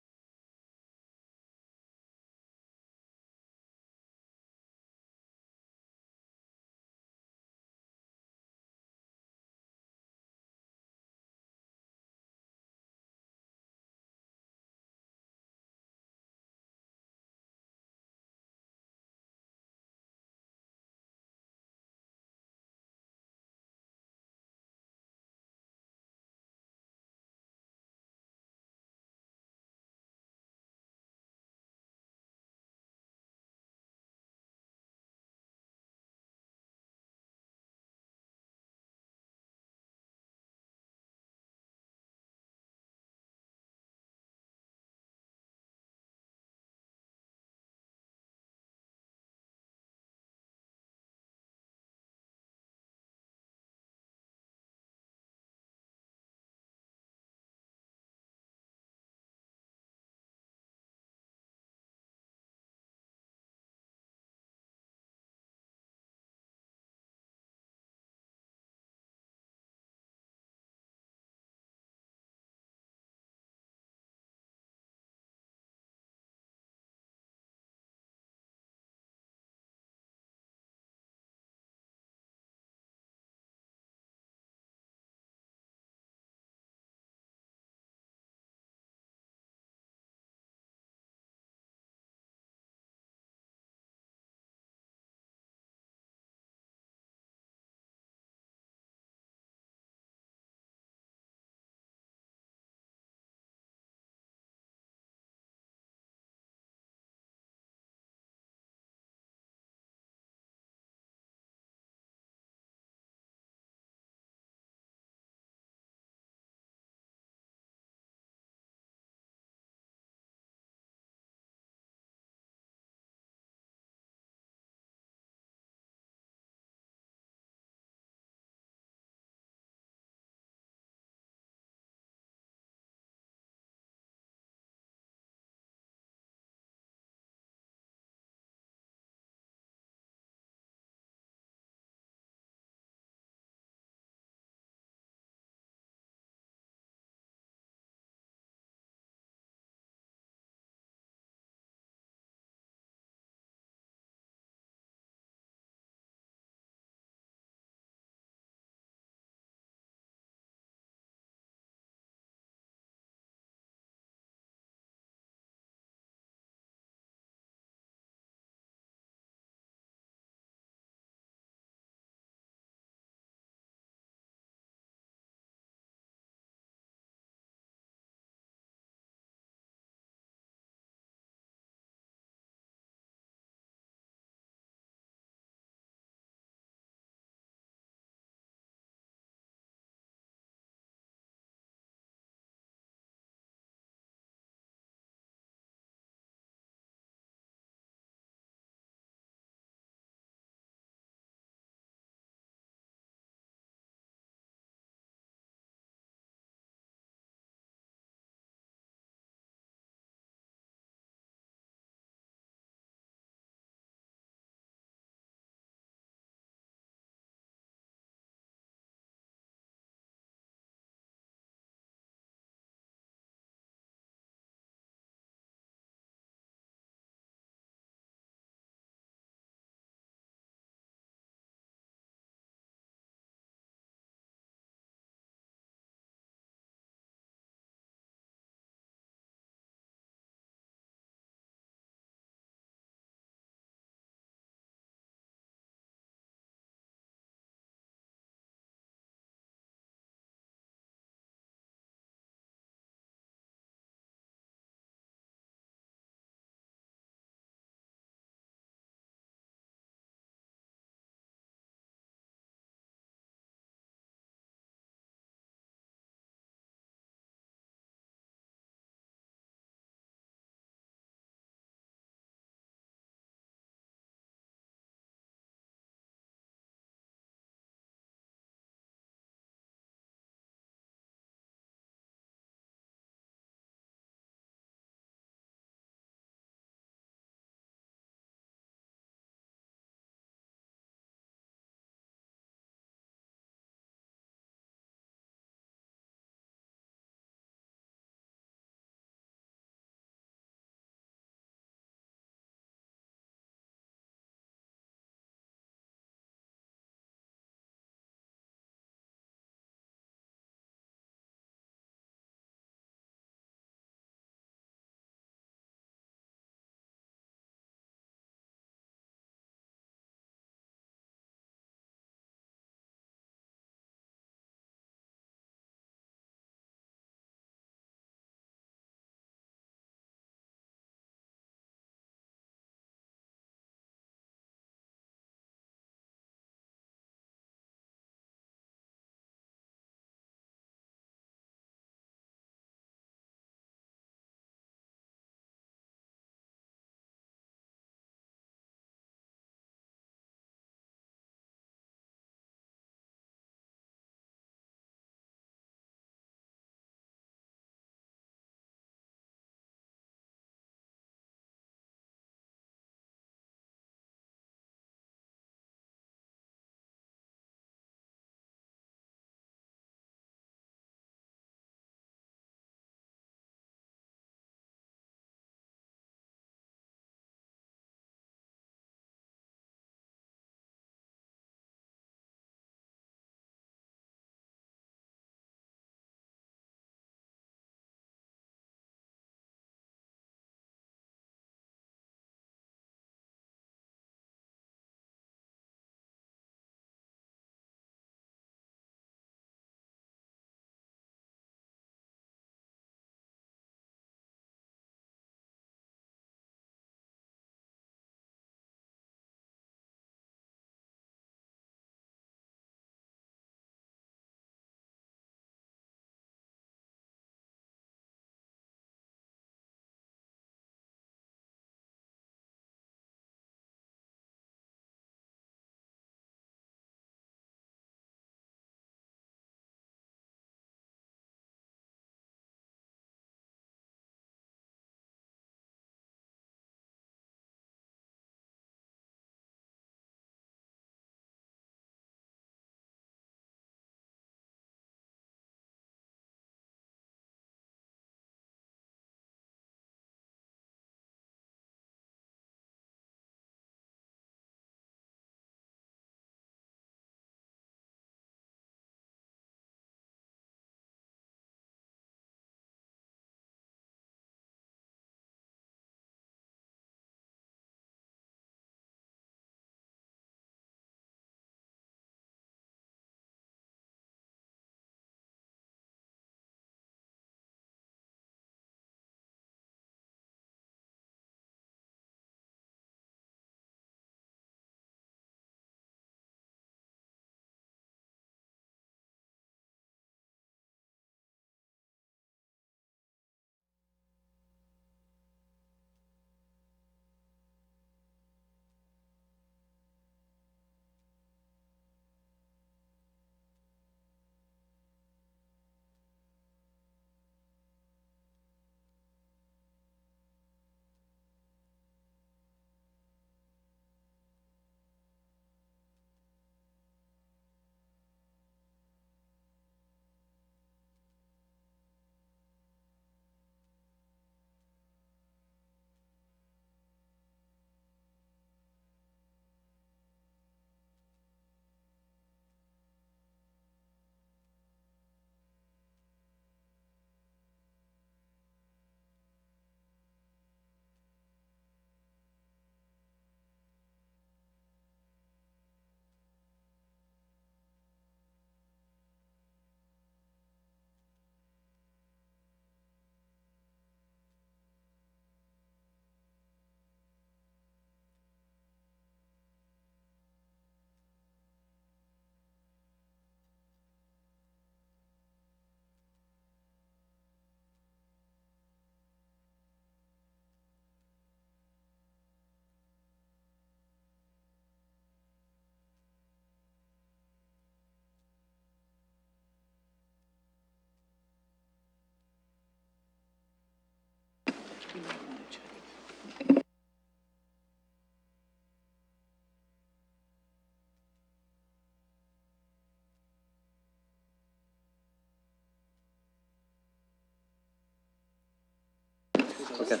Okay.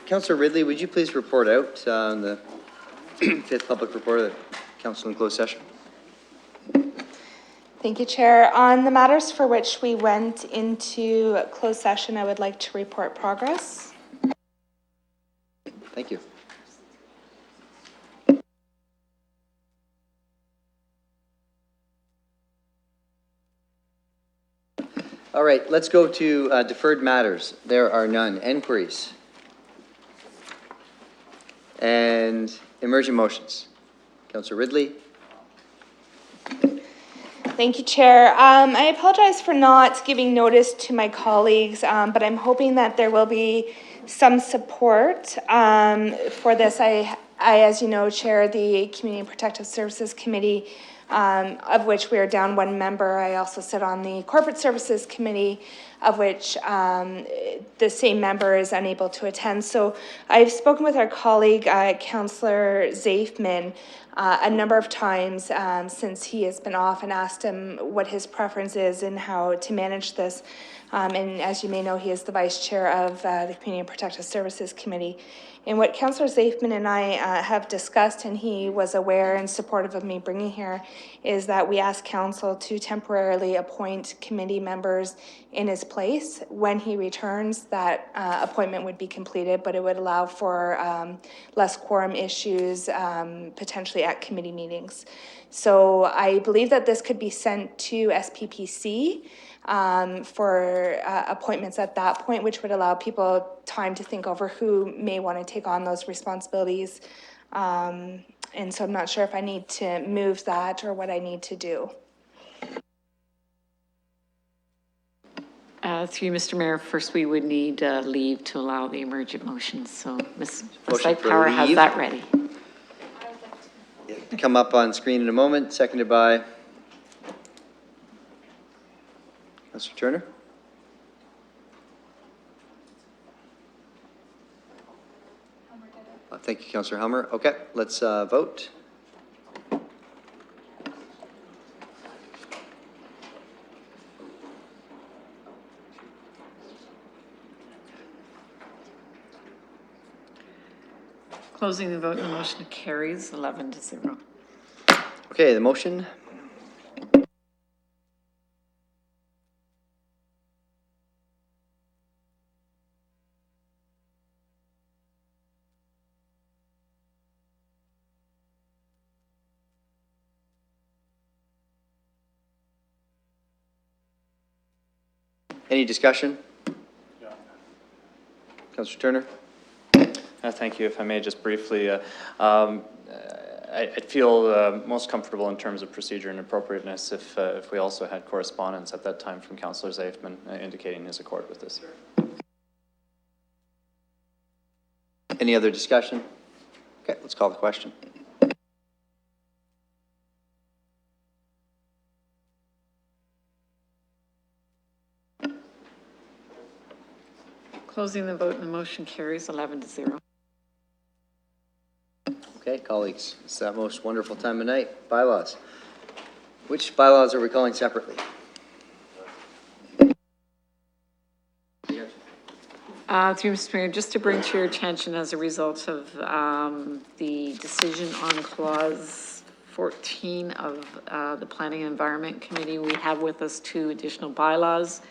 Councillor Ridley, would you please report out on the fifth public report of the council in closed session? Thank you, Chair. On the matters for which we went into closed session, I would like to report progress. Thank you. All right, let's go to deferred matters. There are none. Enquiries. And emergent motions. Councillor Ridley. Thank you, Chair. I apologize for not giving notice to my colleagues, but I'm hoping that there will be some support for this. I, as you know, chair the Community Protective Services Committee, of which we are down one member. I also sit on the Corporate Services Committee, of which the same member is unable to attend. So I've spoken with our colleague, Councillor Zafman, a number of times since he has been off, and asked him what his preference is and how to manage this. And as you may know, he is the vice chair of the Community Protective Services Committee. And what Councillor Zafman and I have discussed, and he was aware and supportive of me bringing here, is that we ask council to temporarily appoint committee members in his place. When he returns, that appointment would be completed, but it would allow for less quorum issues potentially at committee meetings. So I believe that this could be sent to SPPC for appointments at that point, which would allow people time to think over who may want to take on those responsibilities. And so I'm not sure if I need to move that or what I need to do. Through you, Mr. Mayor, first we would need leave to allow the emergent motions. So Ms. Motion for Power has leave. that ready. Come up on screen in a moment, seconded by Councillor Turner. Thank you, Councillor Helmer. Okay, let's vote. Closing the vote, the motion carries 11-0. Okay, the motion. Any discussion? Councillor Turner? Thank you. If I may just briefly, I'd feel most comfortable in terms of procedure and appropriateness if we also had correspondence at that time from Councillor Zafman indicating his accord with this. Any other discussion? Okay, let's call the question. Closing the vote, the motion carries 11-0. Okay, colleagues, it's that most wonderful time of night. Bylaws. Which bylaws are we calling separately? Through Mr. Mayor, just to bring to your attention as a result of the decision on clause 14 of the Planning and Environment Committee, we have with us two additional bylaws,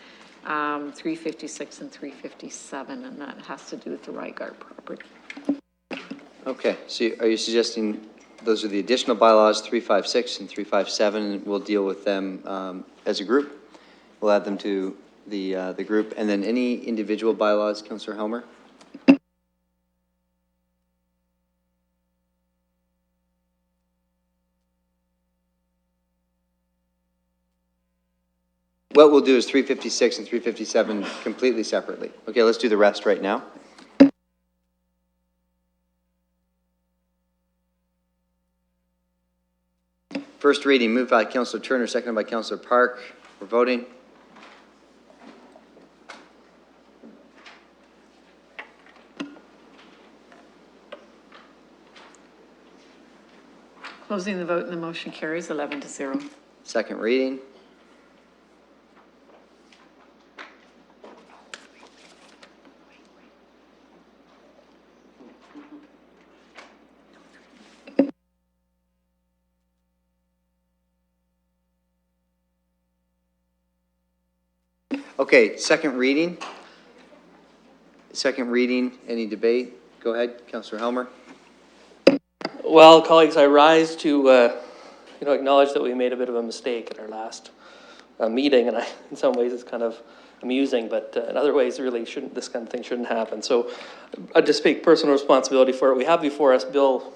356 and 357, and that has to do with the Rygardt property. Okay, so are you suggesting those are the additional bylaws, 356 and 357, and we'll deal with them as a group? We'll add them to the group, and then any individual bylaws, Councillor Helmer? What we'll do is 356 and 357 completely separately. Okay, let's do the rest right now. First reading, moved by Councillor Turner, seconded by Councillor Park. We're voting. Closing the vote and the motion carries 11-0. Second reading. Okay, second reading. Second reading, any debate? Go ahead, Councillor Helmer. Well, colleagues, I rise to, acknowledge that we made a bit of a mistake at our last meeting, and in some ways it's kind of amusing, but in other ways, really this kind of thing shouldn't happen. So I just take personal responsibility for it. We have before us Bill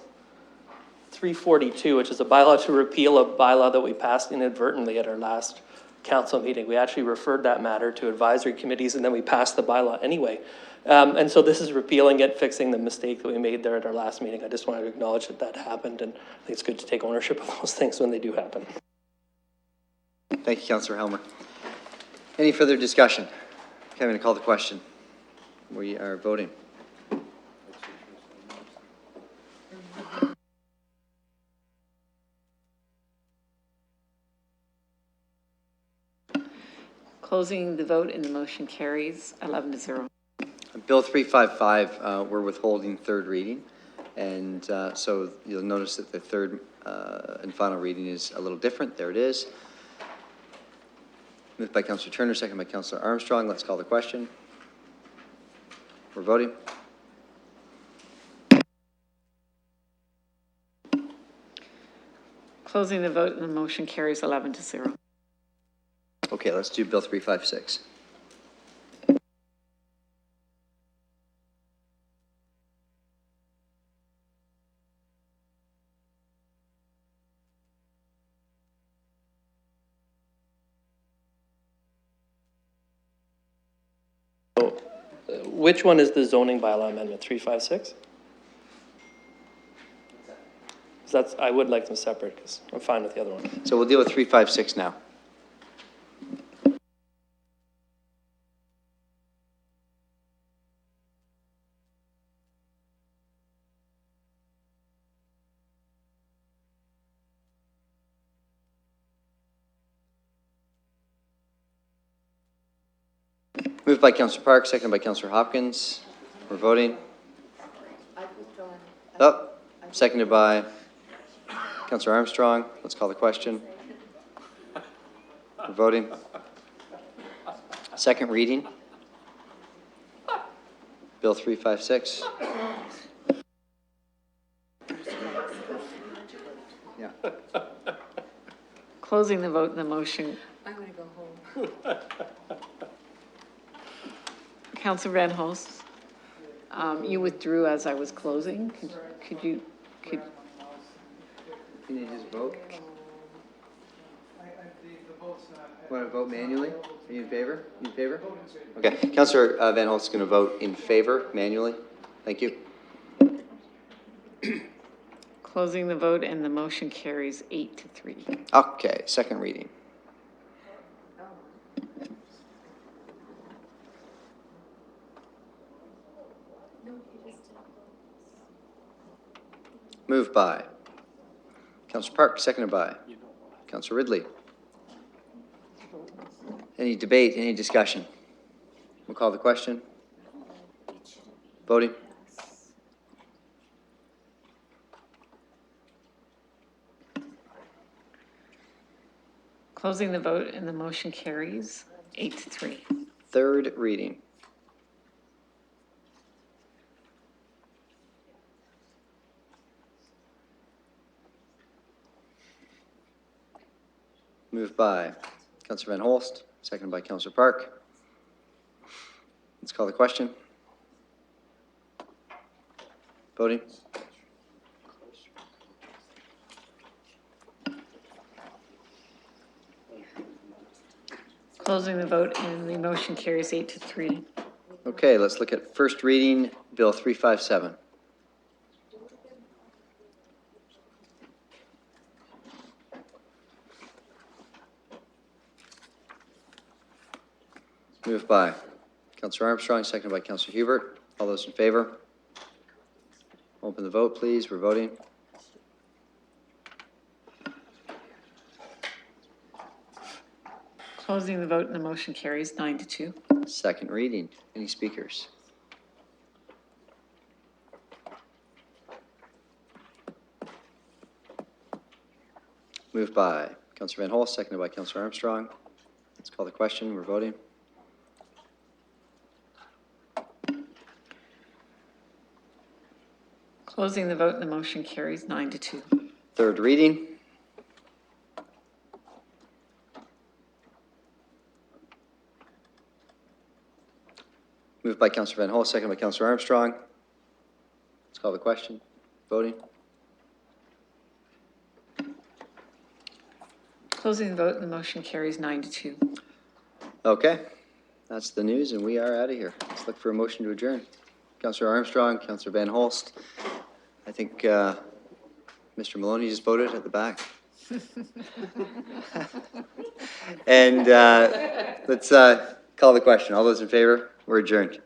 342, which is a bylaw to repeal a bylaw that we passed inadvertently at our last council meeting. We actually referred that matter to advisory committees, and then we passed the bylaw anyway. And so this is repealing it, fixing the mistake that we made there at our last meeting. I just wanted to acknowledge that that happened, and I think it's good to take ownership of those things when they do happen. Thank you, Councillor Helmer. Any further discussion? Okay, I'm going to call the question. We are voting. Closing the vote and the motion carries 11-0. Bill 355, we're withholding third reading. And so you'll notice that the third and final reading is a little different. There it is. Moved by Councillor Turner, second by Councillor Armstrong. Let's call the question. We're voting. Closing the vote and the motion carries 11-0. Okay, let's do Bill 356. Which one is the zoning bylaw amendment, 356? I would like them separate because I'm fine with the other one. So we'll deal with 356 now. Moved by Councillor Park, seconded by Councillor Hopkins. We're voting. Oh, seconded by Councillor Armstrong. Let's call the question. We're voting. Second reading. Bill 356. Yeah. Closing the vote and the motion. I'm going to go home. Councillor Van Holst, you withdrew as I was closing. Could you You need his vote? Want to vote manually? Are you in favor? You in favor? Okay. Councillor Van Holst is going to vote in favor manually. Thank you. Closing the vote and the motion carries 8-3. Okay, second reading. Moved by Councillor Park, seconded by Councillor Ridley. Any debate, any discussion? We'll call the question. Voting. Closing the vote and the motion carries 8-3. Third reading. Moved by Councillor Van Holst, seconded by Councillor Park. Let's call the question. Voting. Closing the vote and the motion carries 8-3. Okay, let's look at first reading, Bill 357. Moved by Councillor Armstrong, seconded by Councillor Hubert. All those in favor? Open the vote, please. We're voting. Closing the vote and the motion carries 9-2. Second reading. Any speakers? Moved by Councillor Van Holst, seconded by Councillor Armstrong. Let's call the question. We're voting. Closing the vote and the motion carries 9-2. Third reading. Moved by Councillor Van Holst, seconded by Councillor Armstrong. Let's call the question. Voting. Closing the vote and the motion carries 9-2. Okay, that's the news, and we are out of here. Let's look for a motion to adjourn. Councillor Armstrong, Councillor Van Holst. I think Mr. Maloney just voted at the back. And let's call the question. All those in favor? We're adjourned.